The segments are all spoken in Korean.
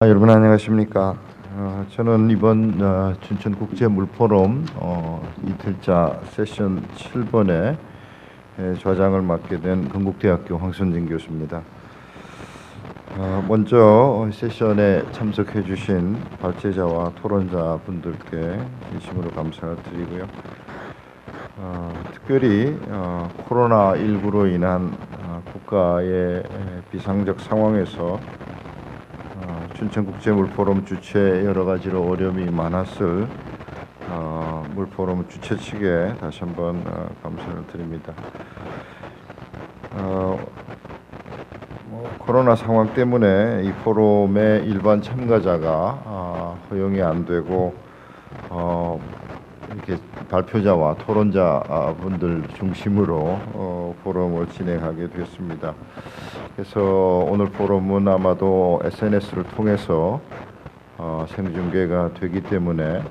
여러분 안녕하십니까? 저는 이번 춘천국제물포럼 이틀차 세션 7번에 좌장을 맡게 된 건국대학교 황선진 교수입니다. 먼저 세션에 참석해 주신 발제자와 토론자 분들께 진심으로 감사를 드리고요. 특별히 코로나19로 인한 국가의 비상적 상황에서 춘천국제물포럼 주최 여러 가지로 어려움이 많았을 물포럼 주최 측에 다시 한번 감사를 드립니다. 코로나 상황 때문에 이 포럼의 일반 참가자가 허용이 안 되고 이렇게 발표자와 토론자 분들 중심으로 포럼을 진행하게 됐습니다. 그래서 오늘 포럼은 아마도 SNS를 통해서 생중계가 되기 때문에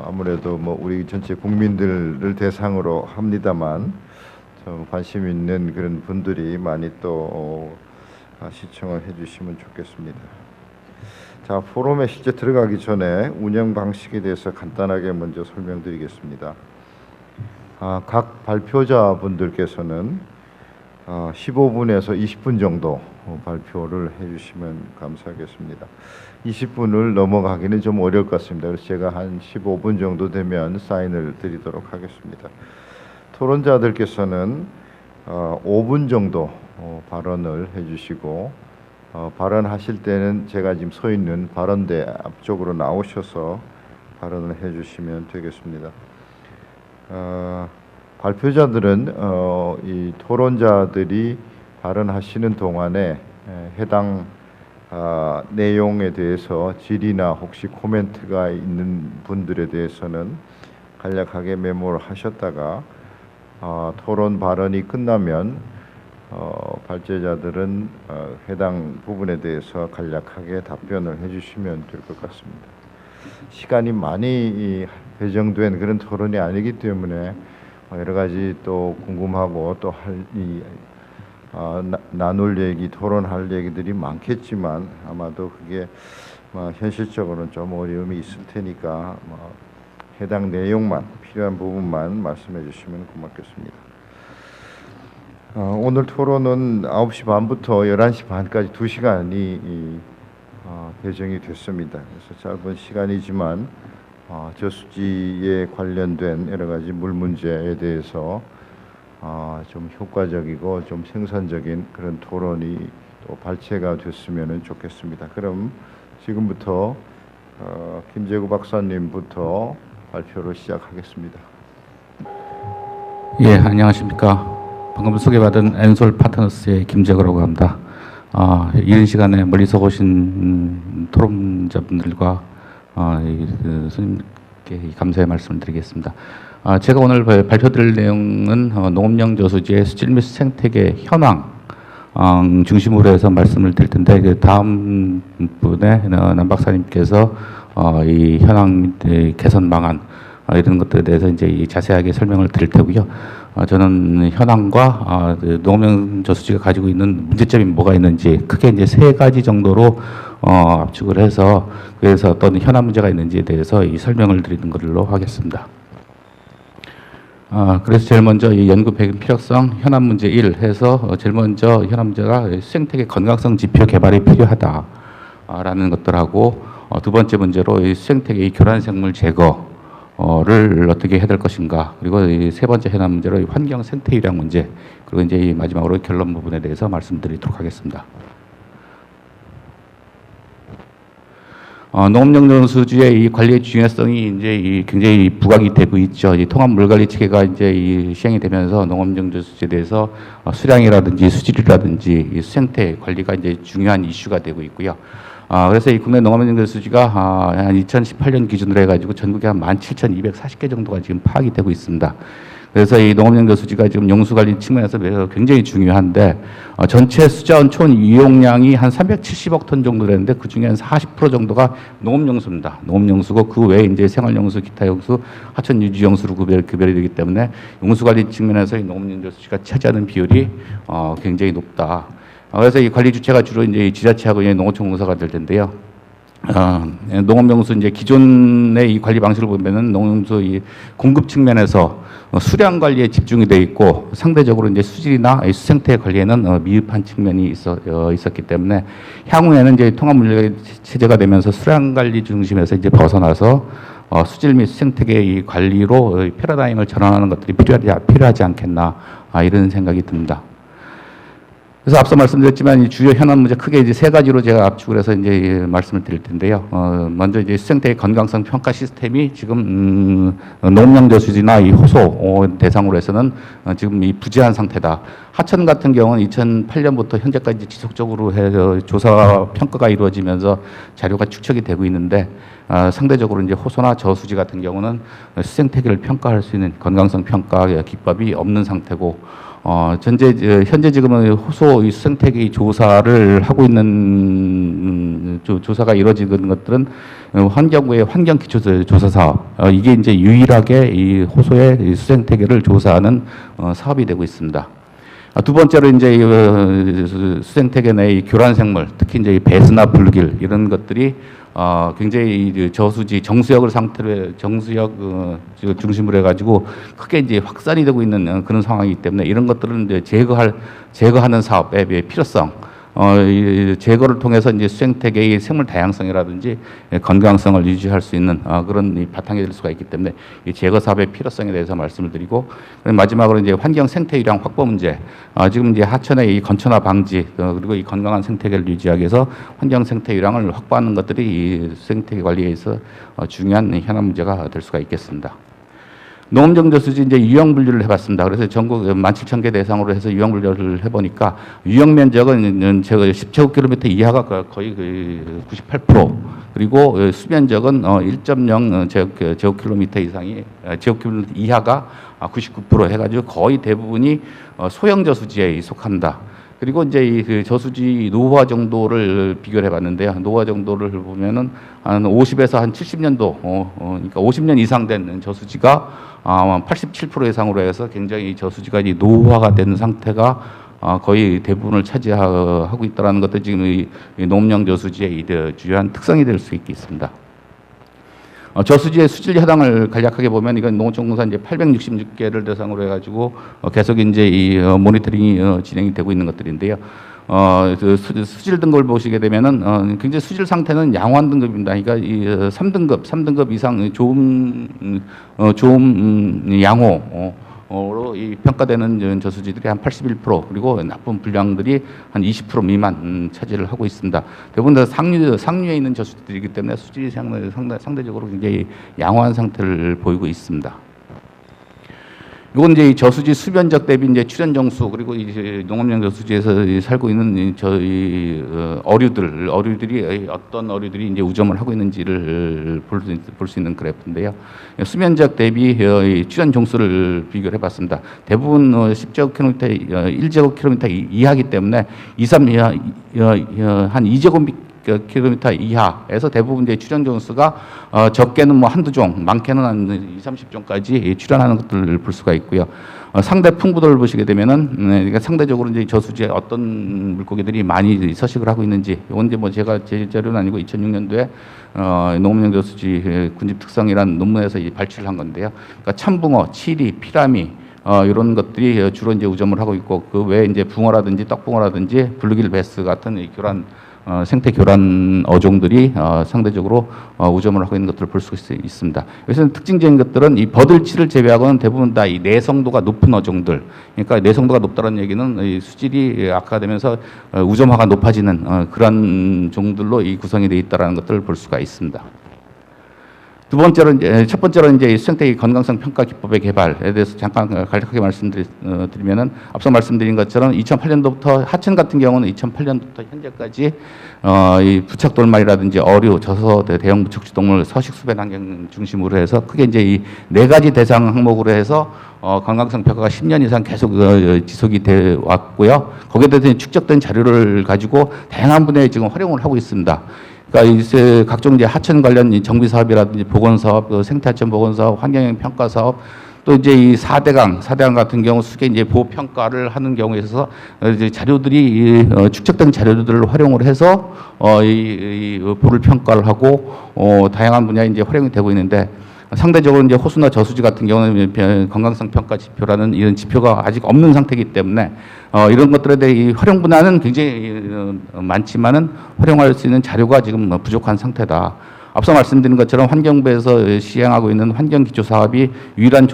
아무래도 우리 전체 국민들을 대상으로 합니다만 좀 관심 있는 그런 분들이 많이 또 시청을 해주시면 좋겠습니다. 자, 포럼에 실제 들어가기 전에 운영 방식에 대해서 간단하게 먼저 설명드리겠습니다. 각 발표자 분들께서는 15분에서 20분 정도 발표를 해주시면 감사하겠습니다. 20분을 넘어가기는 좀 어려울 것 같습니다. 그래서 제가 한 15분 정도 되면 사인을 드리도록 하겠습니다. 토론자들께서는 5분 정도 발언을 해주시고 발언하실 때는 제가 지금 서 있는 발언대 앞쪽으로 나오셔서 발언을 해주시면 되겠습니다. 발표자들은 이 토론자들이 발언하시는 동안에 해당 내용에 대해서 질의나 혹시 코멘트가 있는 분들에 대해서는 간략하게 메모를 하셨다가 토론 발언이 끝나면 발제자들은 해당 부분에 대해서 간략하게 답변을 해주시면 될 것 같습니다. 시간이 많이 배정된 그런 토론이 아니기 때문에 여러 가지 또 궁금하고 또 나눌 얘기, 토론할 얘기들이 많겠지만 아마도 그게 현실적으로는 좀 어려움이 있을 테니까 해당 내용만 필요한 부분만 말씀해 주시면 고맙겠습니다. 오늘 토론은 9시 반부터 11시 반까지 2시간이 배정이 됐습니다. 그래서 짧은 시간이지만 저수지에 관련된 여러 가지 물 문제에 대해서 좀 효과적이고 좀 생산적인 그런 토론이 또 발제가 됐으면 좋겠습니다. 그럼 지금부터 김재구 박사님부터 발표를 시작하겠습니다. 예, 안녕하십니까. 방금 소개받은 엔솔 파트너스의 김재구라고 합니다. 이른 시간에 멀리서 오신 토론자분들과 스님께 감사의 말씀을 드리겠습니다. 제가 오늘 발표드릴 내용은 농업용 저수지의 수질 및 생태계 현황 중심으로 해서 말씀을 드릴 텐데 그 다음 분에 남 박사님께서 이 현황 개선 방안 이런 것들에 대해서 이제 자세하게 설명을 드릴 테고요. 저는 현황과 농업용 저수지가 가지고 있는 문제점이 뭐가 있는지 크게 이제 3가지 정도로 압축을 해서 그래서 어떤 현안 문제가 있는지에 대해서 이 설명을 드리는 걸로 하겠습니다. 그래서 제일 먼저 이 연구 배경 필요성 현안 문제 1 해서 제일 먼저 현안 문제가 수생태계 건강성 지표 개발이 필요하다라는 것들하고 두 번째 문제로 이 수생태계 교란 생물 제거를 어떻게 해야 될 것인가, 그리고 이 세 번째 현안 문제로 이 환경 생태 유량 문제, 그리고 이제 이 마지막으로 결론 부분에 대해서 말씀드리도록 하겠습니다. 농업용 저수지의 이 관리의 중요성이 이제 굉장히 부각이 되고 있죠. 이 통합 물관리 체계가 이제 시행이 되면서 농업용 저수지에 대해서 수량이라든지 수질이라든지 이 수생태 관리가 이제 중요한 이슈가 되고 있고요. 그래서 이 국내 농업용 저수지가 한 2018년 기준으로 해가지고 전국에 한 17,240개 정도가 지금 파악이 되고 있습니다. 그래서 이 농업용 저수지가 지금 용수관리 측면에서 굉장히 중요한데 전체 수자원 총 이용량이 한 370억 톤 정도 되는데 그 중에 한 40% 정도가 농업용수입니다. 농업용수고 그 외에 이제 생활용수, 기타 용수, 하천 유지용수로 구별이 되기 때문에 용수관리 측면에서 이 농업용 저수지가 차지하는 비율이 굉장히 높다. 그래서 이 관리 주체가 주로 이제 지자체하고 이제 농어촌 공사가 될 텐데요. 농업용수 이제 기존의 이 관리 방식을 보면은 농업용수 이 공급 측면에서 수량 관리에 집중이 돼 있고 상대적으로 이제 수질이나 이 수생태 관리에는 미흡한 측면이 있었기 때문에 향후에는 이제 통합 물류 체제가 되면서 수량 관리 중심에서 이제 벗어나서 수질 및 수생태계 이 관리로 패러다임을 전환하는 것들이 필요하지 않겠나 이런 생각이 듭니다. 그래서 앞서 말씀드렸지만 이 주요 현안 문제 크게 이제 세 가지로 제가 압축을 해서 이제 말씀을 드릴 텐데요. 먼저 이제 수생태의 건강성 평가 시스템이 지금 농업용 저수지나 이 호소 대상으로 해서는 지금 이 부재한 상태다. 하천 같은 경우는 2008년부터 현재까지 지속적으로 해서 조사 평가가 이루어지면서 자료가 축적이 되고 있는데 상대적으로 이제 호소나 저수지 같은 경우는 수생태계를 평가할 수 있는 건강성 평가 기법이 없는 상태고. 현재 지금은 호소 수생태계 조사를 하고 있는 조사가 이루어지는 것들은 환경부의 환경기초조사 사업 이게 이제 유일하게 이 호소의 이 수생태계를 조사하는 사업이 되고 있습니다. 두 번째로 이제 이 수생태계 내의 교란생물, 특히 이제 배스나 블루길 이런 것들이 굉장히 이 저수지 정수역을 중심으로 해가지고 크게 이제 확산이 되고 있는 그런 상황이기 때문에 이런 것들은 이제 제거하는 사업의 필요성. 이 제거를 통해서 이제 수생태계의 생물 다양성이라든지 건강성을 유지할 수 있는 그런 이 바탕이 될 수가 있기 때문에 이 제거 사업의 필요성에 대해서 말씀을 드리고 마지막으로 이제 환경 생태 유량 확보 문제 지금 이제 하천의 이 건천화 방지 그리고 이 건강한 생태계를 유지하기 위해서 환경 생태 유량을 확보하는 것들이 이 수생태계 관리에 있어 중요한 현안 문제가 될 수가 있겠습니다. 농업용 저수지 이제 유형 분류를 해봤습니다. 그래서 전국 17,000개 대상으로 해서 유형 분류를 해보니까 유형 면적은 제가 10제곱킬로미터 이하가 거의 98% 그리고 수면적은 1.0 제곱킬로미터 이상이 제곱킬로미터 이하가 99% 해가지고 거의 대부분이 소형 저수지에 속한다. 그리고 이제 이 저수지 노후화 정도를 비교를 해봤는데요. 노후화 정도를 보면은 한 50에서 한 70년도, 그러니까 50년 이상 된 저수지가 87% 이상으로 해서 굉장히 저수지가 이제 노후화가 된 상태가 거의 대부분을 차지하고 있다는 것도 지금 이 농업용 저수지의 주요한 특성이 될 수 있겠습니다. 저수지의 수질 해당을 간략하게 보면 이건 농어촌공사 이제 866개를 대상으로 해가지고 계속 이제 이 모니터링이 진행이 되고 있는 것들인데요. 그 수질 등급을 보시게 되면은 굉장히 수질 상태는 양호한 등급입니다. 그러니까 이 3등급 이상 좋은 양호로 이 평가되는 저수지들이 한 81% 그리고 나쁜 분량들이 한 20% 미만 차지를 하고 있습니다. 대부분 다 상류에 있는 저수지들이기 때문에 수질이 상대적으로 굉장히 양호한 상태를 보이고 있습니다. 이건 이제 이 저수지 수변적 대비 이제 출현 정수 그리고 이제 농업용 저수지에서 살고 있는 어류들이 어떤 어류들이 이제 우점을 하고 있는지를 볼 수 있는 그래프인데요. 수면적 대비 출현 정수를 비교를 해봤습니다. 대부분 10제곱킬로미터, 1제곱킬로미터 이하기 때문에 한 2제곱킬로미터 이하에서 대부분 이제 출현 정수가 적게는 뭐 한두 종, 많게는 한 30종까지 출현하는 것들을 볼 수가 있고요. 상대 풍부도를 보시게 되면은 그러니까 상대적으로 이제 저수지에 어떤 물고기들이 많이 서식을 하고 있는지 이건 이제 뭐 제가 제 자료는 아니고 2006년도에 농업용 저수지 군집 특성이라는 논문에서 발췌를 한 건데요. 그러니까 참붕어, 치리, 피라미 이런 것들이 주로 이제 우점을 하고 있고 그 외에 이제 붕어라든지 떡붕어라든지 블루길 베스 같은 이 생태 교란 어종들이 상대적으로 우점을 하고 있는 것들을 볼 수 있습니다. 여기서 특징적인 것들은 이 버들치를 제외하고는 대부분 다 이 내성도가 높은 어종들. 그러니까 내성도가 높다는 얘기는 이 수질이 악화되면서 우점화가 높아지는 그런 종들로 이 구성이 되어 있다는 것들을 볼 수가 있습니다. 첫 번째로 이제 수생태계 건강성 평가 기법의 개발에 대해서 잠깐 간략하게 말씀드리면은 앞서 말씀드린 것처럼 2008년도부터 하천 같은 경우는 2008년부터 현재까지 이 부착돌말이라든지 어류, 저서 대형 부착동물 서식 수변 환경 중심으로 해서 크게 이제 이 네 가지 대상 항목으로 해서 건강성 평가가 10년 이상 계속 지속이 돼 왔고요. 거기에 대해서 축적된 자료를 가지고 다양한 분야에 지금 활용을 하고 있습니다. 그러니까 이제 각종 이제 하천 관련 정비 사업이라든지 보건 사업, 생태하천 보건 사업, 환경영 평가 사업 또 이제 이 4대강 같은 경우 수계 이제 보호 평가를 하는 경우에 있어서 이제 자료들이 축적된 자료들을 활용을 해서 이 보를 평가를 하고 다양한 분야에 이제 활용이 되고 있는데, 상대적으로 이제 호수나 저수지 같은 경우는 건강성 평가 지표라는 이런 지표가 아직 없는 상태이기 때문에 이런 것들에 대해 이 활용 분야는 굉장히 많지만은 활용할 수 있는 자료가 지금 부족한 상태다. 앞서 말씀드린 것처럼 환경부에서 시행하고 있는 환경기초 사업이 유일한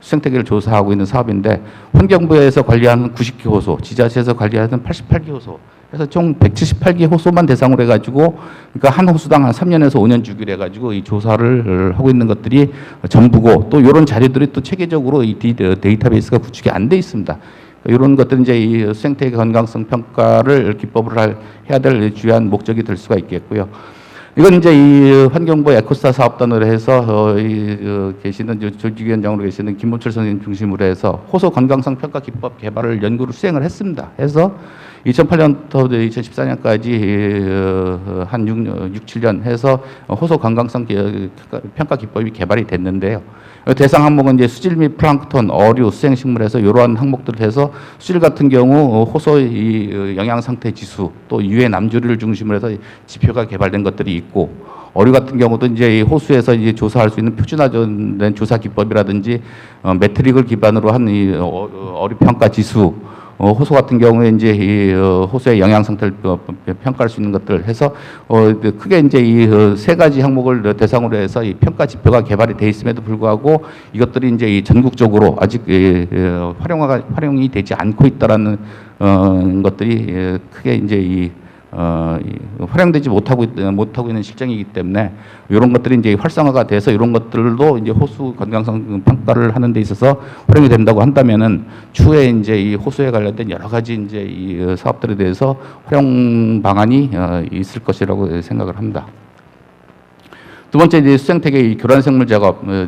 수생태계를 조사하고 있는 사업인데, 환경부에서 관리하는 90개 호소, 지자체에서 관리하는 88개 호소, 그래서 총 178개 호소만 대상으로 해가지고, 그러니까 한 호수당 한 3년에서 5년 주기로 해가지고 이 조사를 하고 있는 것들이 전부고, 또 이런 자료들이 또 체계적으로 이 데이터베이스가 구축이 안 돼 있습니다. 이런 것들은 이제 이 수생태계 건강성 평가를 기법으로 해야 될 주요한 목적이 될 수가 있겠고요. 이건 이제 이 환경부 에코스타 사업단으로 해서 계시는 조직위원장으로 계시는 김문철 선생님 중심으로 해서 호소 건강성 평가 기법 개발을 연구를 수행을 했습니다. 해서 2008년부터 2014년까지 한 6, 7년 해서 호소 건강성 평가 기법이 개발이 됐는데요. 대상 항목은 이제 수질 및 플랑크톤, 어류, 수생식물에서 이러한 항목들을 해서, 수질 같은 경우 호소의 영양 상태 지수, 또 유해 남조류를 중심으로 해서 지표가 개발된 것들이 있고, 어류 같은 경우도 이제 이 호수에서 이제 조사할 수 있는 표준화된 조사 기법이라든지 매트릭을 기반으로 한 이 어류 평가 지수, 호소 같은 경우에 이제 이 호수의 영양 상태를 평가할 수 있는 것들 해서 크게 이제 이 세 가지 항목을 대상으로 해서 이 평가 지표가 개발이 돼 있음에도 불구하고 이것들이 이제 이 전국적으로 아직 활용이 되지 않고 있다라는 것들이 크게 이제 이 활용되지 못하고 있는 실정이기 때문에, 이런 것들이 이제 활성화가 돼서 이런 것들도 이제 호수 건강성 평가를 하는 데 있어서 활용이 된다고 한다면은, 추후에 이제 이 호수에 관련된 여러 가지 이제 이 사업들에 대해서 활용 방안이 있을 것이라고 생각을 합니다. 두 번째, 이제 수생태계 교란생물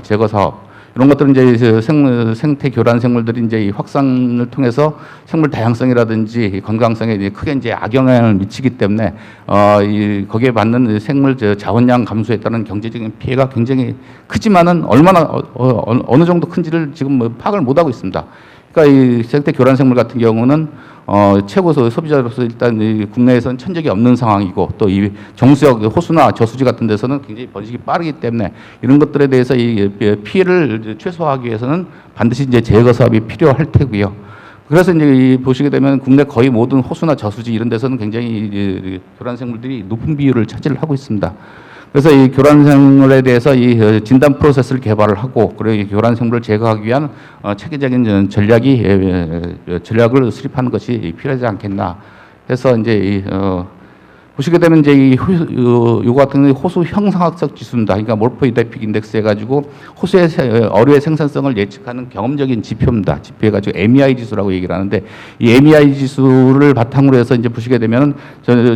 제거 사업. 이런 것들은 이제 생태 교란 생물들이 이제 이 확산을 통해서 생물 다양성이라든지 건강성에 이제 크게 이제 악영향을 미치기 때문에 거기에 받는 생물 자원량 감소에 따른 경제적인 피해가 굉장히 크지만은 얼마나 어느 정도 큰지를 지금 파악을 못 하고 있습니다. 그러니까 이 생태 교란 생물 같은 경우는 최고 소비자로서 일단 국내에서는 천적이 없는 상황이고, 또 이 정수역 호수나 저수지 같은 데서는 굉장히 번식이 빠르기 때문에 이런 것들에 대해서 이 피해를 최소화하기 위해서는 반드시 이제 제거 사업이 필요할 테고요. 그래서 이제 보시게 되면 국내 거의 모든 호수나 저수지 이런 데서는 굉장히 교란 생물들이 높은 비율을 차지를 하고 있습니다. 그래서 이 교란 생물에 대해서 이 진단 프로세스를 개발을 하고, 그리고 이 교란 생물을 제거하기 위한 체계적인 전략을 수립하는 것이 필요하지 않겠나 해서 이제 보시게 되면 이제 요거 같은 호수 형상학적 지수입니다. 그러니까 몰포이데픽 인덱스 해가지고 호수의 어류의 생산성을 예측하는 경험적인 지표입니다. 지표해가지고 MEI 지수라고 얘기를 하는데, 이 MEI 지수를 바탕으로 해서 이제 보시게 되면은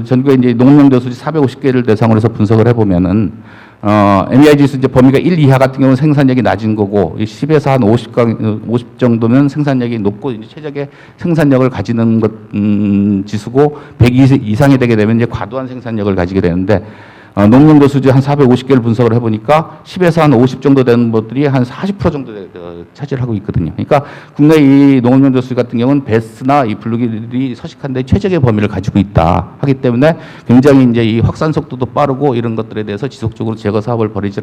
전국에 이제 농업용 저수지 450개를 대상으로 해서 분석을 해보면은 MEI 지수 이제 범위가 1 이하 같은 경우는 생산력이 낮은 거고, 10에서 한 50 정도면 생산력이 높고, 이제 최적의 생산력을 가지는 것 지수고, 100 이상이 되게 되면 이제 과도한 생산력을 가지게 되는데, 농용 저수지 한 450개를 분석을 해보니까 10에서 한 50 정도 되는 것들이 한 40% 정도 차지를 하고 있거든요. 그러니까 국내 이 농용 저수지 같은 경우는 베스나 이 블루길이 서식한데 최적의 범위를 가지고 있다 하기 때문에, 굉장히 이제 이 확산 속도도 빠르고, 이런 것들에 대해서 지속적으로 제거 사업을 벌이지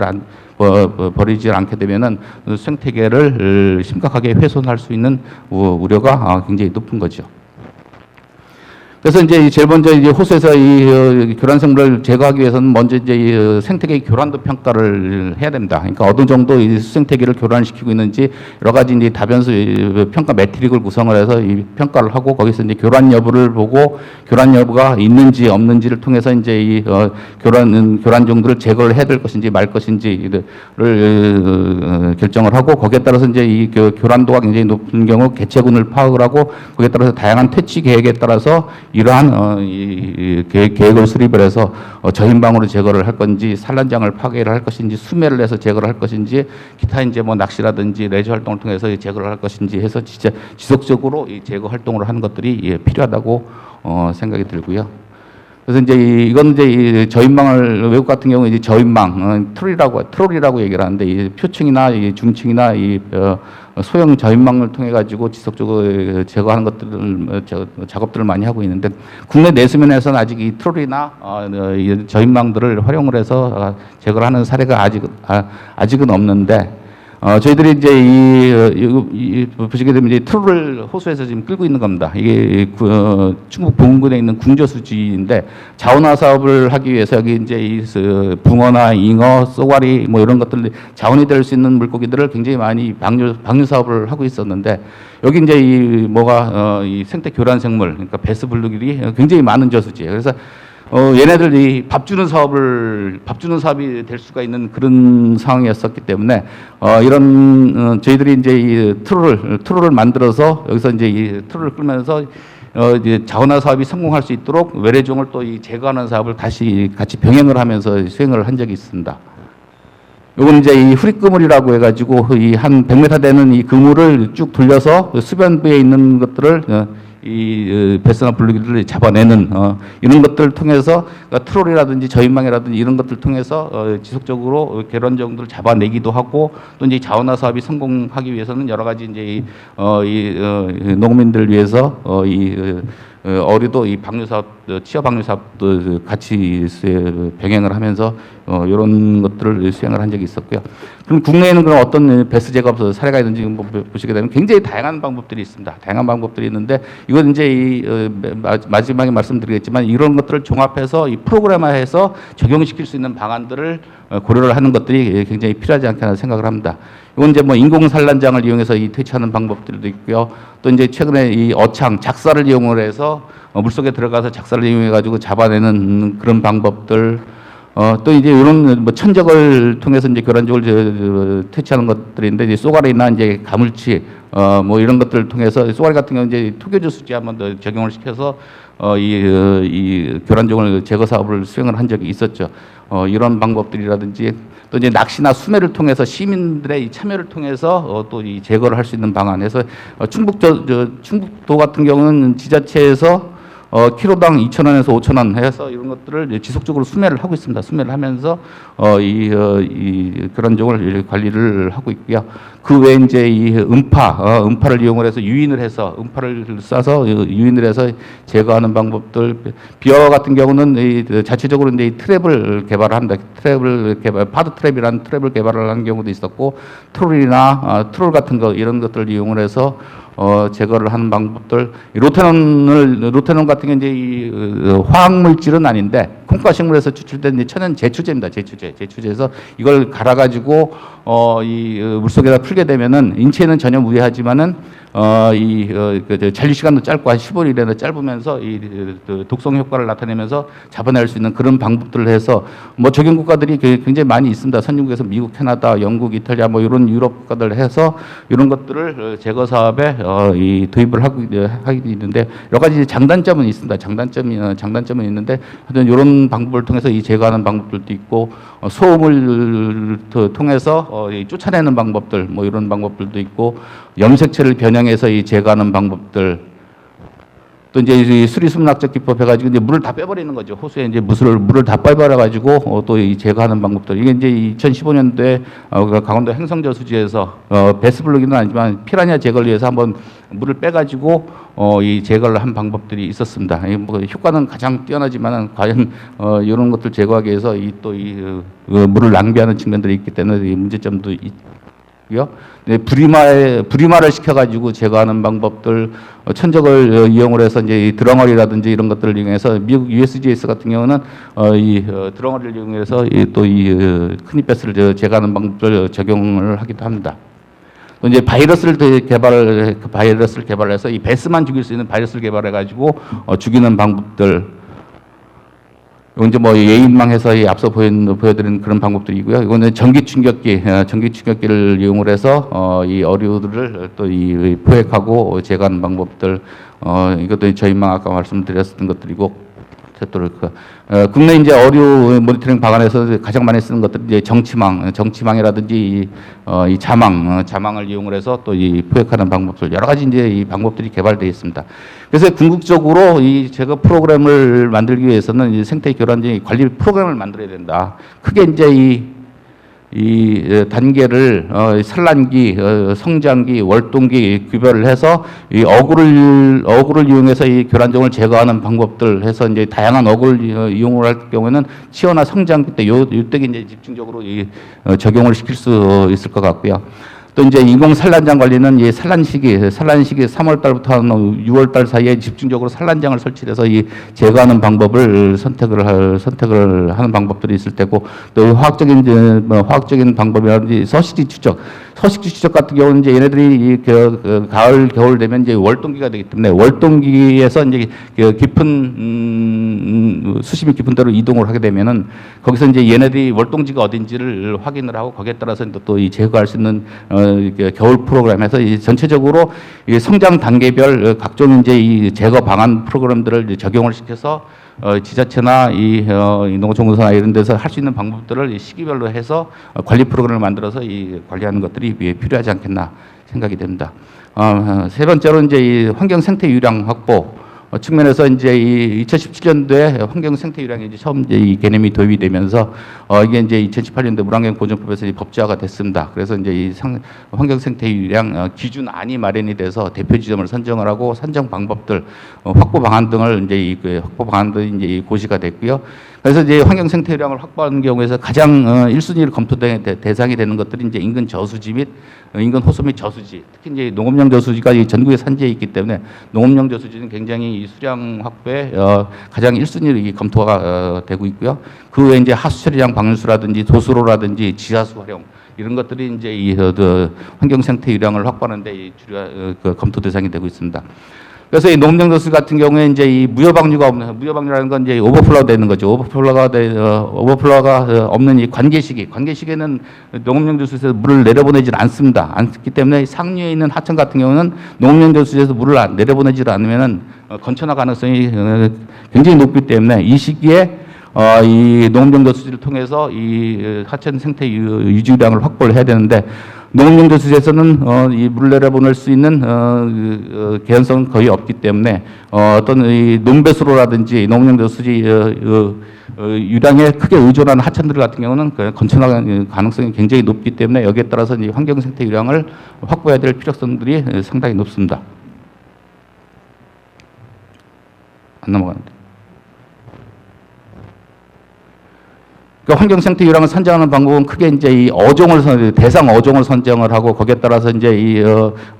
않게 되면은 생태계를 심각하게 훼손할 수 있는 우려가 굉장히 높은 거죠. 그래서 이제 제일 먼저 이제 호수에서 이 교란 생물을 제거하기 위해서는 먼저 이제 이 생태계 교란도 평가를 해야 됩니다. 그러니까 어느 정도 이 수생태계를 교란시키고 있는지 여러 가지 이제 다변수 평가 매트릭을 구성을 해서 이 평가를 하고, 거기서 이제 교란 여부를 보고, 교란 여부가 있는지 없는지를 통해서 이제 이 교란 정도를 제거를 해야 될 것인지 말 것인지를 결정을 하고, 거기에 따라서 이제 이 교란도가 굉장히 높은 경우 개체군을 파악을 하고, 거기에 따라서 다양한 퇴치 계획에 따라서 이러한 계획을 수립을 해서 저인방으로 제거를 할 건지, 산란장을 파괴를 할 것인지, 수매를 해서 제거를 할 것인지, 기타 이제 뭐 낚시라든지 레저 활동을 통해서 제거를 할 것인지 해서 진짜 지속적으로 이 제거 활동을 하는 것들이 필요하다고 생각이 들고요. 그래서 이제 이건 이제 이 저인망을 외국 같은 경우 이제 저인망 트롤이라고 얘기를 하는데 이 표층이나 이 중층이나 이 소형 저인망을 통해 가지고 지속적으로 제거하는 것들을 작업들을 많이 하고 있는데 국내 내수면에서는 아직 이 트롤이나 이 저인망들을 활용을 해서 제거를 하는 사례가 아직은 없는데. 저희들이 이제 보시게 되면 이제 트롤을 호수에서 지금 끌고 있는 겁니다. 이게 충북 보은군에 있는 궁저수지인데 자원화 사업을 하기 위해서 여기 이제 이 붕어나 잉어, 쏘가리 뭐 이런 것들 자원이 될 수 있는 물고기들을 굉장히 많이 방류 사업을 하고 있었는데 여기 이제 이 생태 교란 생물 그러니까 베스 블루길이 굉장히 많은 저수지예요. 그래서 얘네들이 밥 주는 사업이 될 수가 있는 그런 상황이었었기 때문에 저희들이 이제 이 트롤을 만들어서 여기서 이제 이 트롤을 끌면서 이제 자원화 사업이 성공할 수 있도록 외래종을 또 이 제거하는 사업을 같이 병행을 하면서 수행을 한 적이 있습니다. 요건 이제 이 후리그물이라고 해가지고 이 한 100m 되는 이 그물을 쭉 돌려서 수변부에 있는 것들을 이 베스나 블루길을 잡아내는 이런 것들을 통해서 그러니까 트롤이라든지 저인망이라든지 이런 것들을 통해서 지속적으로 개런종들을 잡아내기도 하고 또 이제 자원화 사업이 성공하기 위해서는 여러 가지 이제 농민들을 위해서 어류도 이 방류 사업, 취어 방류 사업도 같이 병행을 하면서 이런 것들을 수행을 한 적이 있었고요. 그럼 국내에는 그럼 어떤 베스 제거 사례가 있는지 보시게 되면 굉장히 다양한 방법들이 있습니다. 다양한 방법들이 있는데 이건 이제 마지막에 말씀드리겠지만 이런 것들을 종합해서 이 프로그램화해서 적용시킬 수 있는 방안들을 고려를 하는 것들이 굉장히 필요하지 않겠나 생각을 합니다. 이건 이제 뭐 인공 산란장을 이용해서 이 퇴치하는 방법들도 있고요. 또 이제 최근에 이 작사를 이용을 해서 물속에 들어가서 작사를 이용해 가지고 잡아내는 그런 방법들. 또 이제 이런 뭐 천적을 통해서 이제 교란종을 퇴치하는 것들인데 이제 쏘가리나 이제 가물치 뭐 이런 것들을 통해서 쏘가리 같은 경우는 이제 토교주 수지 한번 더 적용을 시켜서 이 교란종을 제거 사업을 수행을 한 적이 있었죠. 이런 방법들이라든지 또 이제 낚시나 수매를 통해서 시민들의 이 참여를 통해서 또 이 제거를 할 수 있는 방안에서 충북도 같은 경우는 지자체에서 키로당 2,000원에서 5,000원 해서 이런 것들을 지속적으로 수매를 하고 있습니다. 수매를 하면서 이 교란종을 관리를 하고 있고요. 그 외에 이제 이 음파를 이용을 해서 음파를 쏴서 유인을 해서 제거하는 방법들. 비어 같은 경우는 자체적으로 이제 이 트랩을 개발을 합니다. 파드 트랩이라는 트랩을 개발을 하는 경우도 있었고, 트롤 같은 거 이런 것들을 이용을 해서 제거를 하는 방법들. 로테논 같은 게 이제 이 화학 물질은 아닌데 콩가식물에서 추출된 이제 천연 제초제입니다. 제초제에서 이걸 갈아가지고 이 물속에다 풀게 되면은 인체에는 전혀 무해하지만은 잔류 시간도 짧고 한 15일이나 짧으면서 독성 효과를 나타내면서 잡아낼 수 있는 그런 방법들을 해서 뭐 적용 국가들이 굉장히 많이 있습니다. 선진국에서 미국, 캐나다, 영국, 이탈리아 뭐 이런 유럽 국가들 해서 이런 것들을 제거 사업에 도입을 하고 있는데 여러 가지 장단점은 있습니다. 장단점은 있는데 하여튼 이런 방법을 통해서 이 제거하는 방법들도 있고 소음을 통해서 쫓아내는 방법들 뭐 이런 방법들도 있고 염색체를 변형해서 이 제거하는 방법들 또 이제 이 수리수문학적 기법 해가지고 이제 물을 다 빼버리는 거죠. 호수에 이제 물을 다 빼버려가지고 또 이 제거하는 방법들. 이게 이제 2015년도에 강원도 행성저수지에서 베스블루기는 아니지만 피라냐 제거를 위해서 한번 물을 빼가지고 이 제거를 한 방법들이 있었습니다. 뭐 효과는 가장 뛰어나지만은 과연 이런 것들 제거하기 위해서 물을 낭비하는 측면들이 있기 때문에 이 문제점도 있고요. 네, 불임화를 시켜가지고 제거하는 방법들, 천적을 이용을 해서 이제 이 드렁어리라든지 이런 것들을 이용해서 미국 USGS 같은 경우는 드렁어리를 이용해서 크니베스를 제거하는 방법을 적용을 하기도 합니다. 또 이제 바이러스를 개발해서 이 베스만 죽일 수 있는 바이러스를 개발해가지고 죽이는 방법들. 이건 이제 뭐 예인망해서 앞서 보여드린 그런 방법들이고요. 이거는 전기 충격기를 이용을 해서 이 어류들을 또 이 포획하고 제거하는 방법들. 이것도 저희망 아까 말씀드렸던 것들이고. 국내 이제 어류 모니터링 방안에서 가장 많이 쓰는 것들은 이제 정치망이라든지 이 자망을 이용을 해서 또 이 포획하는 방법들 여러 가지 이제 이 방법들이 개발되어 있습니다. 그래서 궁극적으로 이 제거 프로그램을 만들기 위해서는 이 생태 교란지 관리 프로그램을 만들어야 된다. 크게 이제 이 단계를 산란기, 성장기, 월동기 구별을 해서 이 어구를 이용해서 이 교란종을 제거하는 방법들 해서 이제 다양한 어구를 이용을 할 경우에는 치어나 성장기 때 요때 이제 집중적으로 적용을 시킬 수 있을 것 같고요. 또 이제 인공 산란장 관리는 이 산란 시기 3월 달부터 6월 달 사이에 집중적으로 산란장을 설치해서 이 제거하는 방법을 선택을 하는 방법들이 있을 테고, 또 화학적인 방법이라든지 서식지 추적 같은 경우는 이제 얘네들이 가을 겨울 되면 이제 월동기가 되기 때문에 월동기에서 이제 깊은 수심이 깊은 데로 이동을 하게 되면은 거기서 이제 얘네들이 월동지가 어딘지를 확인을 하고 거기에 따라서 또 이 제거할 수 있는 겨울 프로그램에서 이 전체적으로 이 성장 단계별 각종 이제 이 제거 방안 프로그램들을 이제 적용을 시켜서 지자체나 이 농어촌공사나 이런 데서 할 수 있는 방법들을 시기별로 해서 관리 프로그램을 만들어서 이 관리하는 것들이 필요하지 않겠나 생각이 됩니다. 세 번째로 이제 이 환경 생태 유량 확보 측면에서 이제 이 2017년도에 환경 생태 유량이 이제 처음 이제 이 개념이 도입이 되면서 이게 이제 2018년도 물환경 보존법에서 법제화가 됐습니다. 그래서 이제 이 환경 생태 유량 기준안이 마련이 돼서 대표 지점을 선정을 하고 선정 방법들, 확보 방안 등을 이제 확보 방안들이 이제 고시가 됐고요. 그래서 이제 환경 생태 유량을 확보하는 경우에서 가장 1순위를 검토된 대상이 되는 것들이 이제 인근 저수지 및 인근 호수 및 저수지, 특히 이제 농업용 저수지가 전국에 산지에 있기 때문에 농업용 저수지는 굉장히 이 수량 확보에 가장 1순위로 검토가 되고 있고요. 그 외에 이제 하수 처리장 방류수라든지 도수로라든지 지하수 활용 이런 것들이 이제 이 환경 생태 유량을 확보하는데 주요 검토 대상이 되고 있습니다. 그래서 이 농업용 저수지 같은 경우에 이제 이 무효방류라는 건 이제 오버플로가 되는 거죠. 오버플로가 없는 이 관계시기에는 농업용 저수지에서 물을 내려보내질 않습니다. 않기 때문에 상류에 있는 하천 같은 경우는 농업용 저수지에서 물을 내려보내질 않으면은 건천화 가능성이 굉장히 높기 때문에 이 시기에 이 농업용 저수지를 통해서 이 하천 생태 유지량을 확보를 해야 되는데, 농업용 저수지에서는 이 물을 내려보낼 수 있는 개연성은 거의 없기 때문에 어떤 이 논배수로라든지 농업용 저수지 유량에 크게 의존하는 하천들 같은 경우는 건천화 가능성이 굉장히 높기 때문에 여기에 따라서 이 환경 생태 유량을 확보해야 될 필요성들이 상당히 높습니다. 안 넘어가는데. 그 환경 생태 유량을 선정하는 방법은 크게 이제 이 대상 어종을 선정을 하고 거기에 따라서 이제 이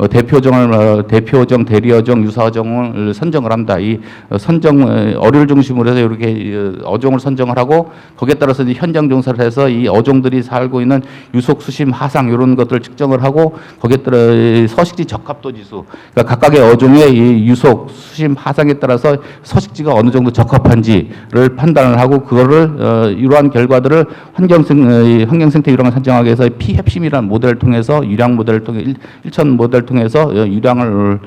대표어종, 대리어종, 유사어종을 선정을 합니다. 이 어류를 중심으로 해서 이렇게 어종을 선정을 하고 거기에 따라서 이제 현장 종사를 해서 이 어종들이 살고 있는 유속, 수심, 하상 이런 것들을 측정을 하고 거기에 따라 서식지 적합도 지수, 그러니까 각각의 어종의 이 유속, 수심, 하상에 따라서 서식지가 어느 정도 적합한지를 판단을 하고 그거를 이러한 결과들을 환경 생태 유량을 선정하기 위해서 피협심이라는 모델을 통해서 유량 모델을 통해 일천 모델을 통해서 유량을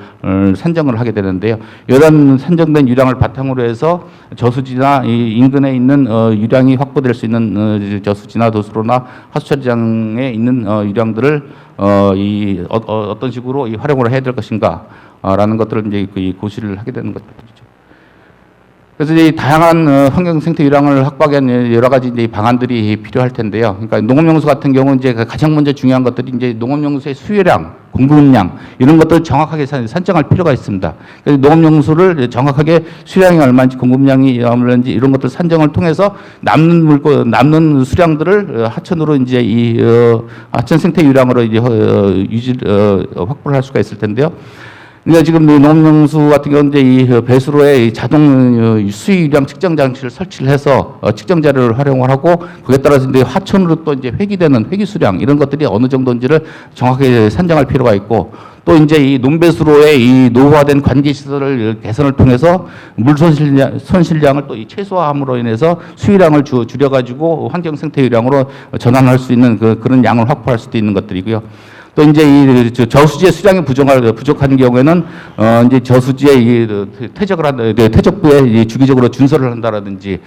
산정을 하게 되는데요. 이런 산정된 유량을 바탕으로 해서 저수지나 이 인근에 있는 유량이 확보될 수 있는 저수지나 도수로나 하수처리장에 있는 유량들을 어떤 식으로 활용을 해야 될 것인가라는 것들을 이제 고시를 하게 되는 것들이죠. 그래서 이 다양한 환경 생태 유량을 확보하기 위한 여러 가지 이제 방안들이 필요할 텐데요. 그러니까 농업용수 같은 경우는 이제 가장 먼저 중요한 것들이 이제 농업용수의 수요량, 공급량 이런 것들을 정확하게 산정할 필요가 있습니다. 그래서 농업용수를 정확하게 수량이 얼마인지 공급량이 얼마인지 이런 것들 산정을 통해서 남는 수량들을 하천으로 이제 이 하천 생태 유량으로 이제 확보를 할 수가 있을 텐데요. 그러니까 지금 농업용수 같은 경우는 이제 이 배수로에 자동 수위유량 측정 장치를 설치를 해서 측정 자료를 활용을 하고 거기에 따라서 이제 하천으로 또 이제 회기되는 회기 수량 이런 것들이 어느 정도인지를 정확하게 산정할 필요가 있고, 또 이제 이 논배수로의 이 노후화된 관계 시설을 개선을 통해서 물 손실량을 또 최소화함으로 인해서 수유량을 줄여가지고 환경 생태 유량으로 전환할 수 있는 그런 양을 확보할 수도 있는 것들이고요. 또 이제 이 저수지의 수량이 부족한 경우에는 이제 저수지의 이 퇴적부에 이 주기적으로 준설을 한다라든지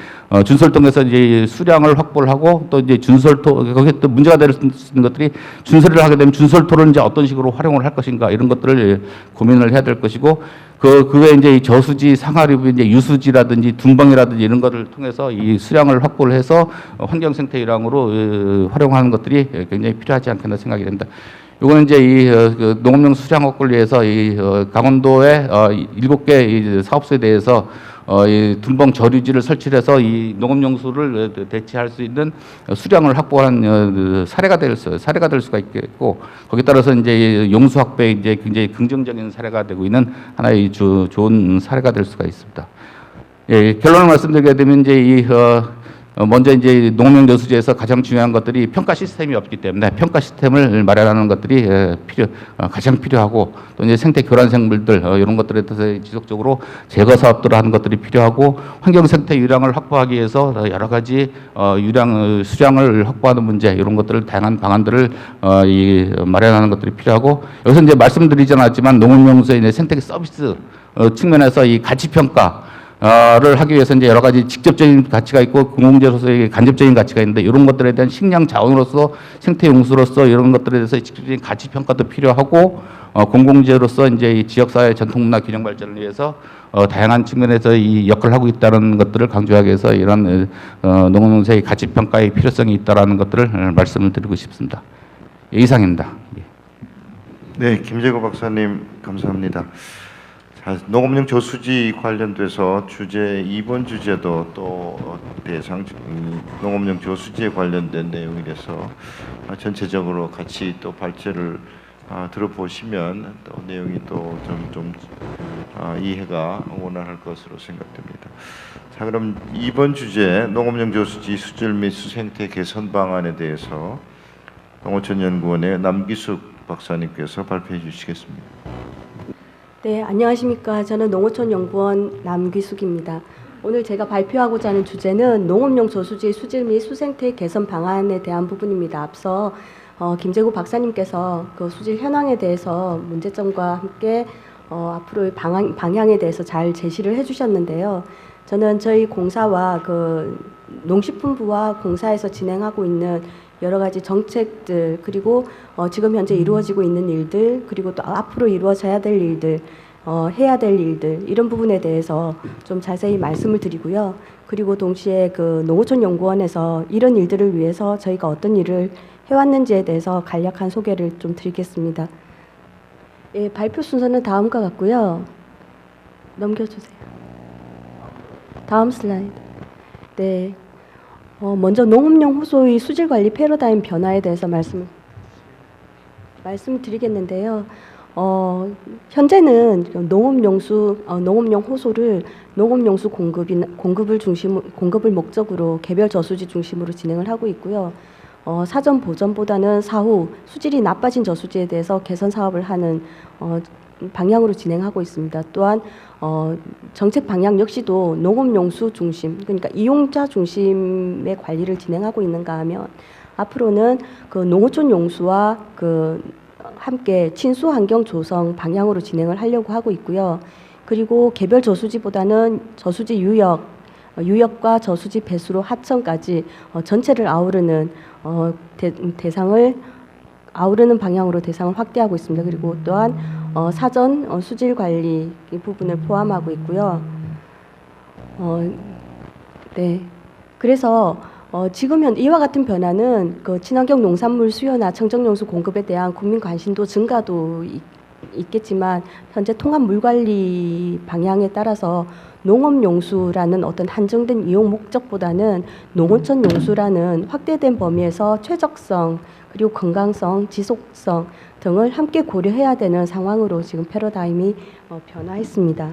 준설 통해서 이제 수량을 확보를 하고 또 이제 준설토 거기에 또 문제가 될 수 있는 것들이 준설을 하게 되면 준설토를 이제 어떤 식으로 활용을 할 것인가 이런 것들을 고민을 해야 될 것이고 그 외에 이제 이 저수지 상하류 이제 유수지라든지 둔벙이라든지 이런 것을 통해서 이 수량을 확보를 해서 환경 생태 일환으로 활용하는 것들이 굉장히 필요하지 않겠나 생각이 됩니다. 요거는 이제 그 농업용 수량 확보를 위해서 강원도의 7개 이 사업소에 대해서 이 둔벙 저류지를 설치를 해서 이 농업용수를 대체할 수 있는 수량을 확보한 사례가 될 수가 있겠고 거기에 따라서 이제 용수 확보에 이제 굉장히 긍정적인 사례가 되고 있는 하나의 좋은 사례가 될 수가 있습니다. 예, 결론을 말씀드리게 되면 이제 먼저 이제 농업용 저수지에서 가장 중요한 것들이 평가 시스템이 없기 때문에 평가 시스템을 마련하는 것들이 가장 필요하고 또 이제 생태 교란 생물들 이런 것들에 대해서 지속적으로 제거 사업들을 하는 것들이 필요하고 환경 생태 유량을 확보하기 위해서 여러 가지 수량을 확보하는 문제 이런 것들을 다양한 방안들을 마련하는 것들이 필요하고 여기서 이제 말씀드리지 않았지만 농업용수의 이제 생태 서비스 측면에서 이 가치 평가 를 하기 위해서 이제 여러 가지 직접적인 가치가 있고 공공재로서의 간접적인 가치가 있는데 이런 것들에 대한 식량 자원으로서 생태 용수로서 이런 것들에 대해서 직접적인 가치 평가도 필요하고 공공재로서 이제 이 지역사회 전통문화 균형 발전을 위해서 다양한 측면에서 이 역할을 하고 있다는 것들을 강조하기 위해서 이런 농업용수의 가치 평가의 필요성이 있다라는 것들을 말씀을 드리고 싶습니다. 이상입니다. 네, 김재고 박사님 감사합니다. 자, 농업용 저수지 관련돼서 주제 2번 주제도 또 대상 농업용 저수지에 관련된 내용이라서 전체적으로 같이 또 발제를 들어보시면 또 내용이 또 좀 이해가 원활할 것으로 생각됩니다. 자, 그럼 2번 주제 농업용 저수지 수질 및 수생태 개선 방안에 대해서 농어촌연구원의 남기숙 박사님께서 발표해 주시겠습니다. 네, 안녕하십니까. 저는 농어촌연구원 남기숙입니다. 오늘 제가 발표하고자 하는 주제는 농업용 저수지의 수질 및 수생태 개선 방안에 대한 부분입니다. 앞서 김재구 박사님께서 그 수질 현황에 대해서 문제점과 함께 앞으로의 방향에 대해서 잘 제시를 해주셨는데요. 저는 저희 공사와 그 농식품부와 공사에서 진행하고 있는 여러 가지 정책들 그리고 지금 현재 이루어지고 있는 일들 그리고 또 앞으로 이루어져야 될 일들 해야 될 일들 이런 부분에 대해서 좀 자세히 말씀을 드리고요. 그리고 동시에 그 농어촌연구원에서 이런 일들을 위해서 저희가 어떤 일을 해왔는지에 대해서 간략한 소개를 좀 드리겠습니다. 예, 발표 순서는 다음과 같고요. 넘겨주세요. 다음 슬라이드. 네. 먼저 농업용 호소의 수질 관리 패러다임 변화에 대해서 말씀드리겠는데요. 현재는 농업용 호소를 농업용수 공급을 목적으로 개별 저수지 중심으로 진행을 하고 있고요. 사전 보전보다는 사후 수질이 나빠진 저수지에 대해서 개선 사업을 하는 방향으로 진행하고 있습니다. 또한 정책 방향 역시도 농업용수 중심, 그러니까 이용자 중심의 관리를 진행하고 있는가 하면 앞으로는 그 농어촌 용수와 그 함께 친수 환경 조성 방향으로 진행을 하려고 하고 있고요. 그리고 개별 저수지보다는 저수지 유역과 저수지 배수로 하천까지 전체를 아우르는 대상을 아우르는 방향으로 대상을 확대하고 있습니다. 그리고 또한 사전 수질 관리 이 부분을 포함하고 있고요. 네. 그래서 지금 이와 같은 변화는 그 친환경 농산물 수요나 청정용수 공급에 대한 국민 관심도 증가도 있겠지만 현재 통합 물 관리 방향에 따라서 농업용수라는 어떤 한정된 이용 목적보다는 농어촌 용수라는 확대된 범위에서 최적성 그리고 건강성, 지속성 등을 함께 고려해야 되는 상황으로 지금 패러다임이 변화했습니다.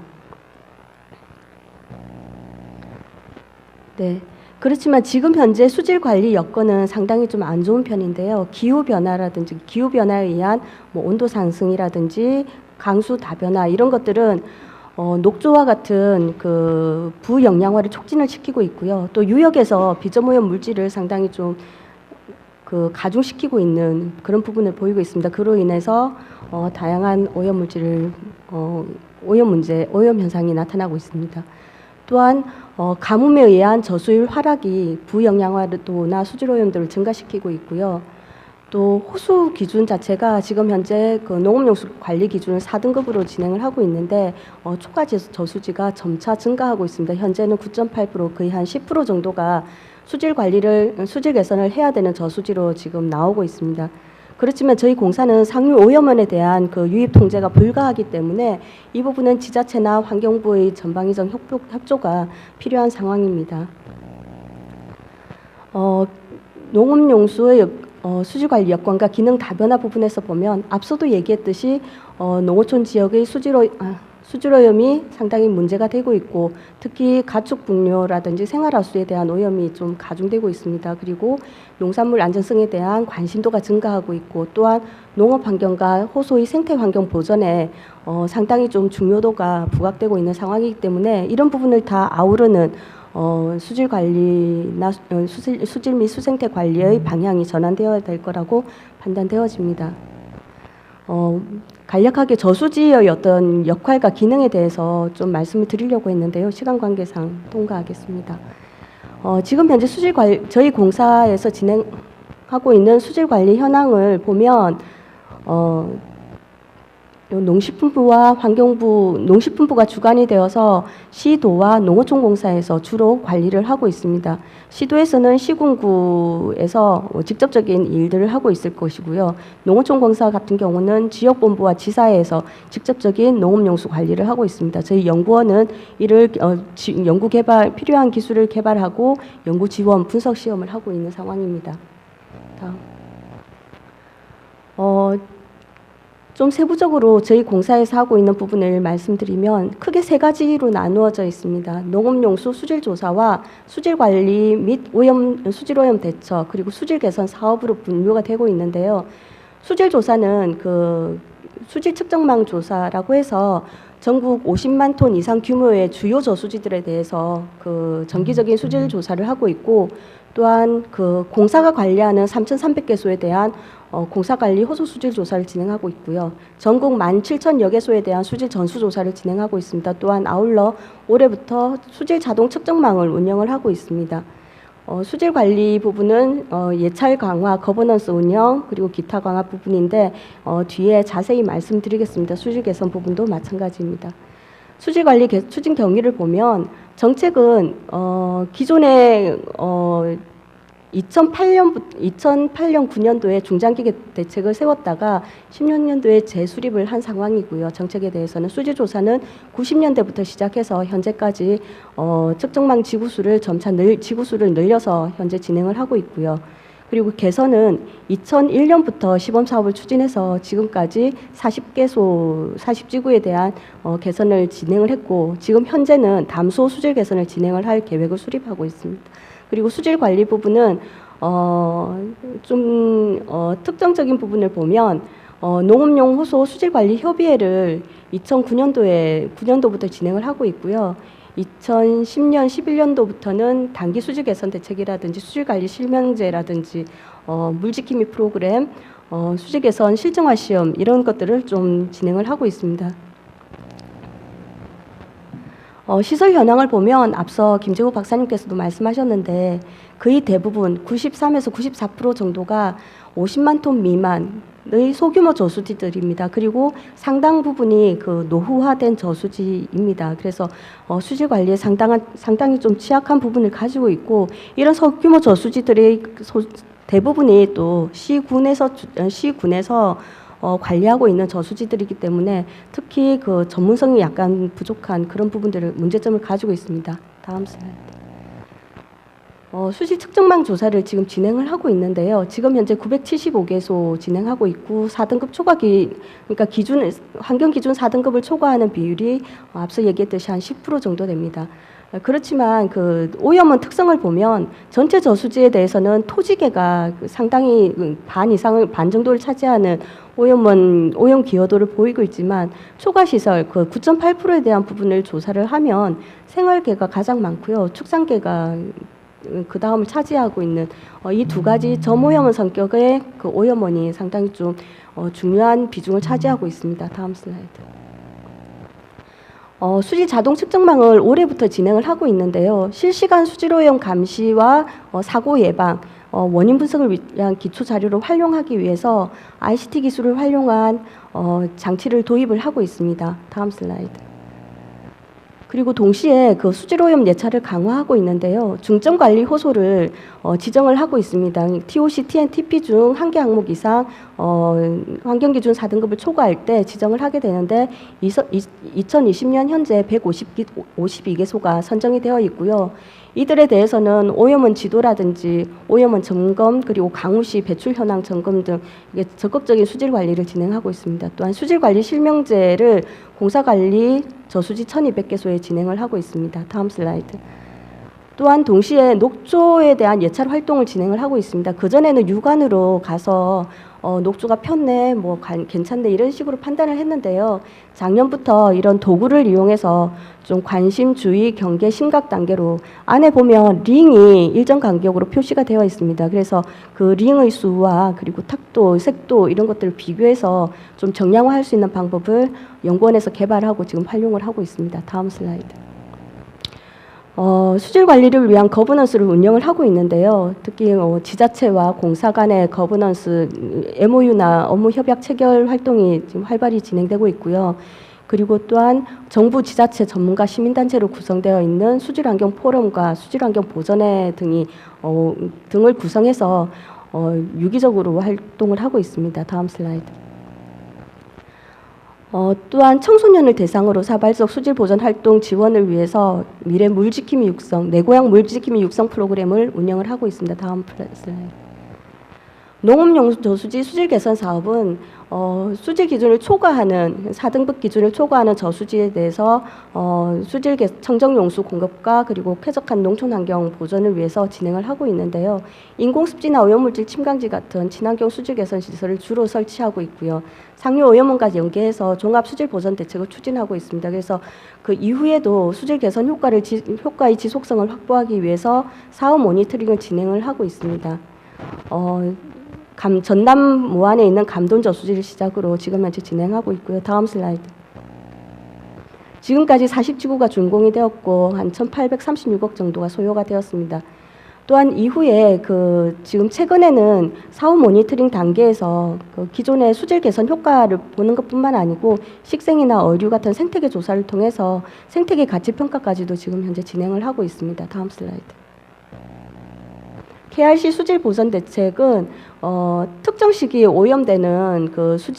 네. 그렇지만 지금 현재 수질 관리 여건은 상당히 좀 안 좋은 편인데요. 기후 변화라든지 기후 변화에 의한 온도 상승이라든지 강수 다변화 이런 것들은 녹조와 같은 그 부영양화를 촉진을 시키고 있고요. 또 유역에서 비점오염 물질을 상당히 좀 그 가중시키고 있는 그런 부분을 보이고 있습니다. 그로 인해서 다양한 오염 물질을 오염 현상이 나타나고 있습니다. 또한 가뭄에 의한 저수율 하락이 부영양화도나 수질 오염도를 증가시키고 있고요. 또 호수 기준 자체가 지금 현재 그 농업용수 관리 기준을 4등급으로 진행을 하고 있는데 초과 저수지가 점차 증가하고 있습니다. 현재는 9.8% 거의 한 10% 정도가 수질 개선을 해야 되는 저수지로 지금 나오고 있습니다. 그렇지만 저희 공사는 상류 오염원에 대한 그 유입 통제가 불가하기 때문에 이 부분은 지자체나 환경부의 전방위적 협조가 필요한 상황입니다. 농업용수의 수질 관리 여건과 기능 다변화 부분에서 보면 앞서도 얘기했듯이 농어촌 지역의 수질 오염이 상당히 문제가 되고 있고 특히 가축 분뇨라든지 생활하수에 대한 오염이 좀 가중되고 있습니다. 그리고 농산물 안전성에 대한 관심도가 증가하고 있고 또한 농업 환경과 호소의 생태 환경 보전에 상당히 좀 중요도가 부각되고 있는 상황이기 때문에 이런 부분을 다 아우르는 수질 관리나 수질 및 수생태 관리의 방향이 전환되어야 될 거라고 판단되어집니다. 간략하게 저수지의 어떤 역할과 기능에 대해서 좀 말씀을 드리려고 했는데요. 시간 관계상 통과하겠습니다. 지금 현재 저희 공사에서 진행하고 있는 수질 관리 현황을 보면 농식품부와 농식품부가 주관이 되어서 시도와 농어촌공사에서 주로 관리를 하고 있습니다. 시도에서는 시군구에서 직접적인 일들을 하고 있을 것이고요. 농어촌공사 같은 경우는 지역본부와 지사에서 직접적인 농업용수 관리를 하고 있습니다. 저희 연구원은 이를 필요한 기술을 개발하고 연구 지원, 분석 시험을 하고 있는 상황입니다. 다음. 좀 세부적으로 저희 공사에서 하고 있는 부분을 말씀드리면 크게 세 가지로 나누어져 있습니다. 농업용수 수질 조사와 수질 관리 및 수질 오염 대처 그리고 수질 개선 사업으로 분류가 되고 있는데요. 수질 조사는 그 수질 측정망 조사라고 해서 전국 50만 톤 이상 규모의 주요 저수지들에 대해서 그 정기적인 수질 조사를 하고 있고 또한 그 공사가 관리하는 3,300개소에 대한 공사관리 호소 수질 조사를 진행하고 있고요. 전국 17,000여 개소에 대한 수질 전수 조사를 진행하고 있습니다. 또한 아울러 올해부터 수질 자동 측정망을 운영을 하고 있습니다. 수질 관리 부분은 예찰 강화, 거버넌스 운영 그리고 기타 강화 부분인데 뒤에 자세히 말씀드리겠습니다. 수질 개선 부분도 마찬가지입니다. 수질 관리 추진 경위를 보면 정책은 기존에 2008년 9년도에 중장기 대책을 세웠다가 16년도에 재수립을 한 상황이고요. 정책에 대해서는 수질 조사는 90년대부터 시작해서 현재까지 측정망 지구수를 점차 지구수를 늘려서 현재 진행을 하고 있고요. 그리고 개선은 2001년부터 시범 사업을 추진해서 지금까지 40지구에 대한 개선을 진행을 했고 지금 현재는 담소 수질 개선을 진행을 할 계획을 수립하고 있습니다. 그리고 수질 관리 부분은 특정적인 부분을 보면 농업용 호소 수질 관리 협의회를 2009년도부터 진행을 하고 있고요. 2010년, 11년도부터는 단기 수질 개선 대책이라든지 수질 관리 실명제라든지 물지킴이 프로그램, 수질 개선 실증화 시험 이런 것들을 좀 진행을 하고 있습니다. 시설 현황을 보면 앞서 김재호 박사님께서도 말씀하셨는데 거의 대부분 93에서 94% 정도가 50만 톤 미만의 소규모 저수지들입니다. 그리고 상당 부분이 그 노후화된 저수지입니다. 그래서 수질 관리에 상당히 좀 취약한 부분을 가지고 있고 이런 소규모 저수지들의 대부분이 또 시군에서 관리하고 있는 저수지들이기 때문에 특히 그 전문성이 약간 부족한 그런 부분들을 문제점을 가지고 있습니다. 다음 슬라이드. 수질 측정망 조사를 지금 진행을 하고 있는데요. 지금 현재 975개소 진행하고 있고 4등급 그러니까 환경 기준 4등급을 초과하는 비율이 앞서 얘기했듯이 한 10% 정도 됩니다. 그렇지만 그 오염원 특성을 보면 전체 저수지에 대해서는 토지계가 상당히 반 정도를 차지하는 오염 기여도를 보이고 있지만 초과 시설 그 9.8%에 대한 부분을 조사를 하면 생활계가 가장 많고요. 축산계가 그 다음을 차지하고 있는 이 두 가지 저오염원 성격의 그 오염원이 상당히 좀 중요한 비중을 차지하고 있습니다. 다음 슬라이드. 수질 자동 측정망을 올해부터 진행을 하고 있는데요. 실시간 수질 오염 감시와 사고 예방, 원인 분석을 위한 기초 자료를 활용하기 위해서 ICT 기술을 활용한 장치를 도입을 하고 있습니다. 다음 슬라이드. 그리고 동시에 그 수질 오염 예찰을 강화하고 있는데요. 중점 관리 호소를 지정을 하고 있습니다. TOC, TN, TP 중 한 개 항목 이상 환경기준 4등급을 초과할 때 지정을 하게 되는데 2020년 현재 152개소가 선정이 되어 있고요. 이들에 대해서는 오염원 지도라든지 오염원 점검 그리고 강우시 배출 현황 점검 등 적극적인 수질 관리를 진행하고 있습니다. 또한 수질 관리 실명제를 공사관리 저수지 1,200개소에 진행을 하고 있습니다. 다음 슬라이드. 또한 동시에 녹조에 대한 예찰 활동을 진행을 하고 있습니다. 그전에는 육안으로 가서 녹조가 폈네, 뭐 괜찮네 이런 식으로 판단을 했는데요. 작년부터 이런 도구를 이용해서 좀 관심, 주의, 경계, 심각 단계로 안에 보면 링이 일정 간격으로 표시가 되어 있습니다. 그래서 그 링의 수와 그리고 탁도, 색도 이런 것들을 비교해서 좀 정량화할 수 있는 방법을 연구원에서 개발하고 지금 활용을 하고 있습니다. 다음 슬라이드. 수질 관리를 위한 거버넌스를 운영을 하고 있는데요. 특히 지자체와 공사 간의 거버넌스 MOU나 업무 협약 체결 활동이 지금 활발히 진행되고 있고요. 그리고 또한 정부, 지자체, 전문가, 시민단체로 구성되어 있는 수질환경 포럼과 수질환경 보전회 등을 구성해서 유기적으로 활동을 하고 있습니다. 다음 슬라이드. 또한 청소년을 대상으로 사발적 수질 보전 활동 지원을 위해서 미래 물지킴이 육성, 내 고향 물지킴이 육성 프로그램을 운영을 하고 있습니다. 다음 슬라이드. 농업용 저수지 수질 개선 사업은 수질 기준을 초과하는 4등급 기준을 초과하는 저수지에 대해서 수질 청정 용수 공급과 그리고 쾌적한 농촌 환경 보전을 위해서 진행을 하고 있는데요. 인공습지나 오염물질 침강지 같은 친환경 수질 개선 시설을 주로 설치하고 있고요. 상류 오염원과 연계해서 종합 수질 보전 대책을 추진하고 있습니다. 그래서 그 이후에도 수질 개선 효과의 지속성을 확보하기 위해서 사업 모니터링을 진행을 하고 있습니다. 전남 모안에 있는 감돈 저수지를 시작으로 지금 현재 진행하고 있고요. 다음 슬라이드. 지금까지 40지구가 준공이 되었고 한 1,836억 정도가 소요가 되었습니다. 또한 이후에 지금 최근에는 사후 모니터링 단계에서 기존의 수질 개선 효과를 보는 것뿐만 아니고 식생이나 어류 같은 생태계 조사를 통해서 생태계 가치 평가까지도 지금 현재 진행을 하고 있습니다. 다음 슬라이드. KRC 수질 보전 대책은 특정 시기에 오염되는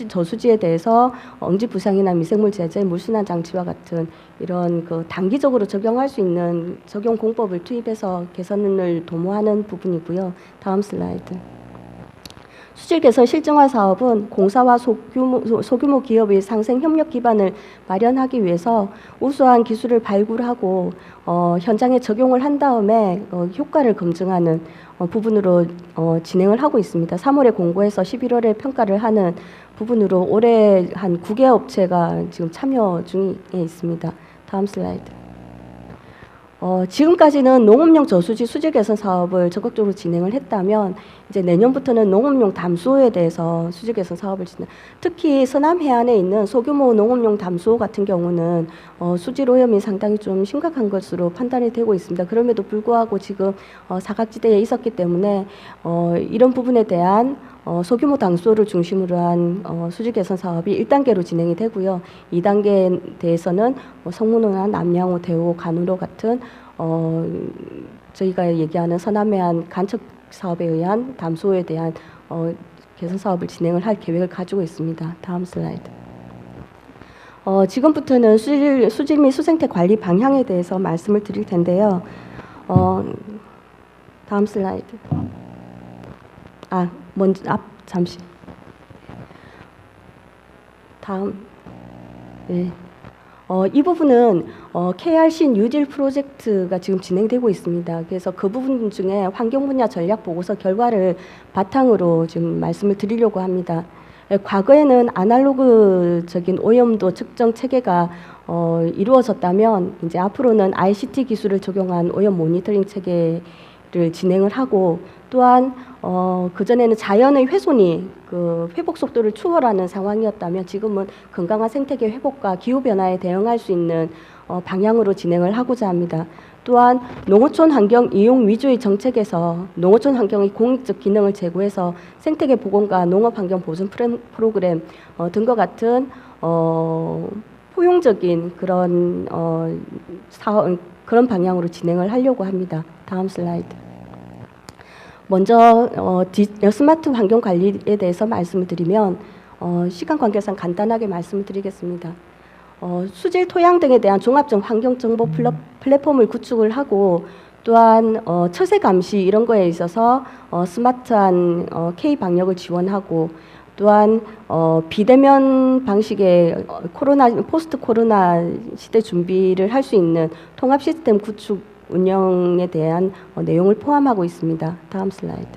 저수지에 대해서 응지 부상이나 미생물 제재, 물순환 장치와 같은 이런 단기적으로 적용할 수 있는 적용 공법을 투입해서 개선을 도모하는 부분이고요. 다음 슬라이드. 수질 개선 실증화 사업은 공사와 소규모 기업의 상생 협력 기반을 마련하기 위해서 우수한 기술을 발굴하고 현장에 적용을 한 다음에 효과를 검증하는 부분으로 진행을 하고 있습니다. 3월에 공고해서 11월에 평가를 하는 부분으로 올해 한 9개 업체가 지금 참여 중에 있습니다. 다음 슬라이드. 지금까지는 농업용 저수지 수질 개선 사업을 적극적으로 진행을 했다면 이제 내년부터는 농업용 담수호에 대해서 수질 개선 사업을 특히 서남 해안에 있는 소규모 농업용 담수호 같은 경우는 수질 오염이 상당히 좀 심각한 것으로 판단이 되고 있습니다. 그럼에도 불구하고 지금 사각지대에 있었기 때문에 이런 부분에 대한 소규모 담수호를 중심으로 한 수질 개선 사업이 1단계로 진행이 되고요. 2단계에 대해서는 성문호나 남양호, 대호, 간우로 같은 저희가 얘기하는 서남해안 간척 사업에 의한 담수호에 대한 개선 사업을 진행을 할 계획을 가지고 있습니다. 다음 슬라이드. 지금부터는 수질 및 수생태 관리 방향에 대해서 말씀을 드릴 텐데요. 다음 슬라이드. 잠시. 다음. 네. 이 부분은 KRC 뉴딜 프로젝트가 지금 진행되고 있습니다. 그래서 그 부분 중에 환경 분야 전략 보고서 결과를 바탕으로 지금 말씀을 드리려고 합니다. 과거에는 아날로그적인 오염도 측정 체계가 이루어졌다면 이제 앞으로는 ICT 기술을 적용한 오염 모니터링 체계 진행을 하고 또한 그전에는 자연의 훼손이 그 회복 속도를 추월하는 상황이었다면 지금은 건강한 생태계 회복과 기후변화에 대응할 수 있는 방향으로 진행을 하고자 합니다. 또한 농어촌 환경 이용 위주의 정책에서 농어촌 환경의 공익적 기능을 제고해서 생태계 복원과 농업 환경 보존 프로그램 등과 같은 포용적인 그런 그런 방향으로 진행을 하려고 합니다. 다음 슬라이드. 먼저 스마트 환경 관리에 대해서 말씀을 드리면 시간 관계상 간단하게 말씀을 드리겠습니다. 수질 토양 등에 대한 종합적 환경 정보 플랫폼을 구축을 하고 또한 처세 감시 이런 거에 있어서 스마트한 K 방역을 지원하고 또한 비대면 방식의 포스트 코로나 시대 준비를 할 수 있는 통합 시스템 구축 운영에 대한 내용을 포함하고 있습니다. 다음 슬라이드.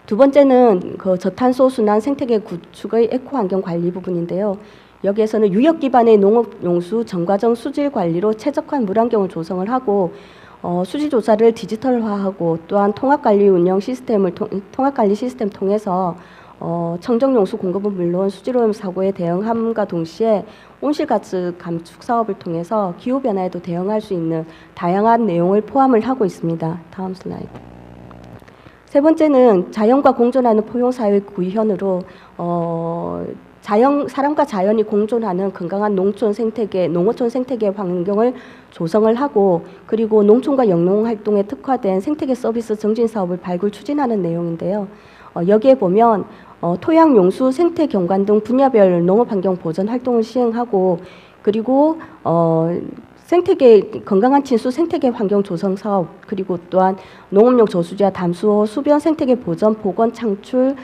두 번째는 그 저탄소 순환 생태계 구축의 에코 환경 관리 부분인데요. 여기에서는 유역 기반의 농업 용수 정과정 수질 관리로 최적화한 물환경을 조성을 하고 수질 조사를 디지털화하고 또한 통합 관리 시스템 통해서 청정 용수 공급은 물론 수질 오염 사고에 대응함과 동시에 온실가스 감축 사업을 통해서 기후 변화에도 대응할 수 있는 다양한 내용을 포함을 하고 있습니다. 다음 슬라이드. 세 번째는 자연과 공존하는 포용사회 구현으로 사람과 자연이 공존하는 건강한 농어촌 생태계 환경을 조성을 하고 그리고 농촌과 영농 활동에 특화된 생태계 서비스 정진 사업을 발굴 추진하는 내용인데요. 여기에 보면 토양 용수, 생태 경관 등 분야별 농업 환경 보전 활동을 시행하고 그리고 건강한 친수 생태계 환경 조성 사업 그리고 또한 농업용 저수지와 담수호, 수변 생태계 보전, 복원 창출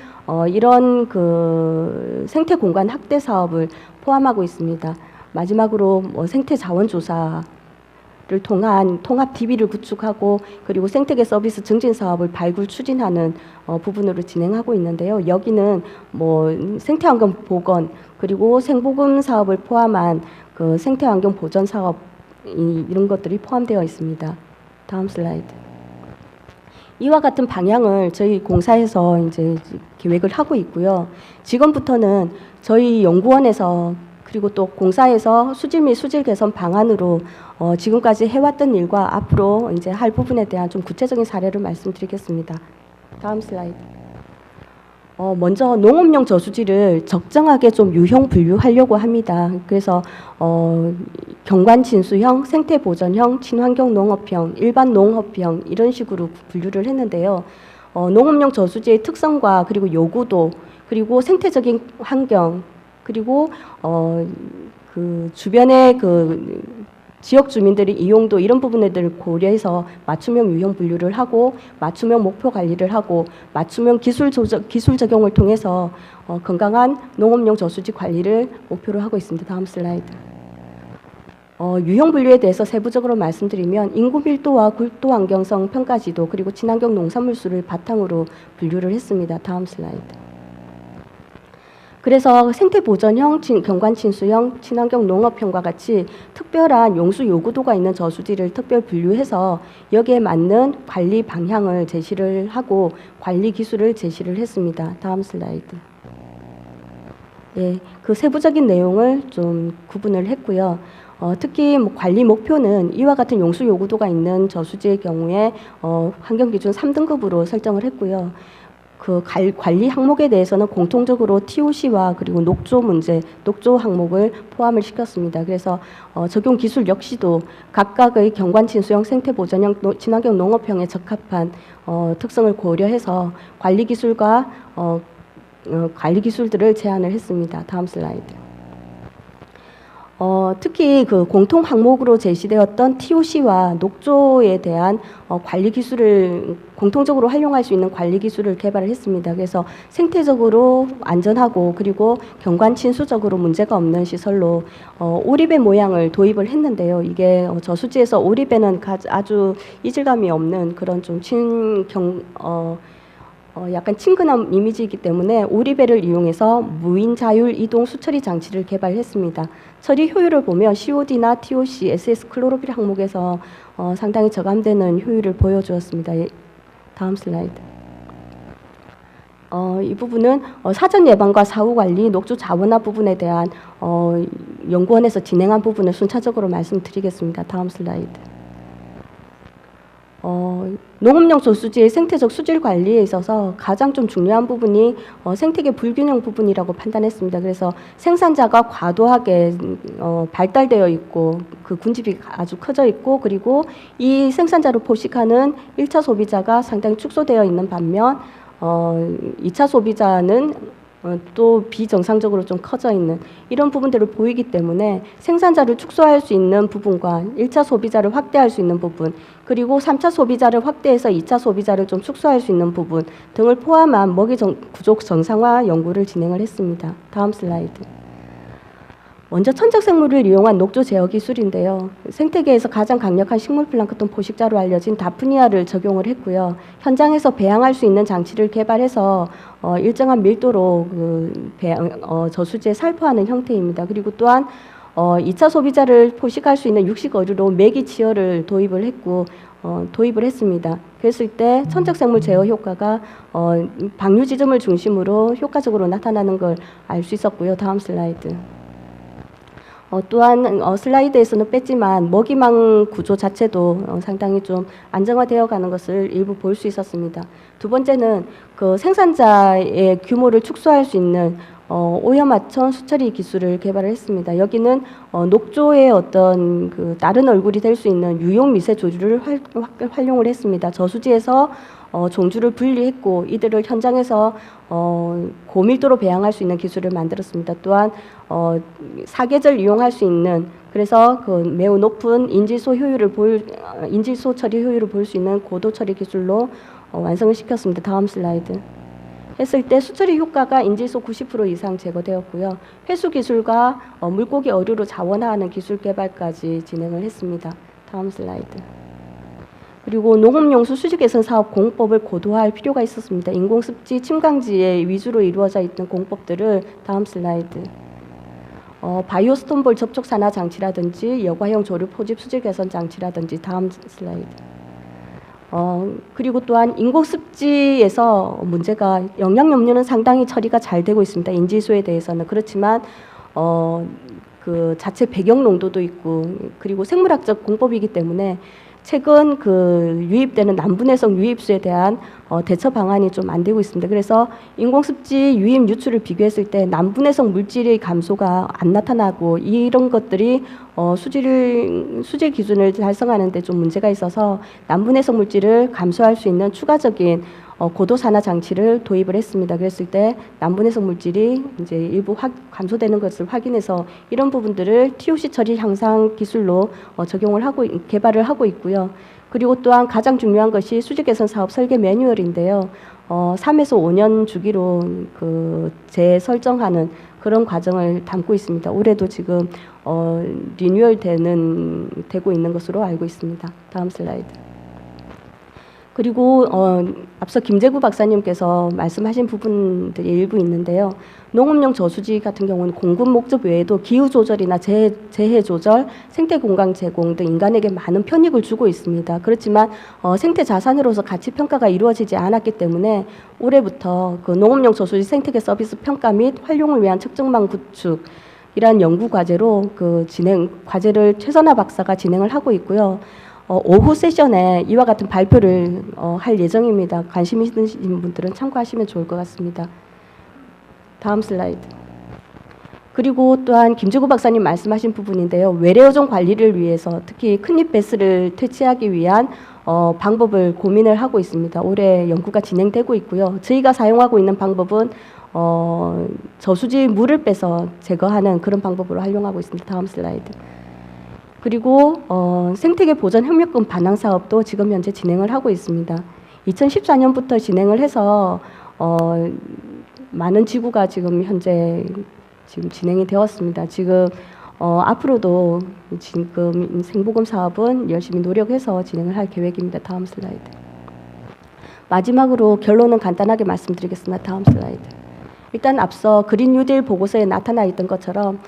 이런 그 생태 공간 확대 사업을 포함하고 있습니다. 마지막으로 생태 자원 조사를 통한 통합 DB를 구축하고 그리고 생태계 서비스 증진 사업을 발굴 추진하는 부분으로 진행하고 있는데요. 여기는 생태 환경 복원 그리고 생보금 사업을 포함한 그 생태 환경 보전 사업 이런 것들이 포함되어 있습니다. 다음 슬라이드. 이와 같은 방향을 저희 공사에서 이제 계획을 하고 있고요. 지금부터는 저희 연구원에서 그리고 또 공사에서 수질 및 수질 개선 방안으로 지금까지 해왔던 일과 앞으로 이제 할 부분에 대한 좀 구체적인 사례를 말씀드리겠습니다. 다음 슬라이드. 먼저 농업용 저수지를 적정하게 좀 유형 분류하려고 합니다. 그래서 경관 진수형, 생태 보전형, 친환경 농업형, 일반 농업형 이런 식으로 분류를 했는데요. 농업용 저수지의 특성과 그리고 요구도 그리고 생태적인 환경 그리고 그 주변의 그 지역 주민들의 이용도 이런 부분들을 고려해서 맞춤형 유형 분류를 하고 맞춤형 목표 관리를 하고 맞춤형 기술 적용을 통해서 건강한 농업용 저수지 관리를 목표로 하고 있습니다. 다음 슬라이드. 유형 분류에 대해서 세부적으로 말씀드리면 인구 밀도와 굴도 환경성 평가 지도 그리고 친환경 농산물 수를 바탕으로 분류를 했습니다. 다음 슬라이드. 그래서 생태 보전형, 경관 친수형, 친환경 농업형과 같이 특별한 용수 요구도가 있는 저수지를 특별 분류해서 여기에 맞는 관리 방향을 제시를 하고 관리 기술을 제시를 했습니다. 다음 슬라이드. 예, 그 세부적인 내용을 좀 구분을 했고요. 특히 관리 목표는 이와 같은 용수 요구도가 있는 저수지의 경우에 환경기준 3등급으로 설정을 했고요. 그 관리 항목에 대해서는 공통적으로 TOC와 그리고 녹조 항목을 포함을 시켰습니다. 그래서 적용 기술 역시도 각각의 경관 친수형, 생태 보전형, 친환경 농업형에 적합한 특성을 고려해서 관리 기술과 관리 기술들을 제안을 했습니다. 다음 슬라이드. 특히 그 공통 항목으로 제시되었던 TOC와 녹조에 대한 관리 기술을 공통적으로 활용할 수 있는 관리 기술을 개발을 했습니다. 그래서 생태적으로 안전하고 그리고 경관 친수적으로 문제가 없는 시설로 오리배 모양을 도입을 했는데요. 이게 저수지에서 오리배는 아주 이질감이 없는 그런 좀 약간 친근한 이미지이기 때문에 오리배를 이용해서 무인 자율 이동 수처리 장치를 개발했습니다. 처리 효율을 보면 COD나 TOC, SS 클로로필 항목에서 상당히 저감되는 효율을 보여주었습니다. 다음 슬라이드. 이 부분은 사전 예방과 사후 관리, 녹조 자원화 부분에 대한 연구원에서 진행한 부분을 순차적으로 말씀드리겠습니다. 다음 슬라이드. 농업용 저수지의 생태적 수질 관리에 있어서 가장 좀 중요한 부분이 생태계 불균형 부분이라고 판단했습니다. 그래서 생산자가 과도하게 발달되어 있고 그 군집이 아주 커져 있고 그리고 이 생산자를 포식하는 1차 소비자가 상당히 축소되어 있는 반면 2차 소비자는 또 비정상적으로 좀 커져 있는 이런 부분들을 보이기 때문에 생산자를 축소할 수 있는 부분과 1차 소비자를 확대할 수 있는 부분 그리고 3차 소비자를 확대해서 2차 소비자를 좀 축소할 수 있는 부분 등을 포함한 먹이 구족 정상화 연구를 진행을 했습니다. 다음 슬라이드. 먼저 천적생물을 이용한 녹조 제어 기술인데요. 생태계에서 가장 강력한 식물 플랑크톤 포식자로 알려진 다프니아를 적용을 했고요. 현장에서 배양할 수 있는 장치를 개발해서 일정한 밀도로 저수지에 살포하는 형태입니다. 그리고 또한 2차 소비자를 포식할 수 있는 육식 어류로 메기 치어를 도입을 했습니다. 그랬을 때 천적생물 제어 효과가 방류 지점을 중심으로 효과적으로 나타나는 걸 알 수 있었고요. 다음 슬라이드. 또한 슬라이드에서는 뺐지만 먹이망 구조 자체도 상당히 좀 안정화되어 가는 것을 일부 볼 수 있었습니다. 두 번째는 그 생산자의 규모를 축소할 수 있는 오염하천 수처리 기술을 개발을 했습니다. 여기는 녹조의 어떤 그 다른 얼굴이 될 수 있는 유용 미세 조류를 활용을 했습니다. 저수지에서 종주를 분리했고 이들을 현장에서 고밀도로 배양할 수 있는 기술을 만들었습니다. 또한 사계절 이용할 수 있는 그래서 그 매우 높은 인질소 처리 효율을 볼 수 있는 고도 처리 기술로 완성을 시켰습니다. 다음 슬라이드. 했을 때 수처리 효과가 인질소 90% 이상 제거되었고요. 회수 기술과 물고기 어류로 자원화하는 기술 개발까지 진행을 했습니다. 다음 슬라이드. 그리고 농업용수 수질 개선 사업 공법을 고도화할 필요가 있었습니다. 인공습지 침강지에 위주로 이루어져 있던 공법들을 다음 슬라이드. 바이오 스톤볼 접촉 산화 장치라든지 여과형 조류 포집 수질 개선 장치라든지 다음 슬라이드. 그리고 또한 인공습지에서 문제가 영양 염료는 상당히 처리가 잘 되고 있습니다. 인질소에 대해서는 그렇지만 그 자체 배경 농도도 있고 그리고 생물학적 공법이기 때문에 최근 그 유입되는 남분해성 유입수에 대한 대처 방안이 좀 안 되고 있습니다. 그래서 인공습지 유입 유출을 비교했을 때 남분해성 물질의 감소가 안 나타나고 이런 것들이 수질 기준을 달성하는 데 좀 문제가 있어서 남분해성 물질을 감소할 수 있는 추가적인 고도 산화 장치를 도입을 했습니다. 그랬을 때 남분해성 물질이 이제 일부 감소되는 것을 확인해서 이런 부분들을 TOC 처리 향상 기술로 개발을 하고 있고요. 그리고 또한 가장 중요한 것이 수질 개선 사업 설계 매뉴얼인데요. 3에서 5년 주기로 그 재설정하는 그런 과정을 담고 있습니다. 올해도 지금 리뉴얼 되고 있는 것으로 알고 있습니다. 다음 슬라이드. 그리고 앞서 김재구 박사님께서 말씀하신 부분들이 일부 있는데요. 농업용 저수지 같은 경우는 공급 목적 외에도 기후 조절이나 재해 조절, 생태 공간 제공 등 인간에게 많은 편익을 주고 있습니다. 그렇지만 생태 자산으로서 가치 평가가 이루어지지 않았기 때문에 올해부터 그 농업용 저수지 생태계 서비스 평가 및 활용을 위한 측정망 구축 이러한 연구 과제로 과제를 최선화 박사가 진행을 하고 있고요. 오후 세션에 이와 같은 발표를 할 예정입니다. 관심 있으신 분들은 참고하시면 좋을 것 같습니다. 다음 슬라이드. 그리고 또한 김재구 박사님 말씀하신 부분인데요. 외래어종 관리를 위해서 특히 큰잎 베스를 퇴치하기 위한 방법을 고민을 하고 있습니다. 올해 연구가 진행되고 있고요. 저희가 사용하고 있는 방법은 저수지 물을 빼서 제거하는 그런 방법으로 활용하고 있습니다. 다음 슬라이드. 그리고 생태계 보전 협력금 반환 사업도 지금 현재 진행을 하고 있습니다. 2014년부터 진행을 해서 많은 지구가 지금 현재 진행이 되었습니다. 지금 앞으로도 지금 생보금 사업은 열심히 노력해서 진행을 할 계획입니다. 다음 슬라이드. 마지막으로 결론은 간단하게 말씀드리겠습니다. 다음 슬라이드. 일단 앞서 그린 뉴딜 보고서에 나타나 있던 것처럼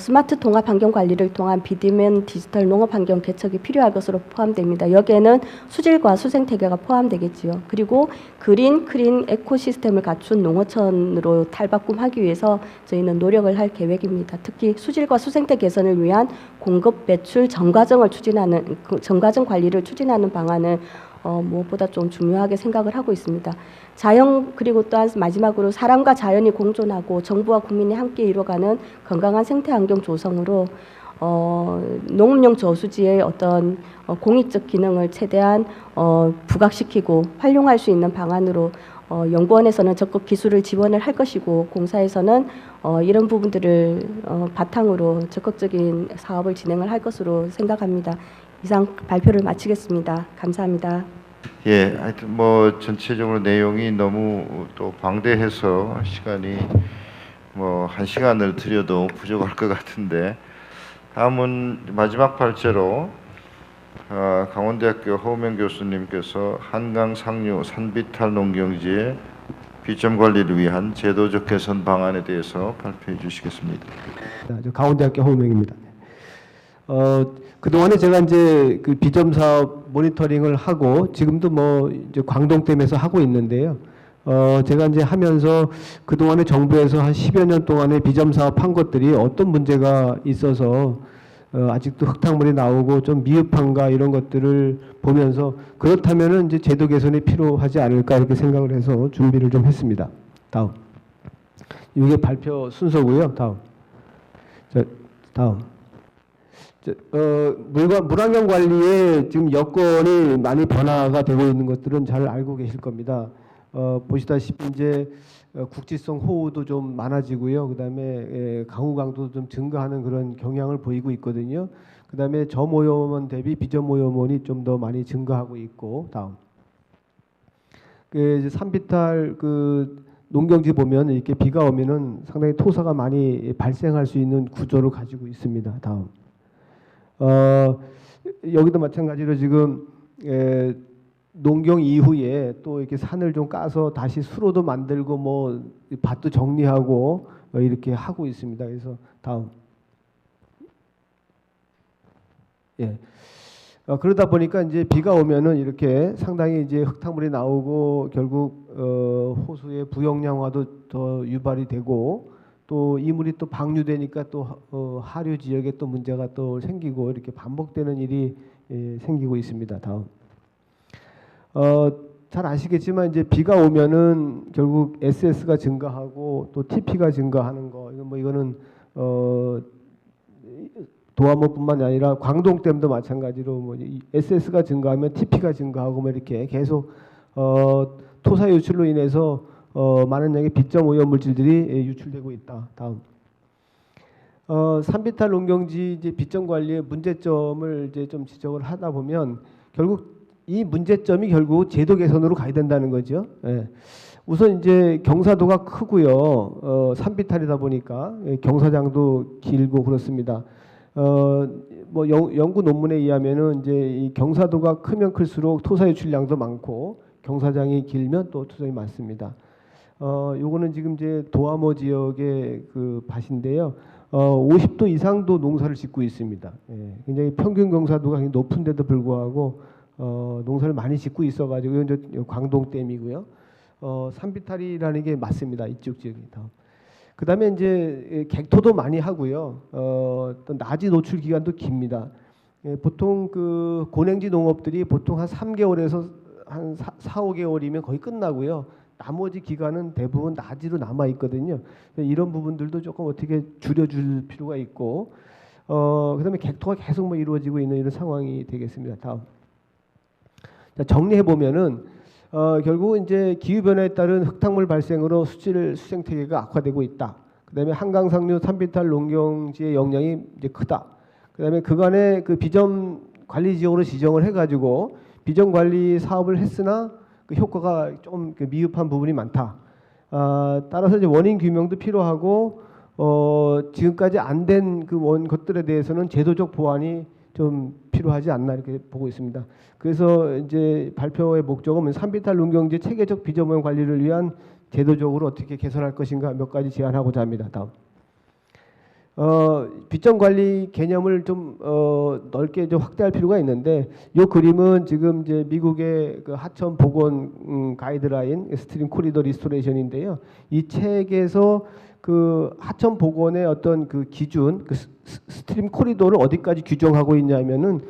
스마트 통합 환경 관리를 통한 비대면 디지털 농업 환경 개척이 필요할 것으로 포함됩니다. 여기에는 수질과 수생태계가 포함되겠지요. 그리고 그린 클린 에코시스템을 갖춘 농어촌으로 탈바꿈하기 위해서 저희는 노력을 할 계획입니다. 특히 수질과 수생태 개선을 위한 공급 배출 전과정을 추진하는 전과정 관리를 추진하는 방안을 무엇보다 좀 중요하게 생각을 하고 있습니다. 자연 그리고 또한 마지막으로 사람과 자연이 공존하고 정부와 국민이 함께 이뤄가는 건강한 생태 환경 조성으로 농업용 저수지의 어떤 공익적 기능을 최대한 부각시키고 활용할 수 있는 방안으로 연구원에서는 적극 기술을 지원을 할 것이고 공사에서는 이런 부분들을 바탕으로 적극적인 사업을 진행을 할 것으로 생각합니다. 이상 발표를 마치겠습니다. 감사합니다. 예, 하여튼 뭐 전체적으로 내용이 너무 또 방대해서 시간이 뭐 1시간을 들여도 부족할 것 같은데 다음은 마지막 발제로 강원대학교 허우명 교수님께서 한강 상류 산비탈 농경지의 비점 관리를 위한 제도적 개선 방안에 대해서 발표해 주시겠습니다. 강원대학교 허우명입니다. 그동안에 제가 이제 그 비점 사업 모니터링을 하고 지금도 뭐 이제 광동댐에서 하고 있는데요. 제가 이제 하면서 그동안에 정부에서 한 10여 년 동안에 비점 사업 한 것들이 어떤 문제가 있어서 아직도 흙탕물이 나오고 좀 미흡한가 이런 것들을 보면서 그렇다면은 이제 제도 개선이 필요하지 않을까 이렇게 생각을 해서 준비를 좀 했습니다. 다음. 이게 발표 순서고요. 다음. 자, 다음. 물환경 관리에 지금 여건이 많이 변화가 되고 있는 것들은 잘 알고 계실 겁니다. 보시다시피 이제 국지성 호우도 좀 많아지고요. 그다음에 강우 강도도 좀 증가하는 그런 경향을 보이고 있거든요. 그다음에 저모여원 대비 비저모여원이 좀 더 많이 증가하고 있고 다음. 이제 산비탈 그 농경지 보면 이렇게 비가 오면은 상당히 토사가 많이 발생할 수 있는 구조를 가지고 있습니다. 다음. 여기도 마찬가지로 지금 농경 이후에 또 이렇게 산을 좀 까서 다시 수로도 만들고 뭐 밭도 정리하고 이렇게 하고 있습니다. 그래서 다음. 예. 그러다 보니까 이제 비가 오면은 이렇게 상당히 이제 흙탕물이 나오고 결국 호수의 부영양화도 더 유발이 되고 또 이 물이 또 방류되니까 또 하류 지역에 또 문제가 또 생기고 이렇게 반복되는 일이 생기고 있습니다. 다음. 잘 아시겠지만 이제 비가 오면은 결국 SS가 증가하고 또 TP가 증가하는 거 이거는 도화모뿐만 아니라 광동댐도 마찬가지로 뭐 SS가 증가하면 TP가 증가하고 뭐 이렇게 계속 토사 유출로 인해서 많은 양의 비점 오염 물질들이 유출되고 있다. 다음. 산비탈 농경지 이제 비점 관리의 문제점을 이제 좀 지적을 하다 보면 결국 이 문제점이 결국 제도 개선으로 가야 된다는 거죠. 예. 우선 이제 경사도가 크고요. 산비탈이다 보니까 경사장도 길고 그렇습니다. 뭐 연구 논문에 의하면은 이제 이 경사도가 크면 클수록 토사 유출량도 많고 경사장이 길면 또 토사이 많습니다. 요거는 지금 이제 도화모 지역의 그 밭인데요. 50도 이상도 농사를 짓고 있습니다. 예, 굉장히 평균 경사도가 굉장히 높은데도 불구하고 농사를 많이 짓고 있어가지고 이제 광동댐이고요. 산비탈이라는 게 맞습니다. 이쪽 지역이 다. 그다음에 이제 객토도 많이 하고요. 또 낮이 노출 기간도 깁니다. 예, 보통 그 고냉지 농업들이 보통 한 3개월에서 한 4, 5개월이면 거의 끝나고요. 나머지 기간은 대부분 낮이로 남아 있거든요. 이런 부분들도 조금 어떻게 줄여줄 필요가 있고, 그다음에 객토가 계속 뭐 이루어지고 있는 이런 상황이 되겠습니다. 다음. 자, 정리해 보면은 결국은 이제 기후 변화에 따른 흙탕물 발생으로 수생태계가 악화되고 있다. 그다음에 한강 상류 산비탈 농경지의 영향이 이제 크다. 그다음에 그간의 그 비점 관리 지역으로 지정을 해가지고 비점 관리 사업을 했으나 그 효과가 좀 미흡한 부분이 많다. 따라서 이제 원인 규명도 필요하고 지금까지 안 된 그 것들에 대해서는 제도적 보완이 좀 필요하지 않나 이렇게 보고 있습니다. 그래서 이제 발표의 목적은 산비탈 농경지 체계적 비전 관리를 위한 제도적으로 어떻게 개선할 것인가 몇 가지 제안하고자 합니다. 다음. 빗정 관리 개념을 좀 넓게 좀 확대할 필요가 있는데 이 그림은 지금 이제 미국의 그 하천 복원 가이드라인 스트림 코리더 리스토레이션인데요. 이 책에서 그 하천 복원의 어떤 그 기준, 그 스트림 코리도를 어디까지 규정하고 있냐면은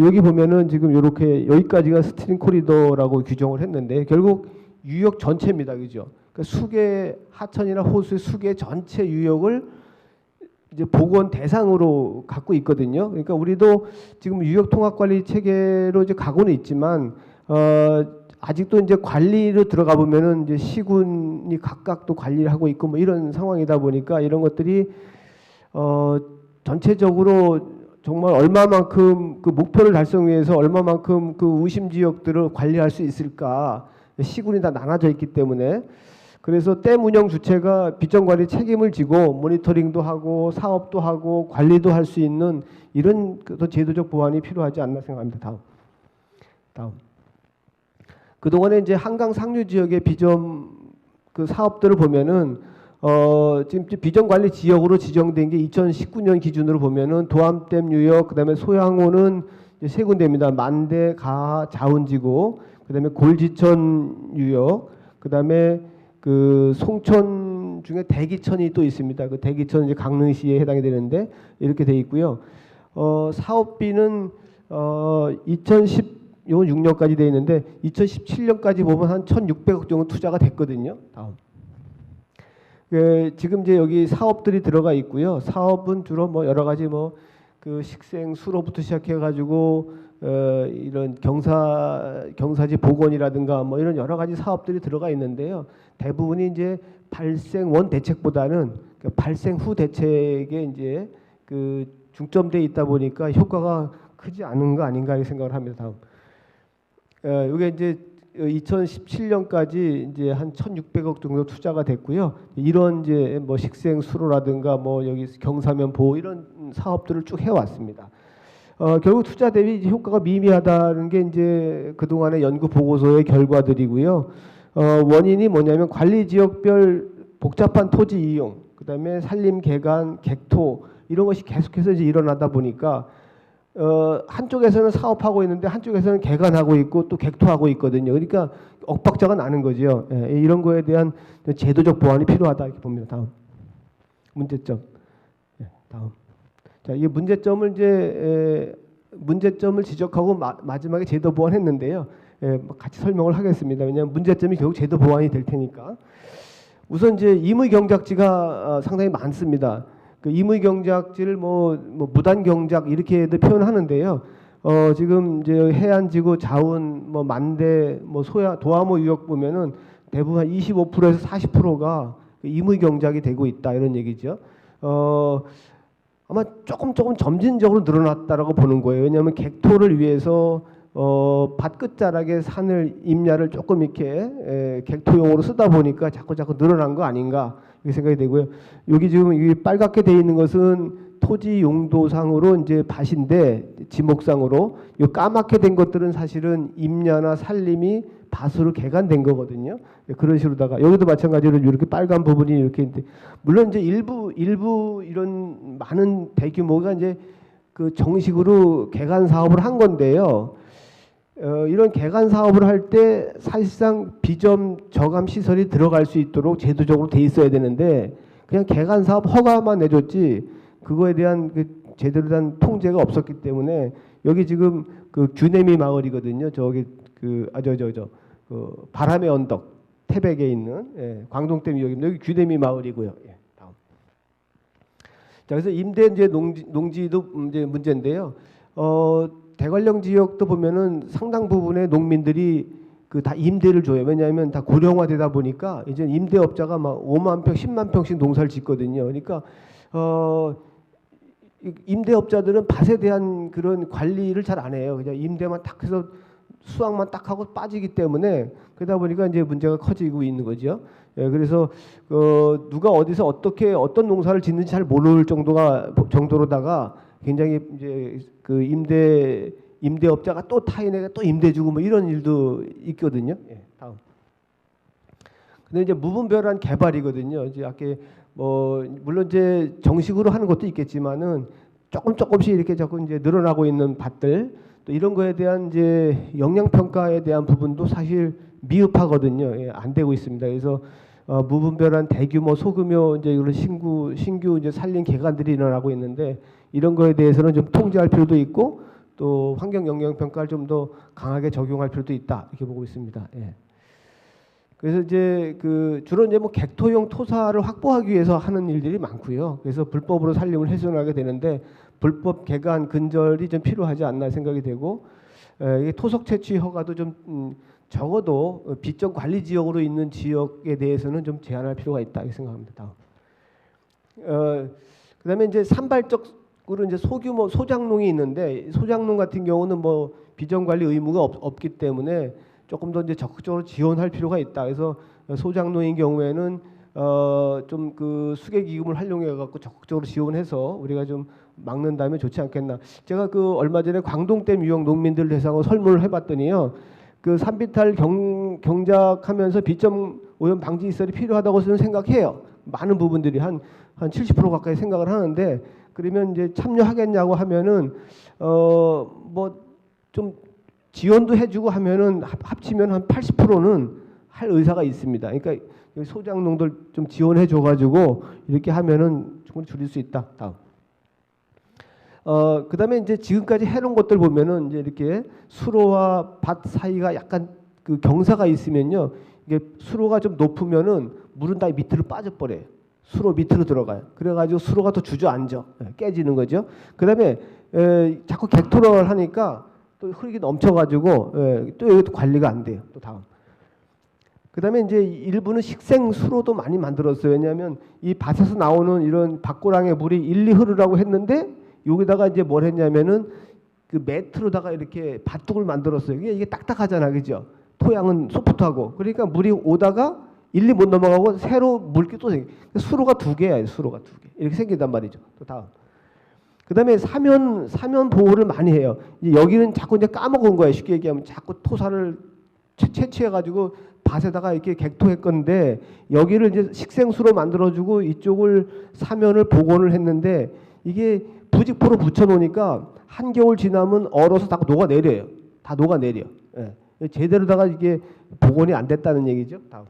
여기 보면은 지금 이렇게 여기까지가 스트림 코리도라고 규정을 했는데 결국 유역 전체입니다, 그죠? 그러니까 수계 하천이나 호수의 수계 전체 유역을 이제 복원 대상으로 갖고 있거든요. 그러니까 우리도 지금 유역 통합 관리 체계로 이제 가고는 있지만 아직도 이제 관리로 들어가 보면은 이제 시군이 각각 또 관리를 하고 있고 뭐 이런 상황이다 보니까 이런 것들이 전체적으로 정말 얼마만큼 그 목표를 달성 위해서 얼마만큼 그 우심 지역들을 관리할 수 있을까 시군이 다 나눠져 있기 때문에 그래서 댐 운영 주체가 빗정 관리 책임을 지고 모니터링도 하고 사업도 하고 관리도 할 수 있는 이런 제도적 보완이 필요하지 않나 생각합니다. 다음. 그동안에 이제 한강 상류 지역의 비전 그 사업들을 보면은 지금 비전 관리 지역으로 지정된 게 2019년 기준으로 보면은 도암댐 유역, 그다음에 소양호는 세 군데입니다. 만대, 가하, 자운지구, 그다음에 골지천 유역, 그다음에 그 송천 중에 대기천이 또 있습니다. 그 대기천 이제 강릉시에 해당이 되는데 이렇게 돼 있고요. 사업비는 2016년까지 돼 있는데 2017년까지 보면 한 1,600억 정도 투자가 됐거든요. 다음. 지금 이제 여기 사업들이 들어가 있고요. 사업은 주로 뭐 여러 가지 뭐 그 식생 수로부터 시작해 가지고 이런 경사지 복원이라든가 뭐 이런 여러 가지 사업들이 들어가 있는데요. 대부분이 이제 발생 원 대책보다는 그 발생 후 대책에 이제 그 중점돼 있다 보니까 효과가 크지 않은 거 아닌가 이 생각을 합니다. 다음. 이게 이제 2017년까지 이제 한 1,600억 정도 투자가 됐고요. 이런 이제 뭐 식생 수로라든가 뭐 여기 경사면 보호 이런 사업들을 쭉 해왔습니다. 결국 투자 대비 효과가 미미하다는 게 이제 그동안의 연구 보고서의 결과들이고요. 원인이 뭐냐면 관리 지역별 복잡한 토지 이용, 그다음에 산림 개간, 객토 이런 것이 계속해서 이제 일어나다 보니까 한쪽에서는 사업하고 있는데 한쪽에서는 개간하고 있고 또 객토하고 있거든요. 그러니까 엇박자가 나는 거죠. 이런 거에 대한 제도적 보완이 필요하다 이렇게 봅니다. 다음 문제점. 다음. 자, 이 문제점을 이제 문제점을 지적하고 마지막에 제도 보완했는데요. 같이 설명을 하겠습니다. 왜냐하면 문제점이 결국 제도 보완이 될 테니까. 우선 이제 임의 경작지가 상당히 많습니다. 그 임의 경작지를 뭐 무단 경작 이렇게도 표현하는데요. 지금 이제 해안지구 자운 뭐 만대 뭐 소야 도암호 유역 보면은 대부분 한 25%에서 40%가 임의 경작이 되고 있다 이런 얘기죠. 아마 조금 점진적으로 늘어났다라고 보는 거예요. 왜냐하면 객토를 위해서 밭 끝자락에 산을 임야를 조금 이렇게 객토용으로 쓰다 보니까 자꾸 늘어난 거 아닌가 이렇게 생각이 되고요. 여기 지금 이 빨갛게 돼 있는 것은 토지 용도상으로 이제 밭인데 지목상으로 이 까맣게 된 것들은 사실은 임야나 산림이 밭으로 개간된 거거든요. 그런 식으로다가 여기도 마찬가지로 이렇게 빨간 부분이 이렇게 있는데 물론 이제 일부 이런 많은 대규모가 이제 그 정식으로 개간 사업을 한 건데요. 이런 개간 사업을 할 때 사실상 비점 저감 시설이 들어갈 수 있도록 제도적으로 돼 있어야 되는데 그냥 개간 사업 허가만 내줬지 그거에 대한 그 제대로 된 통제가 없었기 때문에 여기 지금 그 규내미 마을이거든요. 저기 그 바람의 언덕 태백에 있는 광동댐 위역입니다. 여기 규내미 마을이고요. 다음. 자, 그래서 임대 이제 농지도 이제 문제인데요. 대관령 지역도 보면은 상당 부분의 농민들이 그 다 임대를 줘요. 왜냐하면 다 고령화되다 보니까 이제 임대업자가 막 5만 평, 10만 평씩 농사를 짓거든요. 그러니까 임대업자들은 밭에 대한 그런 관리를 잘 안 해요. 그냥 임대만 딱 해서 수확만 딱 하고 빠지기 때문에 그러다 보니까 이제 문제가 커지고 있는 거죠. 그래서 누가 어디서 어떻게 어떤 농사를 짓는지 잘 모를 정도로다가 굉장히 이제 그 임대업자가 또 타인에게 또 임대 주고 뭐 이런 일도 있거든요. 예, 다음. 근데 이제 무분별한 개발이거든요. 이제 아까 뭐 물론 이제 정식으로 하는 것도 있겠지만은 조금씩 이렇게 자꾸 이제 늘어나고 있는 밭들 또 이런 거에 대한 이제 영양 평가에 대한 부분도 사실 미흡하거든요. 예, 안 되고 있습니다. 그래서 무분별한 대규모 소규모 이제 이런 신규 이제 산림 개간들이 일어나고 있는데 이런 거에 대해서는 좀 통제할 필요도 있고 또 환경 영향 평가를 좀 더 강하게 적용할 필요도 있다 이렇게 보고 있습니다. 예. 그래서 이제 그 주로 이제 뭐 객토용 토사를 확보하기 위해서 하는 일들이 많고요. 그래서 불법으로 산림을 훼손하게 되는데 불법 개간 근절이 좀 필요하지 않나 생각이 되고 이게 토속 채취 허가도 좀 적어도 비점 관리 지역으로 있는 지역에 대해서는 좀 제한할 필요가 있다 이렇게 생각합니다. 다음. 그다음에 이제 산발적으로 이제 소규모 소장농이 있는데 소장농 같은 경우는 뭐 비점 관리 의무가 없기 때문에 조금 더 이제 적극적으로 지원할 필요가 있다. 그래서 소장농인 경우에는 좀 그 수계 기금을 활용해 갖고 적극적으로 지원해서 우리가 좀 막는다면 좋지 않겠나. 제가 그 얼마 전에 광동댐 유형 농민들 대상으로 설문을 해봤더니요. 그 산비탈 경작하면서 비점 오염 방지 시설이 필요하다고 저는 생각해요. 많은 부분들이 한 70% 가까이 생각을 하는데 그러면 이제 참여하겠냐고 하면은 뭐 좀 지원도 해주고 하면은 합치면 한 80%는 할 의사가 있습니다. 그러니까 소장농들 좀 지원해 줘가지고 이렇게 하면은 충분히 줄일 수 있다. 다음. 그다음에 이제 지금까지 해놓은 것들 보면은 이제 이렇게 수로와 밭 사이가 약간 그 경사가 있으면요. 이게 수로가 좀 높으면은 물은 다 밑으로 빠져버려요. 수로 밑으로 들어가요. 그래가지고 수로가 더 주저앉아. 깨지는 거죠. 그다음에 자꾸 객토를 하니까 또 흙이 넘쳐가지고 또 이것도 관리가 안 돼요. 또 다음. 그다음에 이제 일부는 식생 수로도 많이 만들었어요. 왜냐하면 이 밭에서 나오는 이런 밭고랑의 물이 일리 흐르라고 했는데 여기다가 이제 뭘 했냐면은 그 매트로다가 이렇게 밭둑을 만들었어요. 이게 딱딱하잖아, 그죠? 토양은 소프트하고 그러니까 물이 오다가 일리 못 넘어가고 새로 물기 또 생겨. 수로가 두 개야, 수로가 두 개. 이렇게 생긴단 말이죠. 또 다음. 그다음에 사면 보호를 많이 해요. 이제 여기는 자꾸 이제 까먹은 거예요. 쉽게 얘기하면 자꾸 토사를 채취해가지고 밭에다가 이렇게 객토할 건데 여기를 이제 식생수로 만들어주고 이쪽을 사면을 복원을 했는데 이게 부직포로 붙여놓으니까 한겨울 지나면 얼어서 다 녹아내려요. 다 녹아내려. 예. 제대로다가 이게 복원이 안 됐다는 얘기죠. 다음.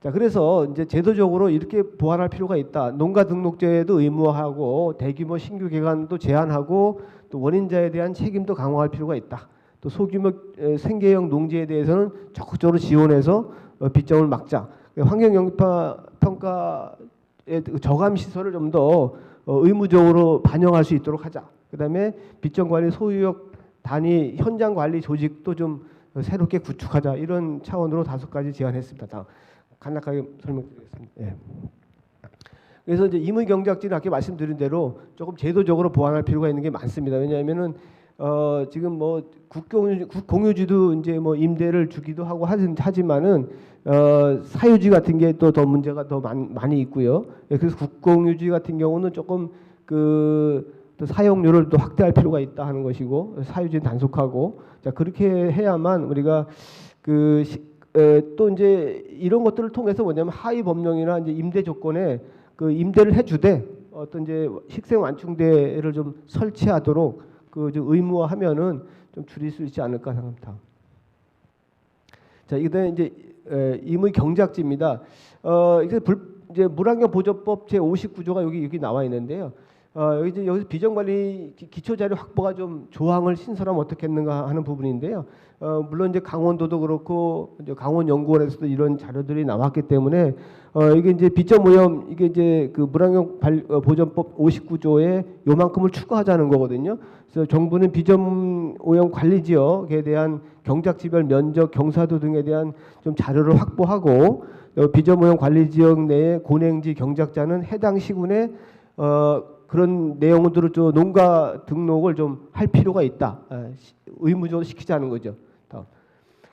자, 그래서 이제 제도적으로 이렇게 보완할 필요가 있다. 농가 등록제도 의무화하고 대규모 신규 개간도 제한하고 또 원인자에 대한 책임도 강화할 필요가 있다. 또 소규모 생계형 농지에 대해서는 적극적으로 지원해서 빗정을 막자. 환경영향평가의 저감 시설을 좀 더 의무적으로 반영할 수 있도록 하자. 그다음에 빗정관리 소유역 단위 현장 관리 조직도 좀 새롭게 구축하자. 이런 차원으로 5가지 제안했습니다. 다음. 간략하게 설명드리겠습니다. 예. 그래서 이제 임의경작지는 아까 말씀드린 대로 조금 제도적으로 보완할 필요가 있는 게 많습니다. 왜냐하면은 지금 뭐 국공유지도 이제 뭐 임대를 주기도 하고 하지만은 사유지 같은 게 또 더 문제가 더 많이 있고요. 그래서 국공유지 같은 경우는 조금 또 사용료를 또 확대할 필요가 있다 하는 것이고 사유지는 단속하고 자 그렇게 해야만 우리가 또 이제 이런 것들을 통해서 뭐냐면 하위 법령이나 이제 임대 조건에 그 임대를 해주되 어떤 이제 식생 완충대를 좀 설치하도록 좀 의무화하면은 좀 줄일 수 있지 않을까 생각합니다. 자, 이게 이제 임의 경작지입니다. 이제 물환경보전법 제 59조가 여기 나와 있는데요. 여기서 비전관리 기초자료 확보가 좀 조항을 신설하면 어떻겠는가 하는 부분인데요. 물론 이제 강원도도 그렇고 이제 강원연구원에서도 이런 자료들이 나왔기 때문에 이게 이제 비점 오염 이게 이제 그 물환경 보전법 59조에 요만큼을 추가하자는 거거든요. 그래서 정부는 비점 오염 관리 지역에 대한 경작지별 면적, 경사도 등에 대한 좀 자료를 확보하고 비점 오염 관리 지역 내에 고냉지 경작자는 해당 시군에 그런 내용들을 좀 농가 등록을 좀 할 필요가 있다. 의무적으로 시키자는 거죠.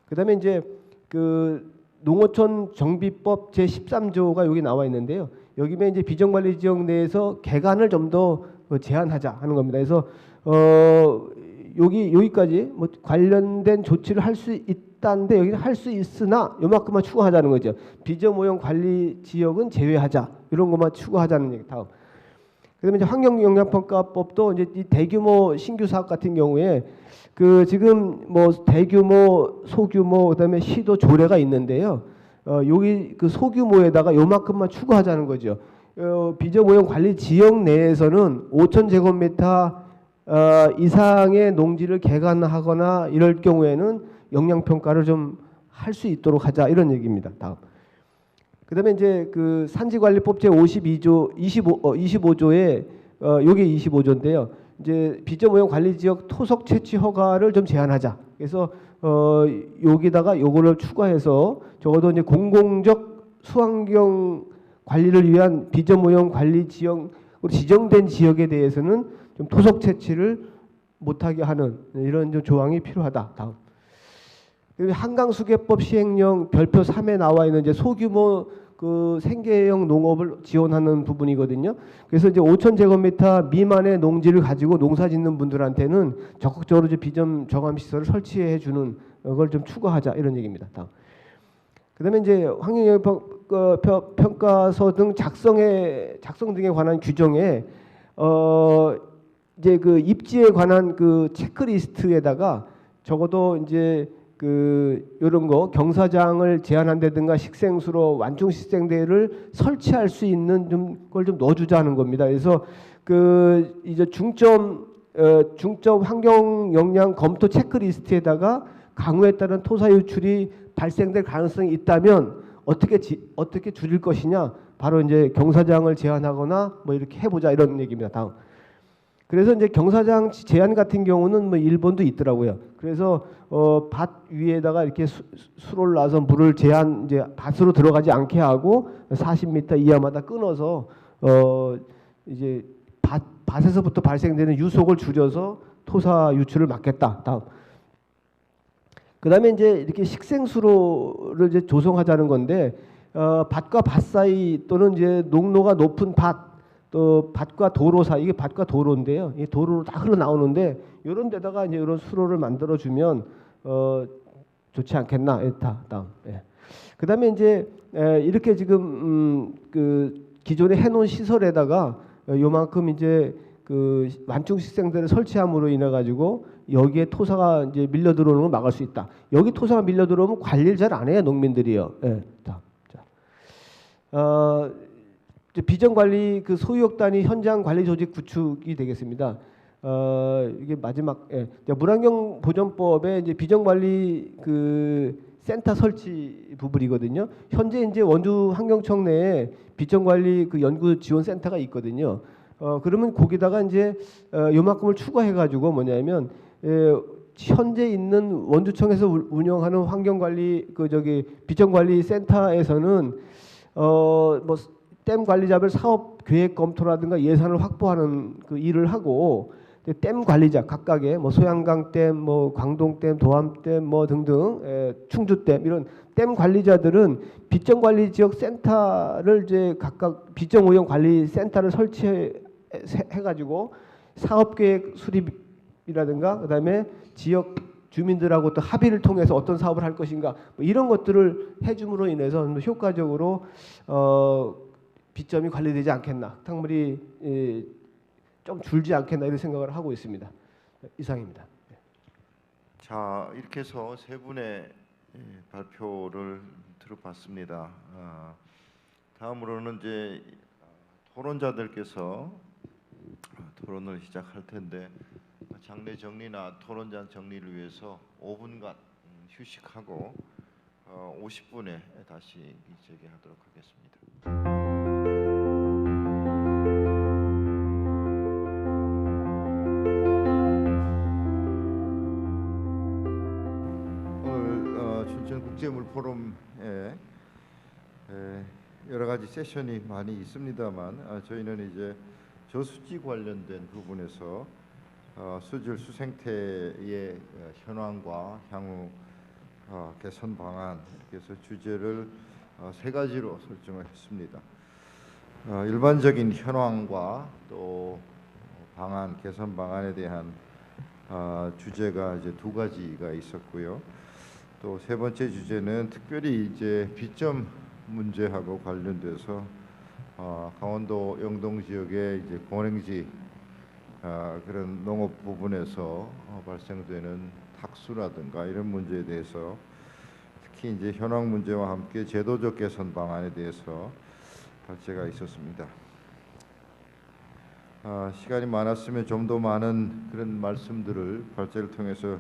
그다음에 이제 그 농어촌 정비법 제 13조가 여기 나와 있는데요. 여기면 이제 비정관리 지역 내에서 개간을 좀 더 제한하자 하는 겁니다. 그래서 여기까지 뭐 관련된 조치를 할 수 있다는데 여기는 할 수 있으나 요만큼만 추가하자는 거죠. 비점 오염 관리 지역은 제외하자 이런 것만 추가하자는 얘기. 다음. 그다음에 이제 환경영향평가법도 이제 이 대규모 신규 사업 같은 경우에 그 지금 뭐 대규모, 소규모 그다음에 시도 조례가 있는데요. 여기 그 소규모에다가 요만큼만 추가하자는 거죠. 비점 오염 관리 지역 내에서는 5,000제곱미터 이상의 농지를 개간하거나 이럴 경우에는 영향 평가를 좀 할 수 있도록 하자 이런 얘기입니다. 다음. 그다음에 이제 그 산지관리법 제 25조에 요게 25조인데요. 이제 비점 오염 관리 지역 토속 채취 허가를 좀 제한하자. 그래서 여기다가 요거를 추가해서 적어도 이제 공공적 수환경 관리를 위한 비점 오염 관리 지역으로 지정된 지역에 대해서는 좀 토속 채취를 못하게 하는 이런 좀 조항이 필요하다. 다음. 한강수계법 시행령 별표 3에 나와 있는 이제 소규모 그 생계형 농업을 지원하는 부분이거든요. 그래서 이제 5,000제곱미터 미만의 농지를 가지고 농사짓는 분들한테는 적극적으로 이제 비점 저감 시설을 설치해 주는 걸 좀 추가하자 이런 얘기입니다. 다음. 그다음에 이제 환경영향평가서 등 작성 등에 관한 규정에 이제 그 입지에 관한 그 체크리스트에다가 적어도 이제 그 이런 거 경사장을 제한한다든가 식생수로 완충 식생대를 설치할 수 있는 걸 좀 넣어주자는 겁니다. 그래서 그 이제 중점 환경 영향 검토 체크리스트에다가 강우에 따른 토사 유출이 발생될 가능성이 있다면 어떻게 줄일 것이냐, 바로 이제 경사장을 제한하거나 뭐 이렇게 해보자 이런 얘기입니다. 다음. 그래서 이제 경사장 제한 같은 경우는 뭐 일본도 있더라고요. 그래서 밭 위에다가 이렇게 수로를 놔서 물을 제한 이제 밭으로 들어가지 않게 하고 40m 이하마다 끊어서 이제 밭에서부터 발생되는 유속을 줄여서 토사 유출을 막겠다. 다음. 그다음에 이제 이렇게 식생수로를 이제 조성하자는 건데 밭과 밭 사이 또는 이제 농로가 높은 밭 또 밭과 도로 사이, 이게 밭과 도로인데요. 이 도로로 다 흘러나오는데 이런 데다가 이제 이런 수로를 만들어 주면 좋지 않겠나. 다음. 예. 그다음에 이제 이렇게 지금 그 기존에 해놓은 시설에다가 요만큼 이제 그 완충 식생대를 설치함으로 인해 가지고 여기에 토사가 이제 밀려 들어오는 걸 막을 수 있다. 여기 토사가 밀려 들어오면 관리를 잘 안 해요, 농민들이요. 예. 다음. 자. 비전 관리 그 소유역 단위 현장 관리 조직 구축이 되겠습니다. 이게 마지막 물환경 보전법에 이제 비전 관리 그 센터 설치 부분이거든요. 현재 이제 원주 환경청 내에 비전 관리 그 연구 지원 센터가 있거든요. 그러면 거기다가 이제 요만큼을 추가해 가지고 뭐냐면 현재 있는 원주청에서 운영하는 환경 관리 그 비전 관리 센터에서는 뭐 댐 관리자별 사업 계획 검토라든가 예산을 확보하는 그 일을 하고 댐 관리자 각각의 뭐 소양강 댐, 뭐 광동 댐, 도암 댐, 뭐 등등 충주 댐 이런 댐 관리자들은 비점 관리 지역 센터를 이제 각각 비점 오염 관리 센터를 설치해 가지고 사업 계획 수립이라든가 그다음에 지역 주민들하고 또 합의를 통해서 어떤 사업을 할 것인가 뭐 이런 것들을 해줌으로 인해서 효과적으로 비점이 관리되지 않겠나, 흙탕물이 좀 줄지 않겠나 이런 생각을 하고 있습니다. 이상입니다. 자, 이렇게 해서 세 분의 발표를 들어봤습니다. 다음으로는 이제 토론자들께서 토론을 시작할 텐데 장례 정리나 토론장 정리를 위해서 5분간 휴식하고 50분에 다시 재개하도록 하겠습니다. 오늘 춘천 국제물 포럼에 여러 가지 세션이 많이 있습니다만 저희는 이제 저수지 관련된 부분에서 수질 수생태의 현황과 향후 개선 방안, 그래서 주제를 세 가지로 설정을 했습니다. 일반적인 현황과 또 개선 방안에 대한 주제가 이제 두 가지가 있었고요. 또 세 번째 주제는 특별히 이제 비점 문제하고 관련돼서 강원도 영동 지역의 이제 공행지 그런 농업 부분에서 발생되는 탁수라든가 이런 문제에 대해서 특히 이제 현황 문제와 함께 제도적 개선 방안에 대해서 발제가 있었습니다. 시간이 많았으면 좀 더 많은 그런 말씀들을 발제를 통해서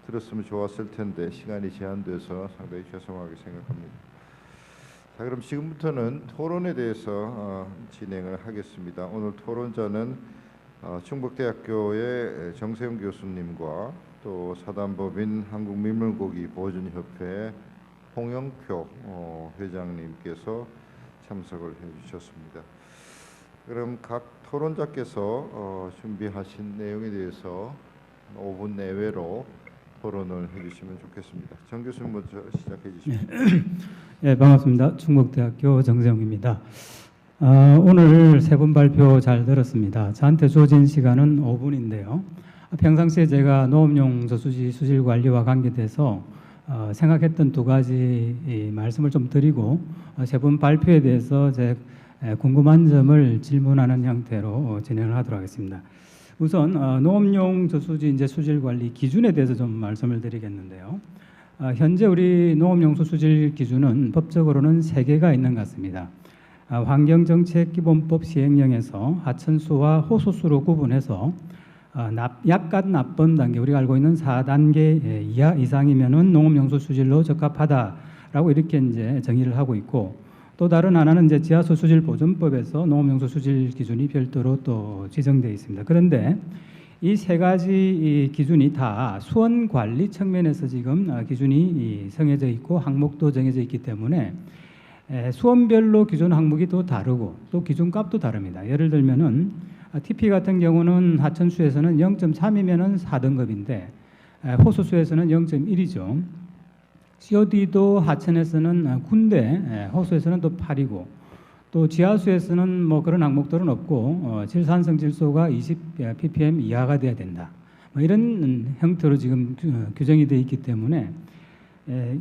들었으면 좋았을 텐데 시간이 제한돼서 상당히 죄송하게 생각합니다. 자, 그럼 지금부터는 토론에 대해서 진행을 하겠습니다. 오늘 토론자는 충북대학교의 정세용 교수님과 또 사단법인 한국민물고기 보존협회 홍영표 회장님께서 참석을 해주셨습니다. 그럼 각 토론자께서 준비하신 내용에 대해서 5분 내외로 토론을 해주시면 좋겠습니다. 정 교수님 먼저 시작해 주시죠. 네, 반갑습니다. 충북대학교 정세용입니다. 오늘 세 분 발표 잘 들었습니다. 저한테 주어진 시간은 5분인데요. 평상시에 제가 농업용 저수지 수질 관리와 관계돼서 생각했던 두 가지 말씀을 좀 드리고 세 분 발표에 대해서 제 궁금한 점을 질문하는 형태로 진행을 하도록 하겠습니다. 우선 농업용 저수지 이제 수질 관리 기준에 대해서 좀 말씀을 드리겠는데요. 현재 우리 농업용 수질 기준은 법적으로는 3개가 있는 것 같습니다. 환경정책기본법 시행령에서 하천수와 호수수로 구분해서 약간 나쁨 단계, 우리가 알고 있는 4단계 이하 이상이면은 농업용 수질로 적합하다라고 이렇게 이제 정의를 하고 있고, 또 다른 하나는 이제 지하수 수질 보존법에서 농업용 수질 기준이 별도로 또 지정되어 있습니다. 그런데 이 세 가지 기준이 다 수원 관리 측면에서 지금 기준이 정해져 있고 항목도 정해져 있기 때문에 수원별로 기준 항목이 또 다르고 또 기준값도 다릅니다. 예를 들면은 TP 같은 경우는 하천수에서는 0.3이면은 4등급인데 호수수에서는 0.1이죠. COD도 하천에서는 9인데 호수에서는 또 8이고, 또 지하수에서는 뭐 그런 항목들은 없고 질산성 질소가 20 ppm 이하가 돼야 된다. 뭐 이런 형태로 지금 규정이 되어 있기 때문에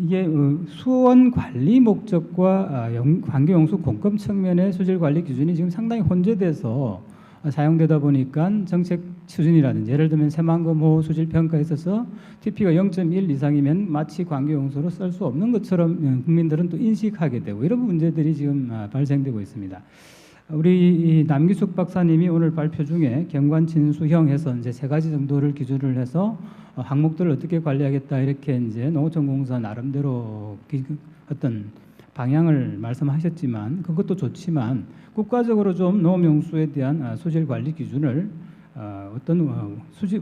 이게 수원 관리 목적과 환경용수 공급 측면의 수질 관리 기준이 지금 상당히 혼재돼서 사용되다 보니까 정책 수준이라든지 예를 들면 새만금호 수질 평가에 있어서 TP가 0.1 이상이면 마치 관계용수로 쓸 수 없는 것처럼 국민들은 또 인식하게 되고 이런 문제들이 지금 발생되고 있습니다. 우리 남기숙 박사님이 오늘 발표 중에 경관진수형에서 이제 3가지 정도를 기준을 해서 항목들을 어떻게 관리하겠다 이렇게 이제 농어촌공사 나름대로 어떤 방향을 말씀하셨지만 그것도 좋지만 국가적으로 좀 농업용수에 대한 수질 관리 기준을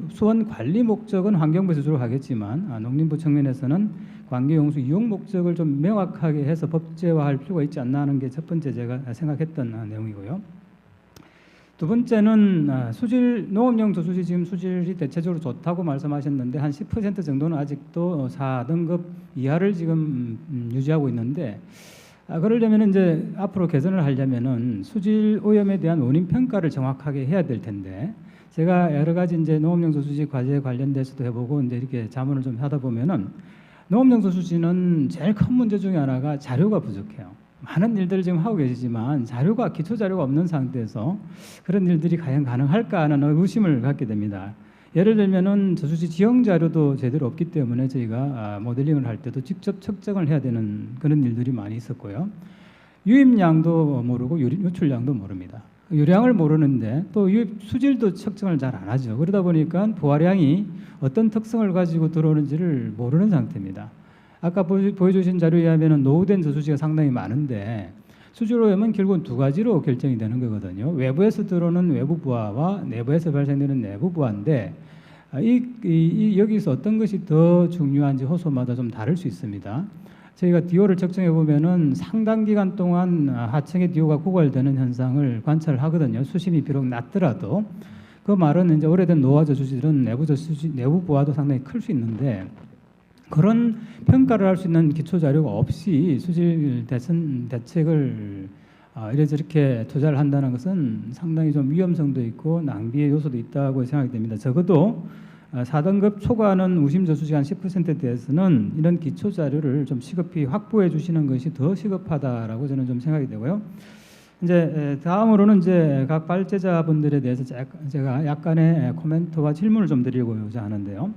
수원 관리 목적은 환경부에서 주로 하겠지만 농림부 측면에서는 관계용수 이용 목적을 좀 명확하게 해서 법제화할 필요가 있지 않나 하는 게 첫 번째 제가 생각했던 내용이고요. 두 번째는 농업용 저수지 지금 수질이 대체적으로 좋다고 말씀하셨는데 한 10% 정도는 아직도 4등급 이하를 지금 유지하고 있는데, 그러려면 이제 앞으로 개선을 하려면은 수질 오염에 대한 원인 평가를 정확하게 해야 될 텐데, 제가 여러 가지 이제 농업용 저수지 과제에 관련돼서도 해보고 이제 이렇게 자문을 좀 하다 보면은 농업용 저수지는 제일 큰 문제 중에 하나가 자료가 부족해요. 많은 일들을 지금 하고 계시지만 기초 자료가 없는 상태에서 그런 일들이 과연 가능할까 하는 의구심을 갖게 됩니다. 예를 들면은 저수지 지형 자료도 제대로 없기 때문에 저희가 모델링을 할 때도 직접 측정을 해야 되는 그런 일들이 많이 있었고요. 유입량도 모르고 유출량도 모릅니다. 유량을 모르는데 또 유입 수질도 측정을 잘 안 하죠. 그러다 보니까 부하량이 어떤 특성을 가지고 들어오는지를 모르는 상태입니다. 아까 보여주신 자료에 의하면 노후된 저수지가 상당히 많은데 수질 오염은 결국은 두 가지로 결정이 되는 거거든요. 외부에서 들어오는 외부 부하와 내부에서 발생되는 내부 부하인데 여기서 어떤 것이 더 중요한지 호소마다 좀 다를 수 있습니다. 저희가 DO를 측정해 보면은 상당 기간 동안 하층의 DO가 고갈되는 현상을 관찰을 하거든요. 수심이 비록 낮더라도 그 말은 이제 오래된 노화 저수지들은 내부 부하도 상당히 클 수 있는데 그런 평가를 할 수 있는 기초 자료가 없이 수질 대책을 이래저렇게 투자를 한다는 것은 상당히 좀 위험성도 있고 낭비의 요소도 있다고 생각이 됩니다. 적어도 4등급 초과하는 우심 저수지 한 10%에 대해서는 이런 기초 자료를 좀 시급히 확보해 주시는 것이 더 시급하다라고 저는 좀 생각이 되고요. 이제 다음으로는 이제 각 발제자분들에 대해서 제가 약간의 코멘트와 질문을 좀 드리고자 하는데요.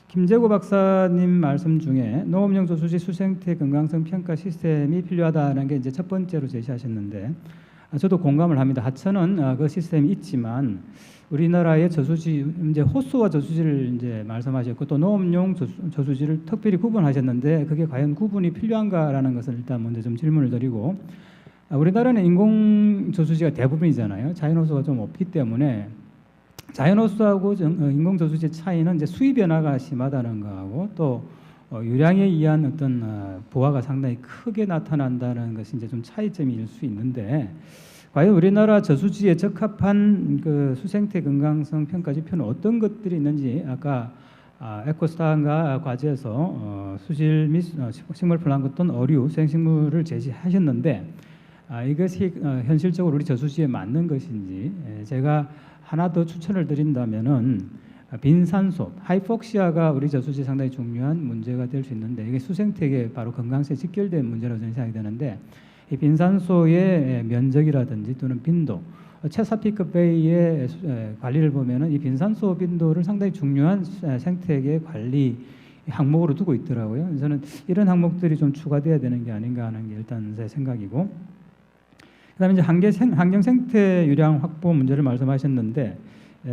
김재구 박사님 말씀 중에 농업용 저수지 수생태 건강성 평가 시스템이 필요하다는 게 이제 첫 번째로 제시하셨는데 저도 공감을 합니다. 하천은 그 시스템이 있지만 우리나라의 저수지 이제 호수와 저수지를 이제 말씀하셨고 또 농업용 저수지를 특별히 구분하셨는데 그게 과연 구분이 필요한가라는 것을 일단 먼저 좀 질문을 드리고 우리나라는 인공 저수지가 대부분이잖아요. 자연 호수가 좀 없기 때문에 자연 호수하고 인공 저수지의 차이는 이제 수위 변화가 심하다는 거하고 또 유량에 의한 어떤 부하가 상당히 크게 나타난다는 것이 이제 좀 차이점일 수 있는데 과연 우리나라 저수지에 적합한 그 수생태 건강성 평가 지표는 어떤 것들이 있는지 아까 에코스타인가 과제에서 수질 및 식물 플랑크톤, 어류, 생식물을 제시하셨는데 이것이 현실적으로 우리 저수지에 맞는 것인지 제가 하나 더 추천을 드린다면은 빈산소, 하이폭시아가 우리 저수지에 상당히 중요한 문제가 될 수 있는데 이게 수생태계 바로 건강성에 직결된 문제라고 저는 생각이 되는데 이 빈산소의 면적이라든지 또는 빈도, 체사피크 베이의 관리를 보면은 이 빈산소 빈도를 상당히 중요한 생태계 관리 항목으로 두고 있더라고요. 저는 이런 항목들이 좀 추가돼야 되는 게 아닌가 하는 게 일단 제 생각이고, 그다음에 이제 환경 생태 유량 확보 문제를 말씀하셨는데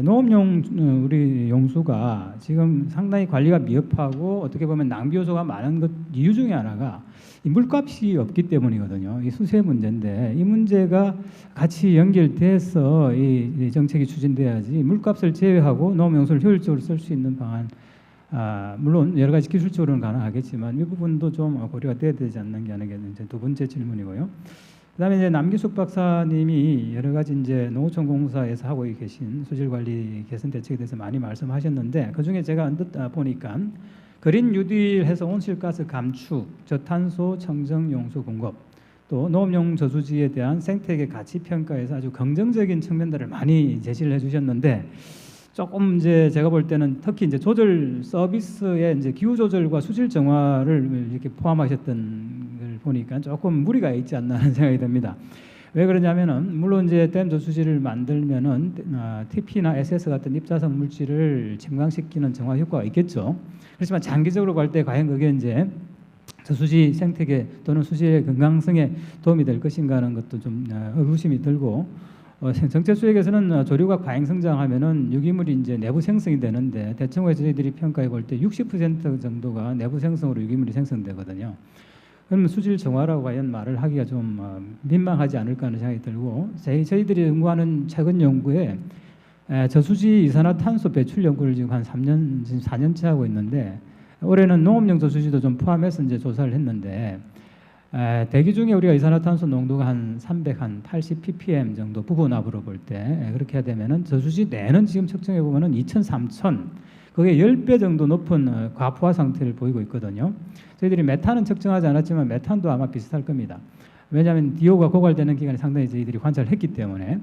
농업용 우리 용수가 지금 상당히 관리가 미흡하고 어떻게 보면 낭비 요소가 많은 것 이유 중에 하나가 이 물값이 없기 때문이거든요. 이 수세 문제인데 이 문제가 같이 연결돼서 이 정책이 추진돼야지 물값을 제외하고 농업용수를 효율적으로 쓸 수 있는 방안 물론 여러 가지 기술적으로는 가능하겠지만 이 부분도 좀 고려가 돼야 되지 않는 게 하는 게 이제 두 번째 질문이고요. 그다음에 이제 남기숙 박사님이 여러 가지 이제 농어촌공사에서 하고 계신 수질 관리 개선 대책에 대해서 많이 말씀하셨는데 그 중에 제가 언뜻 보니까 그린 뉴딜해서 온실가스 감축, 저탄소 청정 용수 공급, 또 농업용 저수지에 대한 생태계 가치 평가에서 아주 긍정적인 측면들을 많이 제시를 해주셨는데 조금 이제 제가 볼 때는 특히 이제 조절 서비스에 이제 기후 조절과 수질 정화를 이렇게 포함하셨던 걸 보니까 조금 무리가 있지 않나 하는 생각이 듭니다. 왜 그러냐면은 물론 이제 댐 저수지를 만들면은 TP나 SS 같은 입자성 물질을 침강시키는 정화 효과가 있겠죠. 그렇지만 장기적으로 갈 때 과연 그게 이제 저수지 생태계 또는 수지의 건강성에 도움이 될 것인가 하는 것도 좀 의구심이 들고 정책 수역에서는 조류가 과잉 성장하면은 유기물이 이제 내부 생성이 되는데 대청호에 저희들이 평가해 볼 때 60% 정도가 내부 생성으로 유기물이 생성되거든요. 그러면 수질 정화라고 과연 말을 하기가 좀 민망하지 않을까 하는 생각이 들고 저희들이 연구하는 최근 연구에 저수지 이산화탄소 배출 연구를 지금 한 4년째 하고 있는데 올해는 농업용 저수지도 좀 포함해서 이제 조사를 했는데 대기 중에 우리가 이산화탄소 농도가 한 380 ppm 정도 부분압으로 볼 때 그렇게 해야 되면은 저수지 내는 지금 측정해 보면은 2,000, 3,000 그게 10배 정도 높은 과부하 상태를 보이고 있거든요. 저희들이 메탄은 측정하지 않았지만 메탄도 아마 비슷할 겁니다. 왜냐하면 DO가 고갈되는 기간이 상당히 저희들이 관찰을 했기 때문에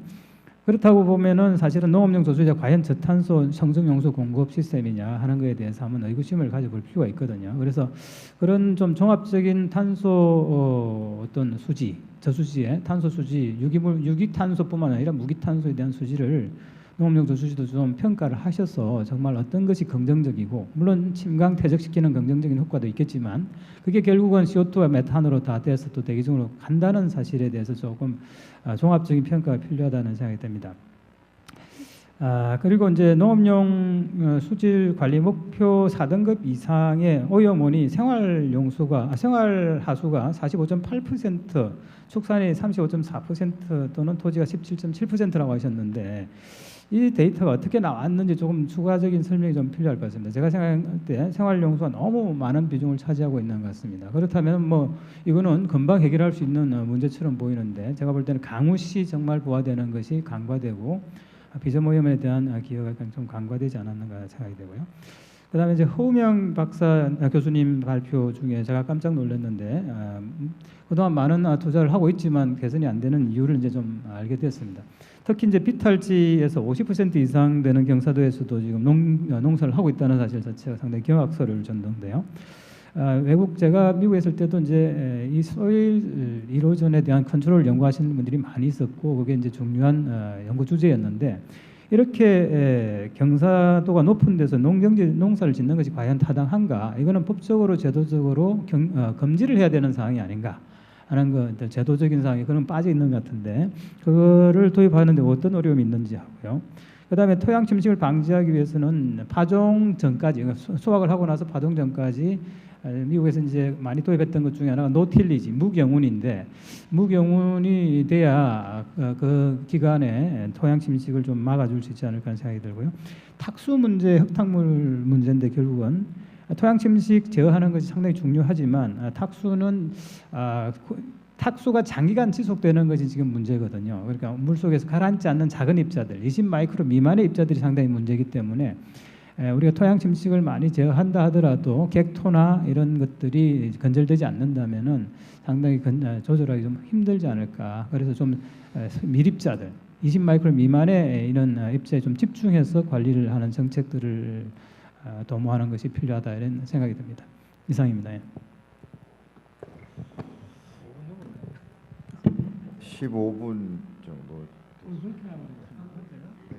그렇다고 보면은 사실은 농업용 저수지가 과연 저탄소 청정용수 공급 시스템이냐 하는 것에 대해서 한번 의구심을 가져볼 필요가 있거든요. 그래서 그런 좀 종합적인 탄소 어떤 수지, 저수지의 탄소 수지, 유기탄소뿐만 아니라 무기탄소에 대한 수지를 농업용 저수지도 좀 평가를 하셔서 정말 어떤 것이 긍정적이고 물론 침강 퇴적시키는 긍정적인 효과도 있겠지만 그게 결국은 CO2와 메탄으로 다 돼서 또 대기 중으로 간다는 사실에 대해서 조금 종합적인 평가가 필요하다는 생각이 듭니다. 그리고 이제 농업용 수질 관리 목표 4등급 이상의 오염원이 생활하수가 45.8%, 축산이 35.4% 또는 토지가 17.7%라고 하셨는데 이 데이터가 어떻게 나왔는지 조금 추가적인 설명이 좀 필요할 것 같습니다. 제가 생각할 때 생활용수가 너무 많은 비중을 차지하고 있는 것 같습니다. 그렇다면 뭐 이거는 금방 해결할 수 있는 문제처럼 보이는데 제가 볼 때는 강우시 정말 부과되는 것이 간과되고 비점 오염에 대한 기여가 좀 간과되지 않았는가 생각이 되고요. 그다음에 이제 허우명 박사 교수님 발표 중에 제가 깜짝 놀랐는데 그동안 많은 투자를 하고 있지만 개선이 안 되는 이유를 이제 좀 알게 되었습니다. 특히 이제 비탈지에서 50% 이상 되는 경사도에서도 지금 농사를 하고 있다는 사실 자체가 상당히 경악스러울 정도인데요. 외국 제가 미국에 있을 때도 이제 이 소일 이로전에 대한 컨트롤을 연구하시는 분들이 많이 있었고 그게 이제 중요한 연구 주제였는데 이렇게 경사도가 높은 데서 농사를 짓는 것이 과연 타당한가? 이거는 법적으로 제도적으로 금지를 해야 되는 사항이 아닌가 하는 거 제도적인 사항이 그런 빠져 있는 것 같은데 그거를 도입하는데 어떤 어려움이 있는지 하고요. 그다음에 토양 침식을 방지하기 위해서는 파종 전까지 수확을 하고 나서 파종 전까지 미국에서 이제 많이 도입했던 것 중에 하나가 노틸리지 무경운인데 무경운이 돼야 그 기간에 토양 침식을 좀 막아줄 수 있지 않을까 하는 생각이 들고요. 탁수 문제, 흙탕물 문제인데 결국은 토양 침식 제어하는 것이 상당히 중요하지만 탁수가 장기간 지속되는 것이 지금 문제거든요. 그러니까 물속에서 가라앉지 않는 작은 입자들, 20마이크로 미만의 입자들이 상당히 문제이기 때문에 우리가 토양 침식을 많이 제어한다 하더라도 객토나 이런 것들이 건절되지 않는다면은 상당히 조절하기 좀 힘들지 않을까. 그래서 좀 밀입자들, 20마이크로 미만의 이런 입자에 좀 집중해서 관리를 하는 정책들을 도모하는 것이 필요하다 이런 생각이 듭니다. 이상입니다. 15분 정도.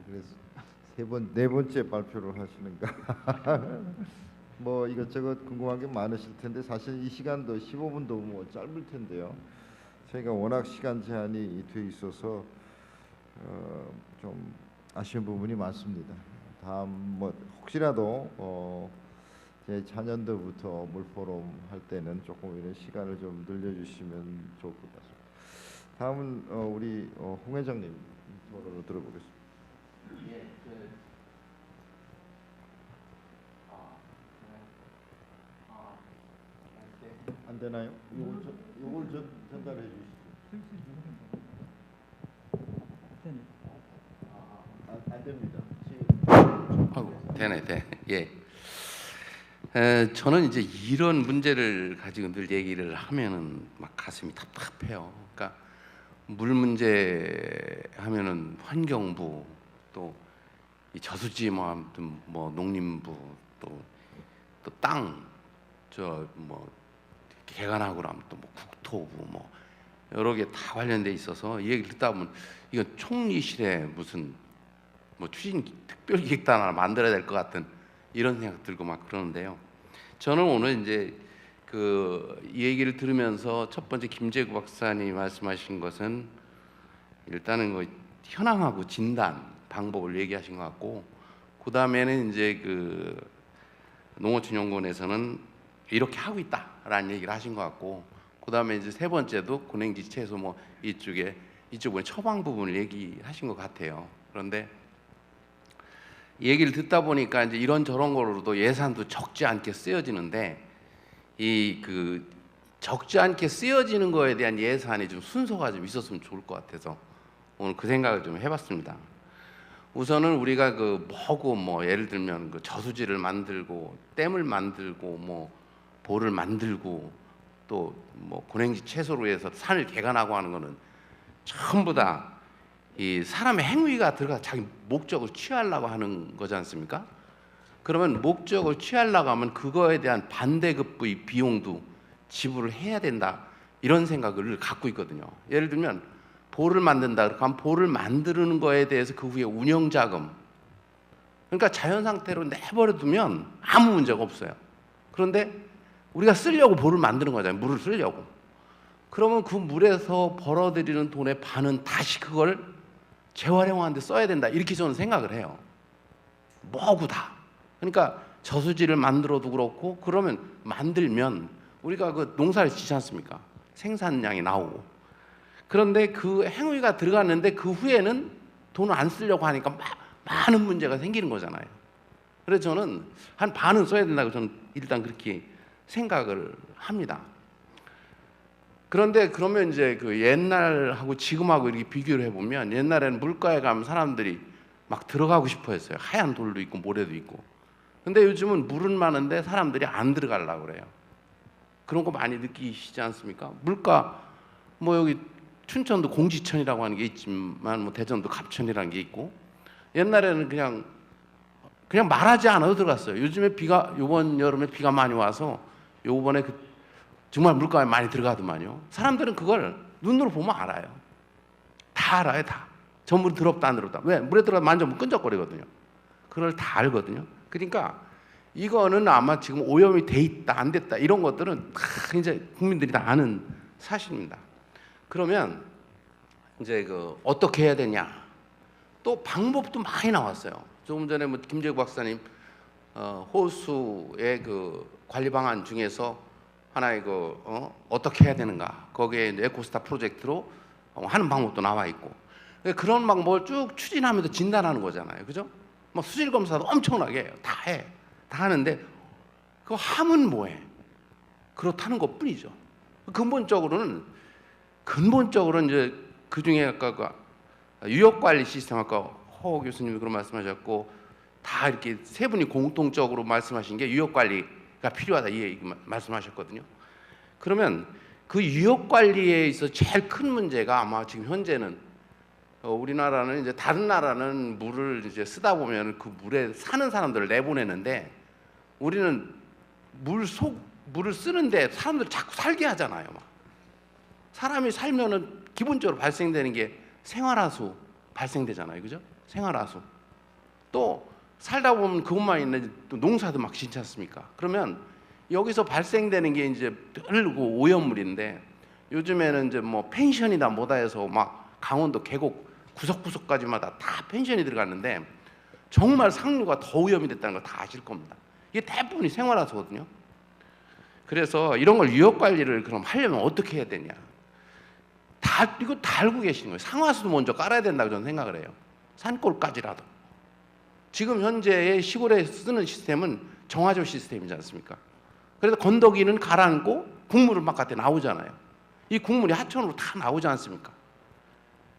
그래서 네 번째 발표를 하시는가? 뭐 이것저것 궁금한 게 많으실 텐데 사실 이 시간도 15분도 뭐 짧을 텐데요. 저희가 워낙 시간 제한이 돼 있어서 좀 아쉬운 부분이 많습니다. 다음 뭐 혹시라도 제 자년도부터 물포럼 할 때는 조금 이런 시간을 좀 늘려주시면 좋을 것 같습니다. 다음은 우리 홍 회장님 토론을 들어보겠습니다. 안 되나요? 요걸 전달해 주시죠. 안 됩니다. 되네. 예. 저는 이제 이런 문제를 가지고 늘 얘기를 하면은 막 가슴이 답답해요. 그러니까 물 문제 하면은 환경부 또 이 저수지 뭐 농림부 또 땅 저 뭐 개간하고 나면 또 뭐 국토부 뭐 여러 개 다 관련돼 있어서 이 얘기를 듣다 보면 이건 총리실에 무슨 뭐 추진 특별기획단 하나 만들어야 될 것 같은 이런 생각 들고 막 그러는데요. 저는 오늘 이제 이 얘기를 들으면서 첫 번째 김재구 박사님이 말씀하신 것은 일단은 그 현황하고 진단 방법을 얘기하신 것 같고, 그 다음에는 이제 농어촌연구원에서는 이렇게 하고 있다라는 얘기를 하신 것 같고, 그 다음에 이제 세 번째도 군행지 채소 뭐 이쪽은 처방 부분을 얘기하신 것 같아요. 그런데 이 얘기를 듣다 보니까 이제 이런 저런 거로도 예산도 적지 않게 쓰여지는데 적지 않게 쓰여지는 거에 대한 예산이 좀 순서가 좀 있었으면 좋을 것 같아서 오늘 그 생각을 좀 해봤습니다. 우선은 우리가 예를 들면 저수지를 만들고 댐을 만들고 뭐 보를 만들고 또 뭐 군행지 채소로 해서 산을 개간하고 하는 거는 전부 다 이 사람의 행위가 들어가 자기 목적을 취하려고 하는 거지 않습니까? 그러면 목적을 취하려고 하면 그거에 대한 반대급부의 비용도 지불을 해야 된다 이런 생각을 갖고 있거든요. 예를 들면 보를 만든다 그러면 보를 만드는 거에 대해서 그 후에 운영자금, 그러니까 자연 상태로 내버려 두면 아무 문제가 없어요. 그런데 우리가 쓰려고 보를 만드는 거잖아요. 물을 쓰려고. 그러면 그 물에서 벌어들이는 돈의 반은 다시 그걸 재활용하는 데 써야 된다 이렇게 저는 생각을 해요. 뭐고 다. 그러니까 저수지를 만들어도 그렇고, 그러면 만들면 우리가 농사를 짓지 않습니까? 생산량이 나오고. 그런데 그 행위가 들어갔는데 그 후에는 돈을 안 쓰려고 하니까 많은 문제가 생기는 거잖아요. 그래서 저는 한 반은 써야 된다고 저는 일단 그렇게 생각을 합니다. 그런데 그러면 이제 옛날하고 지금하고 이렇게 비교를 해보면, 옛날에는 물가에 가면 사람들이 막 들어가고 싶어 했어요. 하얀 돌도 있고 모래도 있고. 근데 요즘은 물은 많은데 사람들이 안 들어가려고 그래요. 그런 거 많이 느끼시지 않습니까? 물가 뭐 여기 춘천도 공지천이라고 하는 게 있지만 뭐 대전도 갑천이라는 게 있고, 옛날에는 그냥 말하지 않아도 들어갔어요. 요즘에 요번 여름에 비가 많이 와서 요번에 정말 물가에 많이 들어가더만요. 사람들은 그걸 눈으로 보면 알아요. 다 알아요, 다. 저 물이 더럽다 안 더럽다. 왜? 물에 들어가 만져보면 끈적거리거든요. 그걸 다 알거든요. 그러니까 이거는 아마 지금 오염이 돼 있다 안 됐다 이런 것들은 다 이제 국민들이 다 아는 사실입니다. 그러면 이제 어떻게 해야 되냐? 또 방법도 많이 나왔어요. 조금 전에 뭐 김재국 박사님 호수의 관리 방안 중에서 하나의 어떻게 해야 되는가, 거기에 이제 에코스타 프로젝트로 하는 방법도 나와 있고, 그런 방법을 쭉 추진하면서 진단하는 거잖아요, 그죠? 뭐 수질 검사도 엄청나게 해요. 다 해, 다 하는데 그거 하면 뭐해? 그렇다는 것뿐이죠. 근본적으로는 이제 그 중에 아까 유역 관리 시스템, 아까 허 교수님이 그런 말씀하셨고 다 이렇게 세 분이 공통적으로 말씀하신 게 유역 관리가 필요하다 이 얘기 말씀하셨거든요. 그러면 그 유역 관리에 있어 제일 큰 문제가 아마 지금 현재는 우리나라는 이제 다른 나라는 물을 이제 쓰다 보면 그 물에 사는 사람들을 내보내는데 우리는 물을 쓰는데 사람들 자꾸 살게 하잖아요. 막. 사람이 살면은 기본적으로 발생되는 게 생활하수 발생되잖아요, 그죠? 생활하수. 또 살다 보면 그것만 있는데 또 농사도 막 짓지 않습니까? 그러면 여기서 발생되는 게 이제 흐르고 오염물인데, 요즘에는 이제 뭐 펜션이다 뭐다 해서 막 강원도 계곡 구석구석까지마다 다 펜션이 들어갔는데 정말 상류가 더 오염이 됐다는 걸 다 아실 겁니다. 이게 대부분이 생활하수거든요. 그래서 이런 걸 유역 관리를 그럼 하려면 어떻게 해야 되냐? 이거 다 알고 계시는 거예요. 상하수도 먼저 깔아야 된다고 저는 생각을 해요. 산골까지라도. 지금 현재의 시골에 쓰는 시스템은 정화조 시스템이지 않습니까? 그래서 건더기는 가라앉고 국물은 바깥에 나오잖아요. 이 국물이 하천으로 다 나오지 않습니까?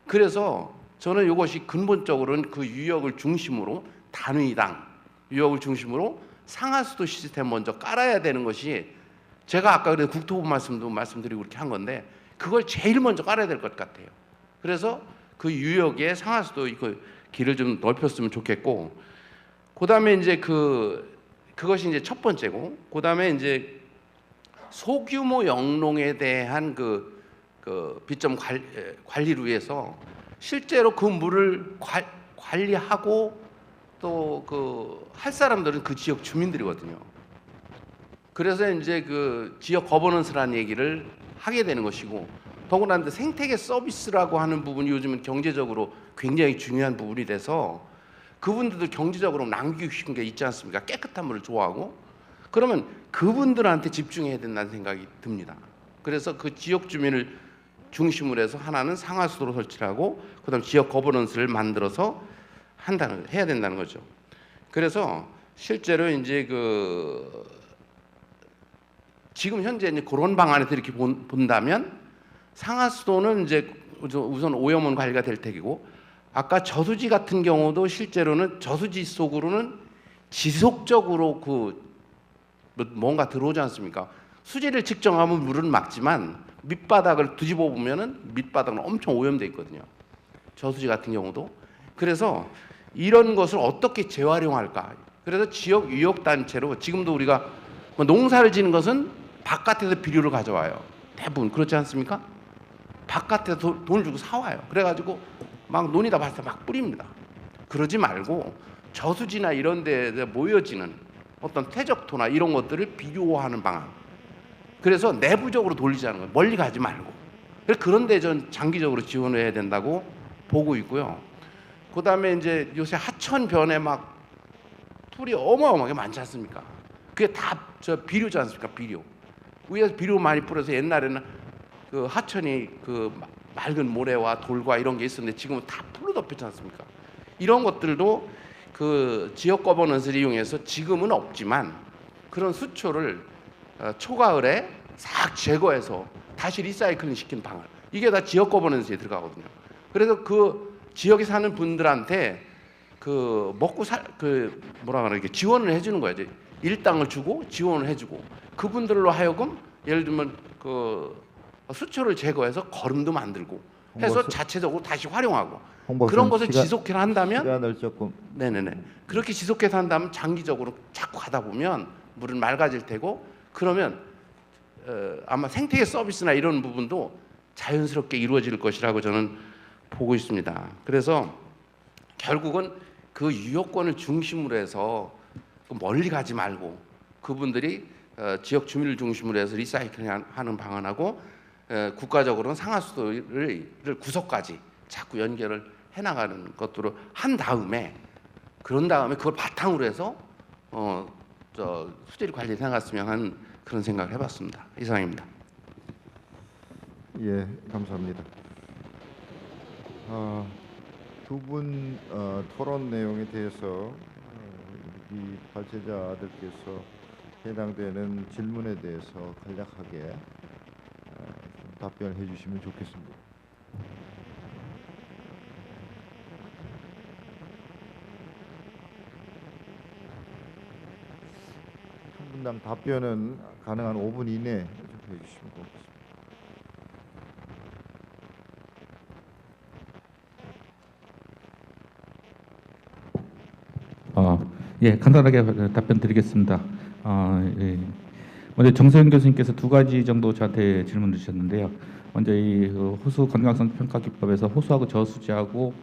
그래서 저는 이것이 근본적으로는 그 유역을 중심으로 단위당 유역을 중심으로 상하수도 시스템 먼저 깔아야 되는 것이, 제가 아까 그래서 국토부 말씀드리고 그렇게 한 건데 그걸 제일 먼저 깔아야 될 것 같아요. 그래서 그 유역에 상하수도 길을 좀 넓혔으면 좋겠고, 그다음에 이제 그것이 이제 첫 번째고, 그다음에 이제 소규모 영농에 대한 비점 관리를 위해서 실제로 그 물을 관리하고 또 할 사람들은 그 지역 주민들이거든요. 그래서 이제 지역 거버넌스라는 얘기를 하게 되는 것이고, 더구나 생태계 서비스라고 하는 부분이 요즘은 경제적으로 굉장히 중요한 부분이 돼서 그분들도 경제적으로 남기고 싶은 게 있지 않습니까? 깨끗한 물을 좋아하고. 그러면 그분들한테 집중해야 된다는 생각이 듭니다. 그래서 그 지역 주민을 중심으로 해서 하나는 상하수도로 설치를 하고, 그다음 지역 거버넌스를 만들어서 해야 된다는 거죠. 그래서 실제로 이제 지금 현재 이제 그런 방안에서 이렇게 본다면 상하수도는 이제 우선 오염원 관리가 될 테고, 아까 저수지 같은 경우도 실제로는 저수지 속으로는 지속적으로 뭔가 들어오지 않습니까? 수질을 측정하면 물은 막지만 밑바닥을 뒤집어 보면은 밑바닥은 엄청 오염돼 있거든요. 저수지 같은 경우도. 그래서 이런 것을 어떻게 재활용할까? 그래서 지역 유역 단체로 지금도 우리가 농사를 지는 것은 바깥에서 비료를 가져와요. 대부분 그렇지 않습니까? 바깥에서 돈을 주고 사와요. 그래가지고 막 논에다 발사 막 뿌립니다. 그러지 말고 저수지나 이런 데에 모여지는 어떤 퇴적토나 이런 것들을 비료화하는 방안. 그래서 내부적으로 돌리자는 거예요. 멀리 가지 말고. 그런 데 전 장기적으로 지원을 해야 된다고 보고 있고요. 그다음에 이제 요새 하천변에 막 풀이 어마어마하게 많지 않습니까? 그게 다 비료지 않습니까? 비료. 위에서 비료 많이 뿌려서 옛날에는 그 하천이 맑은 모래와 돌과 이런 게 있었는데 지금은 다 풀로 덮였지 않습니까? 이런 것들도 지역 거버넌스를 이용해서 지금은 없지만 그런 수초를 초가을에 싹 제거해서 다시 리사이클링 시키는 방안, 이게 다 지역 거버넌스에 들어가거든요. 그래서 그 지역에 사는 분들한테 그 먹고 살 그 뭐라 그러나 이렇게 지원을 해주는 거야. 이제 일당을 주고 지원을 해주고 그분들로 하여금 예를 들면 그 수초를 제거해서 거름도 만들고 해서 자체적으로 다시 활용하고 그런 것을 지속해서 한다면 시간을 조금 네네네 그렇게 지속해서 한다면 장기적으로 자꾸 가다 보면 물은 맑아질 테고 그러면 아마 생태계 서비스나 이런 부분도 자연스럽게 이루어질 것이라고 저는 보고 있습니다. 그래서 결국은 그 유효권을 중심으로 해서 멀리 가지 말고 그분들이 지역 주민을 중심으로 해서 리사이클하는 방안하고 국가적으로는 상하수도를 구석까지 자꾸 연결을 해나가는 것들을 한 다음에 그런 다음에 그걸 바탕으로 해서 수질 관리 해나갔으면 하는 그런 생각을 해봤습니다. 이상입니다. 예, 감사합니다. 두 분 토론 내용에 대해서 이 발제자들께서 해당되는 질문에 대해서 간략하게 좀 답변을 해주시면 좋겠습니다. 한 분당 답변은 가능한 5분 이내에 좀 해주시면 고맙겠습니다. 예, 간단하게 답변 드리겠습니다. 예. 먼저 정세현 교수님께서 두 가지 정도 저한테 질문 주셨는데요. 먼저 이 호수 건강성 평가 기법에서 호수하고 저수지하고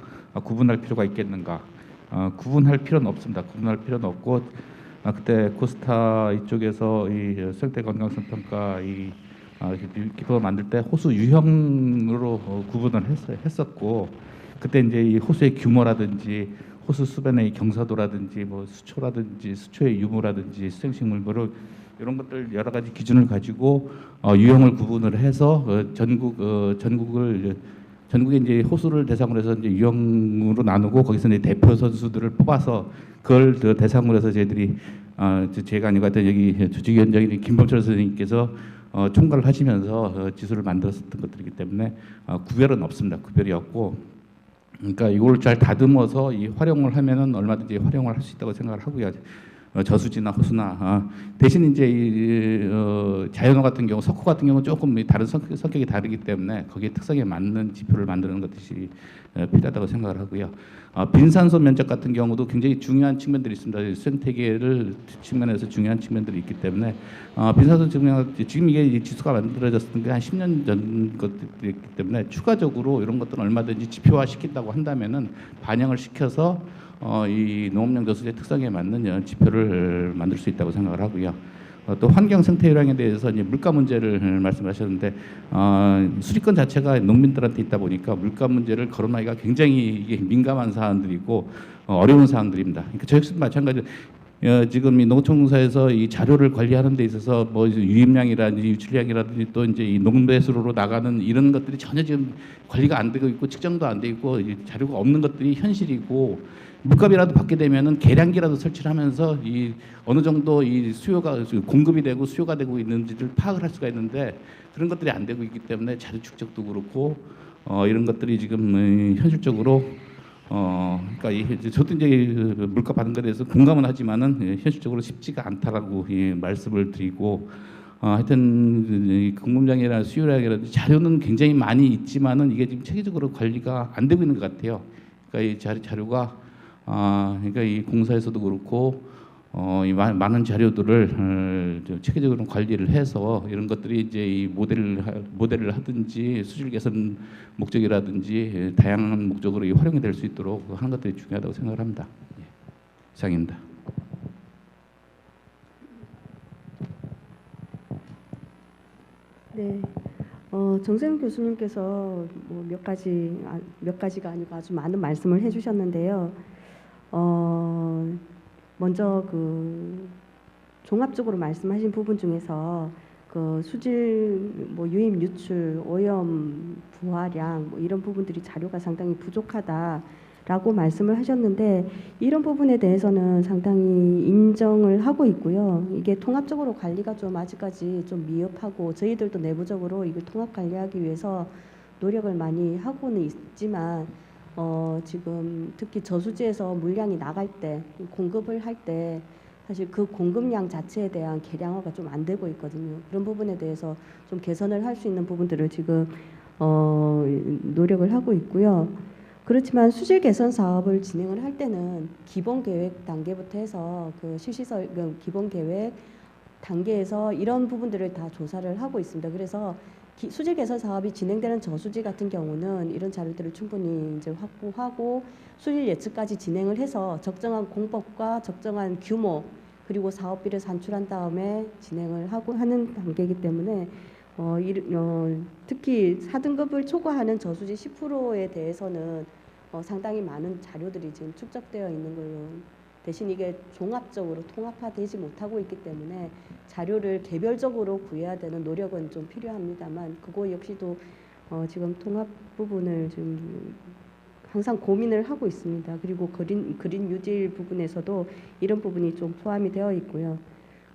구분할 필요가 있겠는가? 구분할 필요는 없습니다. 구분할 필요는 없고 그때 코스타 이쪽에서 이 생태 건강성 평가 이 기법을 만들 때 호수 유형으로 구분을 했었고 그때 이제 이 호수의 규모라든지 호수 수변의 경사도라든지 뭐 수초라든지 수초의 유무라든지 수생식물 이런 것들 여러 가지 기준을 가지고 유형을 구분을 해서 전국에 이제 호수를 대상으로 해서 이제 유형으로 나누고 거기서 이제 대표 선수들을 뽑아서 그걸 대상으로 해서 저희들이 제가 아니고 하여튼 여기 조직위원장인 김범철 선생님께서 총괄을 하시면서 지수를 만들었었던 것들이기 때문에 구별은 없습니다. 구별이 없고. 그러니까 이걸 잘 다듬어서 이 활용을 하면은 얼마든지 활용을 할 수 있다고 생각을 하고요. 저수지나 호수나 대신 이제 이 자연호 같은 경우, 석호 같은 경우 조금 다른 성격이 다르기 때문에 거기에 특성에 맞는 지표를 만드는 것이 필요하다고 생각을 하고요. 빈산소 면적 같은 경우도 굉장히 중요한 측면들이 있습니다. 생태계를 측면에서 중요한 측면들이 있기 때문에 빈산소 측면 지금 이게 지수가 만들어졌던 게 한 10년 전 것들이기 때문에 추가적으로 이런 것들은 얼마든지 지표화 시킨다고 한다면은 반영을 시켜서 이 농업용 저수지의 특성에 맞는 지표를 만들 수 있다고 생각을 하고요. 또 환경 생태 요량에 대해서 이제 물가 문제를 말씀하셨는데 수리권 자체가 농민들한테 있다 보니까 물가 문제를 거론하기가 굉장히 이게 민감한 사안들이고 어려운 사항들입니다. 그러니까 저 역시도 마찬가지로 지금 이 농촌공사에서 이 자료를 관리하는 데 있어서 뭐 유입량이라든지 유출량이라든지 또 이제 이 농배수로 나가는 이런 것들이 전혀 지금 관리가 안 되고 있고 측정도 안 돼 있고 자료가 없는 것들이 현실이고 물값이라도 받게 되면은 계량기라도 설치를 하면서 이 어느 정도 이 수요가 공급이 되고 수요가 되고 있는지를 파악을 할 수가 있는데 그런 것들이 안 되고 있기 때문에 자료 축적도 그렇고 이런 것들이 지금 현실적으로 그러니까 저도 이제 물가 받는 것에 대해서 공감은 하지만은 현실적으로 쉽지가 않다라고 말씀을 드리고 하여튼 공급량이나 수요량이라든지 자료는 굉장히 많이 있지만은 이게 지금 체계적으로 관리가 안 되고 있는 것 같아요. 그러니까 이 자료가 그러니까 이 공사에서도 그렇고 이 많은 자료들을 체계적으로 관리를 해서 이런 것들이 이제 이 모델을 하든지 수질 개선 목적이라든지 다양한 목적으로 활용이 될 수 있도록 하는 것들이 중요하다고 생각을 합니다. 예. 이상입니다. 네. 정세훈 교수님께서 뭐 몇 가지가 아니고 아주 많은 말씀을 해주셨는데요. 먼저 그 종합적으로 말씀하신 부분 중에서 그 수질, 뭐 유입, 유출, 오염, 부하량 뭐 이런 부분들이 자료가 상당히 부족하다라고 말씀을 하셨는데 이런 부분에 대해서는 상당히 인정을 하고 있고요. 이게 통합적으로 관리가 좀 아직까지 좀 미흡하고 저희들도 내부적으로 이걸 통합 관리하기 위해서 노력을 많이 하고는 있지만 지금 특히 저수지에서 물량이 나갈 때 공급을 할 때 사실 그 공급량 자체에 대한 계량화가 좀 안 되고 있거든요. 그런 부분에 대해서 좀 개선을 할 수 있는 부분들을 지금 노력을 하고 있고요. 그렇지만 수질 개선 사업을 진행을 할 때는 기본 계획 단계부터 해서 그 실시설 기본 계획 단계에서 이런 부분들을 다 조사를 하고 있습니다. 그래서 수질 개선 사업이 진행되는 저수지 같은 경우는 이런 자료들을 충분히 이제 확보하고 수질 예측까지 진행을 해서 적정한 공법과 적정한 규모 그리고 사업비를 산출한 다음에 진행을 하고 하는 단계이기 때문에 특히 4등급을 초과하는 저수지 10%에 대해서는 상당히 많은 자료들이 지금 축적되어 있는 걸로 대신 이게 종합적으로 통합화되지 못하고 있기 때문에 자료를 개별적으로 구해야 되는 노력은 좀 필요합니다만 그거 역시도 지금 통합 부분을 좀 항상 고민을 하고 있습니다. 그리고 그린 유질 부분에서도 이런 부분이 좀 포함이 되어 있고요.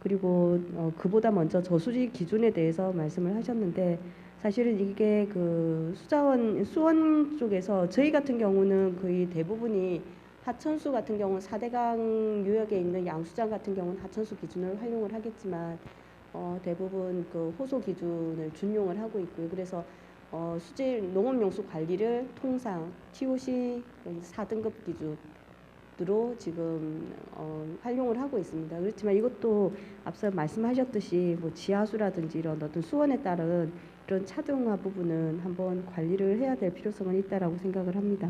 그리고 그보다 먼저 저수지 기준에 대해서 말씀을 하셨는데 사실은 이게 그 수원 쪽에서 저희 같은 경우는 거의 대부분이 하천수 같은 경우는 4대강 유역에 있는 양수장 같은 경우는 하천수 기준을 활용을 하겠지만 대부분 그 호소 기준을 준용을 하고 있고요. 그래서 수질 농업용수 관리를 통상 TOC 4등급 기준으로 지금 활용을 하고 있습니다. 그렇지만 이것도 앞서 말씀하셨듯이 뭐 지하수라든지 이런 어떤 수원에 따른 이런 차등화 부분은 한번 관리를 해야 될 필요성은 있다라고 생각을 합니다.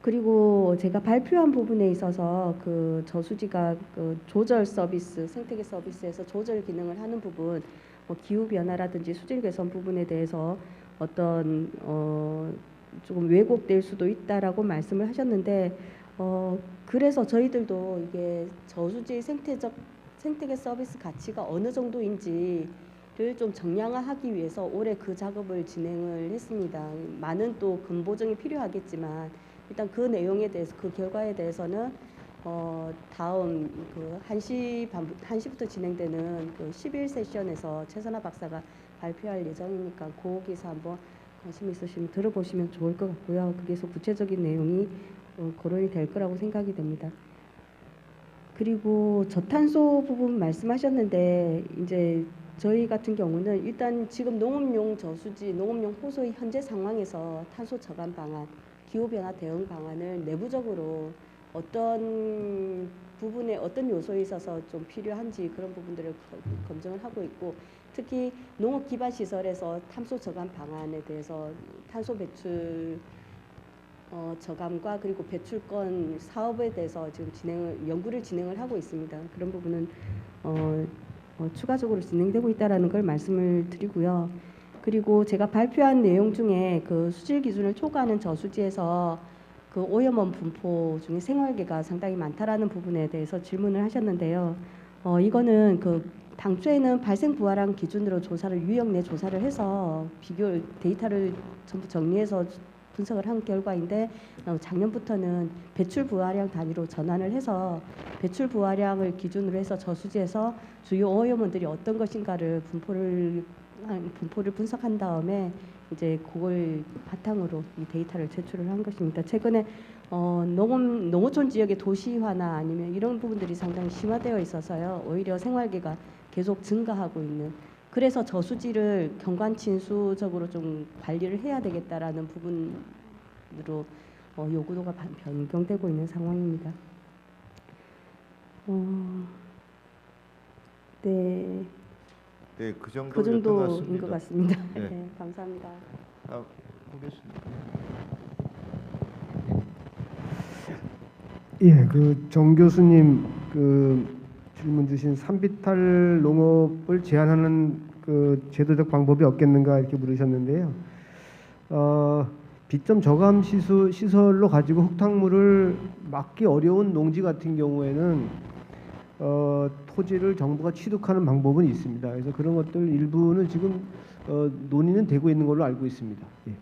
그리고 제가 발표한 부분에 있어서 그 저수지가 그 조절 서비스, 생태계 서비스에서 조절 기능을 하는 부분, 뭐 기후 변화라든지 수질 개선 부분에 대해서 어떤 조금 왜곡될 수도 있다라고 말씀을 하셨는데 그래서 저희들도 이게 저수지 생태계 서비스 가치가 어느 정도인지를 좀 정량화하기 위해서 올해 그 작업을 진행을 했습니다. 많은 또 근보정이 필요하겠지만 일단 그 내용에 대해서 그 결과에 대해서는 다음 그 1시부터 진행되는 그 11 세션에서 최선화 박사가 발표할 예정이니까 거기서 한번 관심 있으시면 들어보시면 좋을 것 같고요. 거기서 구체적인 내용이 거론이 될 거라고 생각이 됩니다. 그리고 저탄소 부분 말씀하셨는데 이제 저희 같은 경우는 일단 지금 농업용 저수지, 농업용 호소의 현재 상황에서 탄소 저감 방안, 기후변화 대응 방안을 내부적으로 어떤 부분에 어떤 요소에 있어서 좀 필요한지 그런 부분들을 검증을 하고 있고 특히 농업 기반 시설에서 탄소 저감 방안에 대해서 탄소 배출 저감과 그리고 배출권 사업에 대해서 지금 연구를 진행을 하고 있습니다. 그런 부분은 추가적으로 진행되고 있다라는 걸 말씀을 드리고요. 그리고 제가 발표한 내용 중에 그 수질 기준을 초과하는 저수지에서 그 오염원 분포 중에 생활계가 상당히 많다라는 부분에 대해서 질문을 하셨는데요. 이거는 그 당초에는 발생 부하량 기준으로 유역 내 조사를 해서 데이터를 전부 정리해서 분석을 한 결과인데 작년부터는 배출 부하량 단위로 전환을 해서 배출 부하량을 기준으로 해서 저수지에서 주요 오염원들이 어떤 것인가를 분포를 분석한 다음에 이제 그걸 바탕으로 이 데이터를 제출을 한 것입니다. 최근에 농어촌 지역의 도시화나 아니면 이런 부분들이 상당히 심화되어 있어서요. 오히려 생활계가 계속 증가하고 있는 그래서 저수지를 경관친수적으로 좀 관리를 해야 되겠다라는 부분으로 요구도가 변경되고 있는 상황입니다. 네. 네, 그 그 정도인 것 같습니다. 네. 네, 감사합니다. 보겠습니다. 예, 그 정 교수님 그 질문 주신 산비탈 농업을 제한하는 그 제도적 방법이 없겠는가 이렇게 물으셨는데요. 비점 저감 시설로 가지고 흙탕물을 막기 어려운 농지 같은 경우에는 토지를 정부가 취득하는 방법은 있습니다. 그래서 그런 것들 일부는 지금 논의는 되고 있는 걸로 알고 있습니다. 예.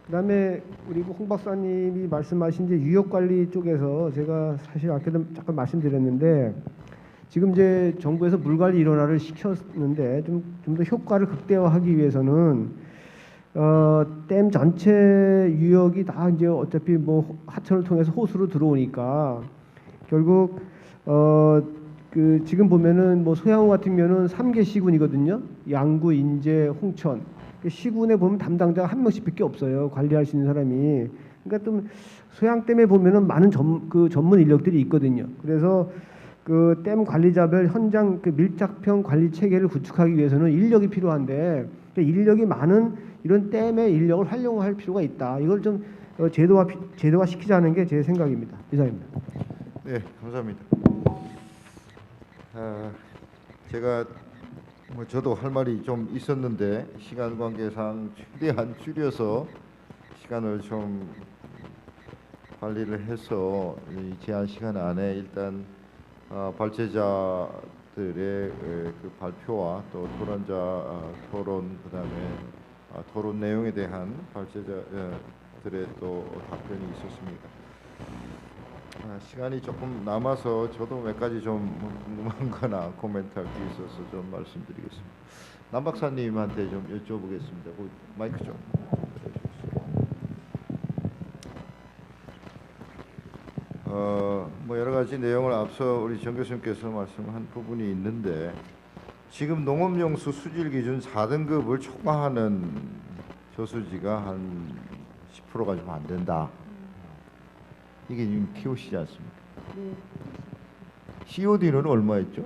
그다음에 그리고 홍 박사님이 말씀하신 이제 유역 관리 쪽에서 제가 사실 아까도 잠깐 말씀드렸는데 지금 이제 정부에서 물 관리 일원화를 시켰는데 좀 더 효과를 극대화하기 위해서는 댐 전체 유역이 다 이제 어차피 뭐 하천을 통해서 호수로 들어오니까 결국 그 지금 보면은 뭐 소양호 같은 경우는 3개 시군이거든요. 양구, 인제, 홍천. 그 시군에 보면 담당자가 한 명씩밖에 없어요. 관리할 수 있는 사람이. 그러니까 좀 소양댐에 보면은 많은 전문 인력들이 있거든요. 그래서 그 댐 관리자별 현장 그 밀착형 관리 체계를 구축하기 위해서는 인력이 필요한데 그 인력이 많은 이런 댐의 인력을 활용할 필요가 있다. 이걸 좀 제도화 시키자는 게 제 생각입니다. 이상입니다. 네, 감사합니다. 제가 뭐 저도 할 말이 좀 있었는데 시간 관계상 최대한 줄여서 시간을 좀 관리를 해서 이 제한 시간 안에 일단 발제자들의 그 발표와 또 토론자 토론 그다음에 토론 내용에 대한 발제자들의 또 답변이 있었습니다. 시간이 조금 남아서 저도 몇 가지 좀 궁금한거나 코멘트할 게 있어서 좀 말씀드리겠습니다. 남 박사님한테 좀 여쭤보겠습니다. 그 마이크 좀. 뭐 여러 가지 내용을 앞서 우리 정 교수님께서 말씀한 부분이 있는데 지금 농업용수 수질 기준 4등급을 초과하는 저수지가 한 10%가 좀 안 된다. 이게 지금 키우시지 않습니까? 네. COD는 얼마였죠?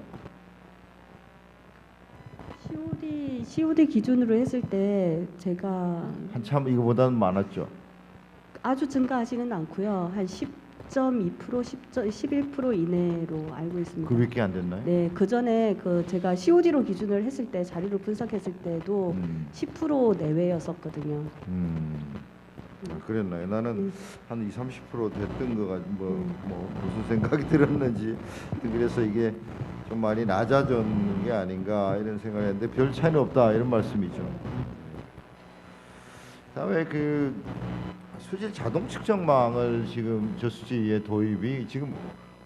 COD 기준으로 했을 때 제가 한참 이거보다는 많았죠. 아주 증가하지는 않고요. 한 10.2%, 11% 이내로 알고 있습니다. 그밖에 안 됐나요? 네, 그 전에 그 제가 COD로 기준을 했을 때 자료를 분석했을 때도 10% 내외였었거든요. 그랬나요? 나는 한 20, 30% 됐던 거가 뭐 무슨 생각이 들었는지 그래서 이게 좀 많이 낮아졌는 게 아닌가 이런 생각을 했는데 별 차이는 없다 이런 말씀이죠. 다음에 그 수질 자동 측정망을 지금 저수지에 도입이 지금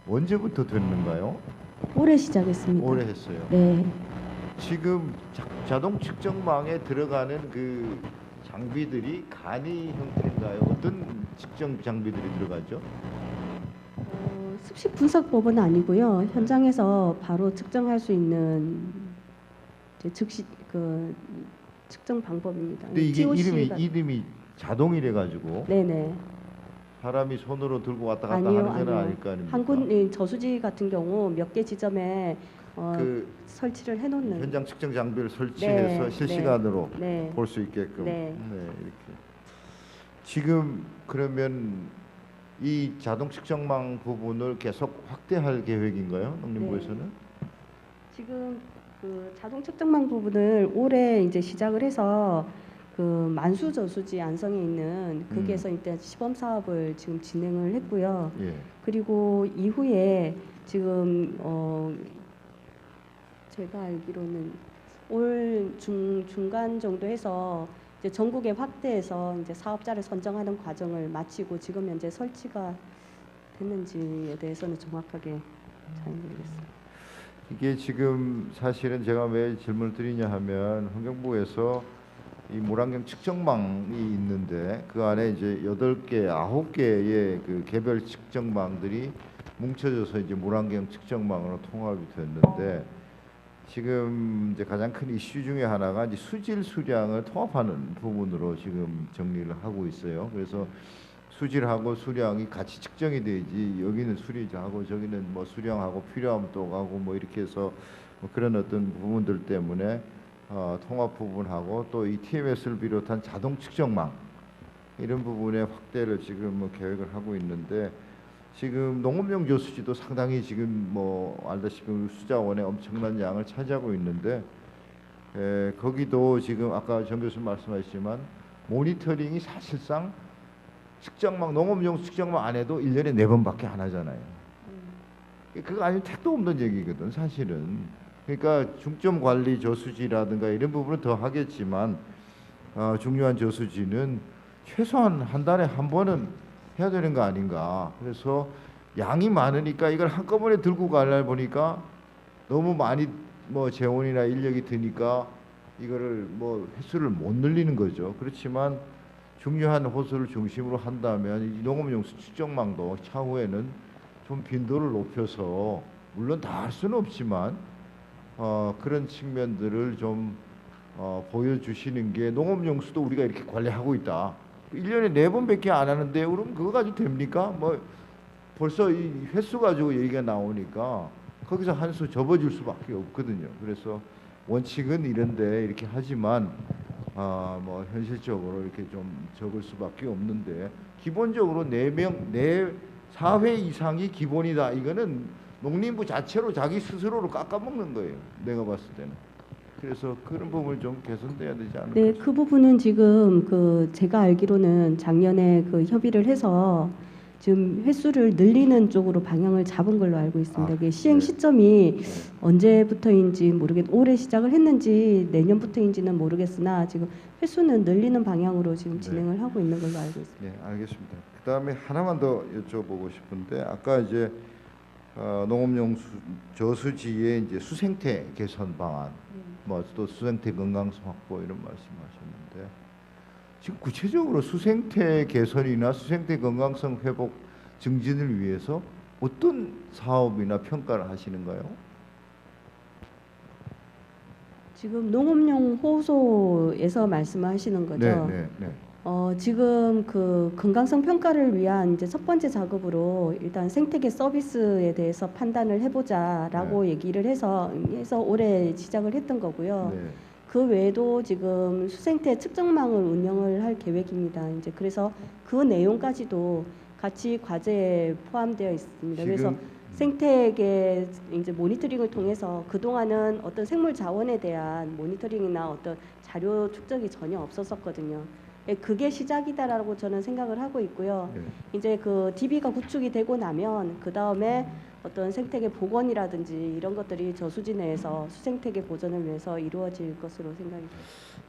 언제부터 됐는가요? 올해 시작했습니다. 올해 했어요. 네. 지금 자동 측정망에 들어가는 그 장비들이 간이 형태인가요? 어떤 측정 장비들이 들어가죠? 습식 분석법은 아니고요. 현장에서 바로 측정할 수 있는 이제 즉시 그 측정 방법입니다. 근데 이게 TOC 가 이름이 자동이래 가지고 네네. 사람이 손으로 들고 왔다 갔다 아니요, 하는 건 아니요. 아닐 거 아닙니까? 한군 저수지 같은 경우 몇 개 지점에 그 설치를 해놓는 현장 측정 장비를 설치해서 실시간으로 네. 볼 수 있게끔. 네. 이렇게. 지금 그러면 이 자동 측정망 부분을 계속 확대할 계획인가요? 농림부에서는? 지금 그 자동 측정망 부분을 올해 이제 시작을 해서 그 만수 저수지 안성에 있는 거기에서 일단 시범 사업을 지금 진행을 했고요. 예. 그리고 이후에 지금 제가 알기로는 올 중간 정도 해서 이제 전국에 확대해서 이제 사업자를 선정하는 과정을 마치고 지금 현재 설치가 됐는지에 대해서는 정확하게 잘 모르겠습니다. 이게 지금 사실은 제가 왜 질문을 드리냐 하면 환경부에서 이 물안경 측정망이 있는데 그 안에 이제 8개, 9개의 그 개별 측정망들이 뭉쳐져서 이제 물안경 측정망으로 통합이 됐는데 지금 이제 가장 큰 이슈 중에 하나가 이제 수질 수량을 통합하는 부분으로 지금 정리를 하고 있어요. 그래서 수질하고 수량이 같이 측정이 되지 여기는 수리하고 저기는 뭐 수량하고 필요하면 또 가고 뭐 이렇게 해서 뭐 그런 어떤 부분들 때문에 통합 부분하고 또 이 TMS를 비롯한 자동 측정망 이런 부분의 확대를 지금 뭐 계획을 하고 있는데 지금 농업용 저수지도 상당히 지금 뭐 알다시피 수자원의 엄청난 양을 차지하고 있는데 거기도 지금 아까 정 교수님 말씀하셨지만 모니터링이 사실상 측정망 농업용 측정망 안 해도 1년에 4번밖에 안 하잖아요. 그거 아니면 택도 없는 얘기거든 사실은. 그러니까 중점 관리 저수지라든가 이런 부분은 더 하겠지만 중요한 저수지는 최소한 한 달에 한 번은 해야 되는 거 아닌가. 그래서 양이 많으니까 이걸 한꺼번에 들고 가려 보니까 너무 많이 뭐 재원이나 인력이 드니까 이거를 뭐 횟수를 못 늘리는 거죠. 그렇지만 중요한 호수를 중심으로 한다면 이 농업용수 측정망도 차후에는 좀 빈도를 높여서 물론 다 할 수는 없지만 그런 측면들을 좀 보여주시는 게 농업용수도 우리가 이렇게 관리하고 있다. 1년에 4번밖에 안 하는데 그럼 그거 가지고 됩니까? 뭐 벌써 이 횟수 가지고 얘기가 나오니까 거기서 한 수 접어줄 수밖에 없거든요. 그래서 원칙은 이런데 이렇게 하지만 뭐 현실적으로 이렇게 좀 적을 수밖에 없는데 기본적으로 4회 이상이 기본이다. 이거는 농림부 자체로 자기 스스로를 깎아먹는 거예요. 내가 봤을 때는. 그래서 그런 부분이 좀 개선돼야 되지 않을까. 네, 그 부분은 지금 그 제가 알기로는 작년에 그 협의를 해서 지금 횟수를 늘리는 쪽으로 방향을 잡은 걸로 알고 있습니다. 그게 시행 네. 시점이 언제부터인지 올해 시작을 했는지 내년부터인지는 모르겠으나 지금 횟수는 늘리는 방향으로 지금 네. 진행을 하고 있는 걸로 알고 있습니다. 네, 알겠습니다. 그다음에 하나만 더 여쭤보고 싶은데 아까 이제 농업용수 저수지의 이제 수생태 개선 방안, 뭐 또 수생태 건강성 확보 이런 말씀하셨는데 지금 구체적으로 수생태 개선이나 수생태 건강성 회복 증진을 위해서 어떤 사업이나 평가를 하시는가요? 지금 농업용 호소에서 말씀하시는 거죠? 네, 네, 네. 지금 그 건강성 평가를 위한 이제 첫 번째 작업으로 일단 생태계 서비스에 대해서 판단을 해보자라고 얘기를 해서 올해 시작을 했던 거고요. 네. 그 외에도 지금 수생태 측정망을 운영을 할 계획입니다. 이제 그래서 그 내용까지도 같이 과제에 포함되어 있습니다. 그래서 지금 생태계 이제 모니터링을 통해서 그동안은 어떤 생물 자원에 대한 모니터링이나 어떤 자료 축적이 전혀 없었었거든요. 그게 시작이다라고 저는 생각을 하고 있고요. 네. 이제 그 DB가 구축이 되고 나면 그 다음에 어떤 생태계 복원이라든지 이런 것들이 저수지 내에서 수생태계 보전을 위해서 이루어질 것으로 생각이 됩니다.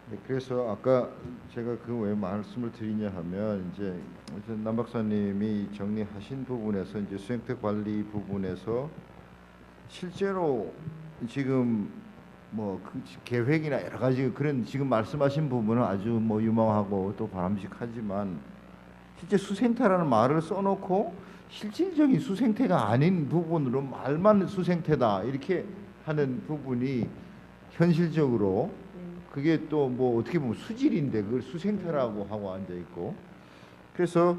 네, 그래서 아까 제가 그 왜 말씀을 드리냐 하면 이제 남 박사님이 정리하신 부분에서 이제 수생태 관리 부분에서 실제로 지금 뭐 그 계획이나 여러 가지 그런 지금 말씀하신 부분은 아주 뭐 유망하고 또 바람직하지만 실제 수생태라는 말을 써놓고 실질적인 수생태가 아닌 부분으로 말만 수생태다 이렇게 하는 부분이 현실적으로 그게 또 뭐 어떻게 보면 수질인데 그걸 수생태라고 하고 앉아 있고 그래서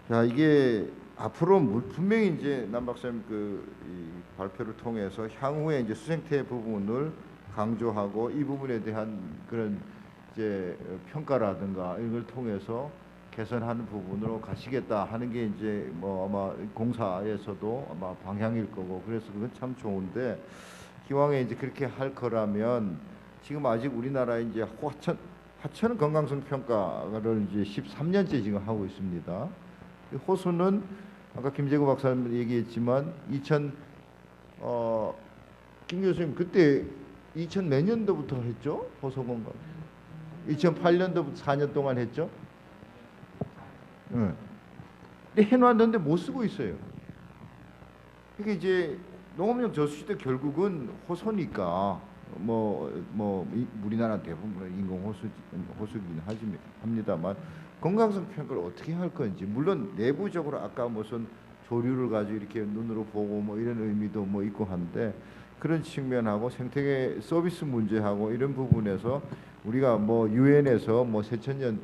자 이게 앞으로 분명히 이제 남 박사님 이 발표를 통해서 향후에 이제 수생태 부분을 강조하고 이 부분에 대한 그런 이제 평가라든가 이걸 통해서 개선하는 부분으로 가시겠다 하는 게 이제 뭐 아마 공사에서도 아마 방향일 거고 그래서 그건 참 좋은데 기왕에 이제 그렇게 할 거라면 지금 아직 우리나라 이제 하천 건강성 평가를 이제 13년째 지금 하고 있습니다. 호수는 아까 김재구 박사님 얘기했지만 김 교수님 그때 2000 몇 년도부터 했죠? 호수 건강 2008년도부터 4년 동안 했죠? 네. 근데 해놨는데 못 쓰고 있어요. 이게 이제 농업용 저수지도 결국은 호수니까 우리나라 대부분은 인공 호수긴 합니다만 건강성 평가를 어떻게 할 건지 물론 내부적으로 아까 무슨 조류를 가지고 이렇게 눈으로 보고 뭐 이런 의미도 뭐 있고 한데 그런 측면하고 생태계 서비스 문제하고 이런 부분에서 우리가 뭐 유엔에서 뭐 새천년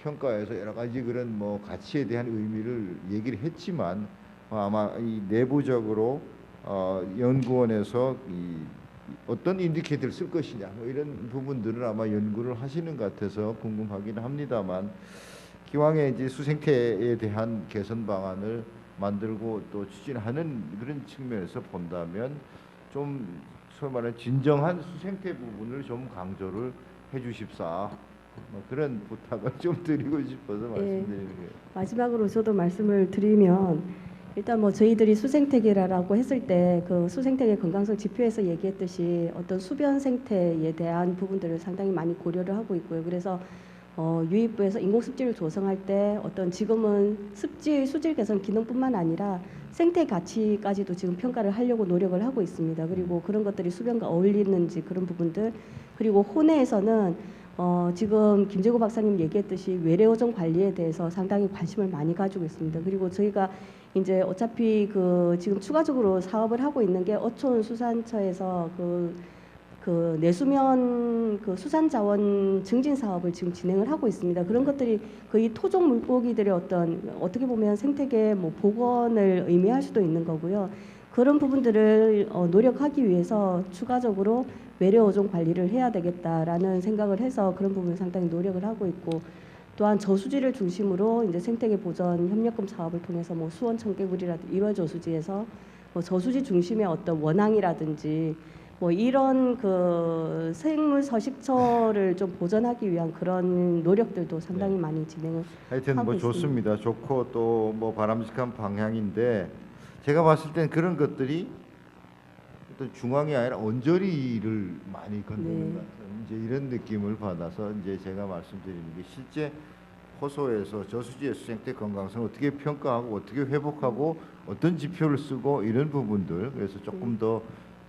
평가에서 여러 가지 그런 뭐 가치에 대한 의미를 얘기를 했지만 아마 이 내부적으로 연구원에서 어떤 인디케이터를 쓸 것이냐 뭐 이런 부분들을 아마 연구를 하시는 것 같아서 궁금하긴 합니다만 기왕에 이제 수생태에 대한 개선 방안을 만들고 또 추진하는 그런 측면에서 본다면 좀 소위 말하는 진정한 수생태 부분을 좀 강조를 해주십사 뭐 그런 부탁을 좀 드리고 싶어서 말씀드리는 거예요. 마지막으로 저도 말씀을 드리면 일단 뭐 저희들이 수생태계라고 했을 때 그 수생태계 건강성 지표에서 얘기했듯이 어떤 수변 생태에 대한 부분들을 상당히 많이 고려를 하고 있고요. 그래서 유입부에서 인공습지를 조성할 때 어떤 지금은 습지 수질 개선 기능뿐만 아니라 생태 가치까지도 지금 평가를 하려고 노력을 하고 있습니다. 그리고 그런 것들이 수변과 어울리는지 그런 부분들 그리고 혼내에서는 지금 김재구 박사님 얘기했듯이 외래어종 관리에 대해서 상당히 관심을 많이 가지고 있습니다. 그리고 저희가 이제 어차피 그 지금 추가적으로 사업을 하고 있는 게 어촌 수산처에서 그 내수면 그 수산자원 증진 사업을 지금 진행을 하고 있습니다. 그런 것들이 거의 토종 물고기들의 어떻게 보면 생태계 뭐 복원을 의미할 수도 있는 거고요. 그런 부분들을 노력하기 위해서 추가적으로 외래어종 관리를 해야 되겠다라는 생각을 해서 그런 부분을 상당히 노력을 하고 있고, 또한 저수지를 중심으로 이제 생태계 보전 협력금 사업을 통해서 뭐 수원 청개구리라든지 1월 저수지에서 뭐 저수지 중심의 어떤 원앙이라든지 뭐 이런 그 생물 서식처를 좀 보전하기 위한 그런 노력들도 상당히 많이 진행을 하여튼 하고 뭐 있습니다. 좋습니다. 좋고 또 뭐 바람직한 방향인데, 제가 봤을 땐 그런 것들이 어떤 중앙이 아니라 언저리를 많이 건드는 네. 것 같아요. 이제 이런 느낌을 받아서 이제 제가 말씀드리는 게, 실제 호소에서 저수지의 수생태 건강성 어떻게 평가하고 어떻게 회복하고 어떤 지표를 쓰고 이런 부분들, 그래서 조금 더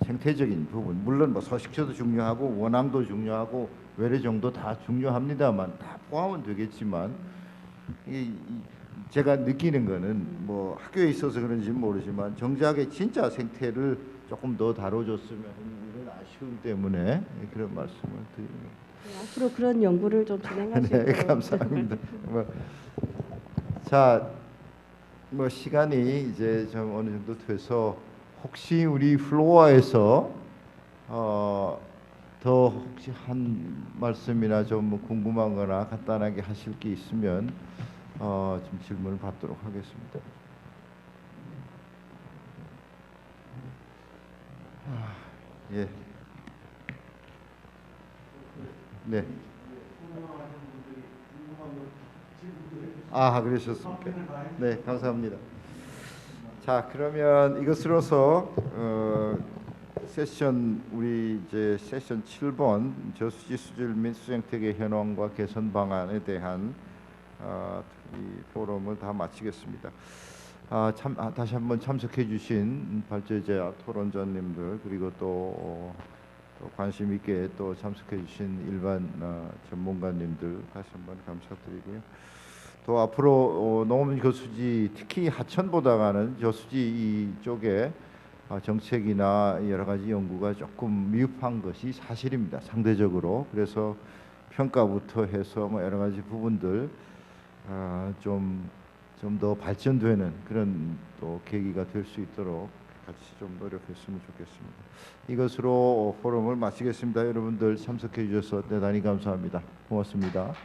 생태적인 부분, 물론 뭐 서식처도 중요하고 원앙도 중요하고 외래종도 다 중요합니다만, 다 포함은 되겠지만 제가 느끼는 거는 뭐 학교에 있어서 그런지 모르지만 정작에 진짜 생태를 조금 더 다뤄줬으면 하는 이런 아쉬움 때문에 그런 말씀을 드립니다. 네, 앞으로 그런 연구를 좀 진행할 수 네, 있도록 감사합니다. 자, 뭐 시간이 이제 좀 어느 정도 돼서, 혹시 우리 플로어에서 더 혹시 한 말씀이나 좀 뭐 궁금한거나 간단하게 하실 게 있으면 좀 질문을 받도록 하겠습니다. 예. 네. 그러셨습니까? 네, 감사합니다. 자, 그러면 이것으로서 우리 이제 세션 7번 저수지 수질 및 수생태계 현황과 개선 방안에 대한 이 포럼을 다 마치겠습니다. 다시 한번 참석해 주신 발제자 토론자님들, 그리고 또 관심 있게 또 참석해 주신 일반 전문가님들 다시 한번 감사드리고요. 또 앞으로 농업 저수지, 특히 하천보다가는 저수지 이쪽에 정책이나 여러 가지 연구가 조금 미흡한 것이 사실입니다. 상대적으로. 그래서 평가부터 해서 뭐 여러 가지 부분들 좀 더 발전되는 그런 또 계기가 될 수 있도록 같이 좀 노력했으면 좋겠습니다. 이것으로 포럼을 마치겠습니다. 여러분들 참석해 주셔서 대단히 감사합니다. 고맙습니다.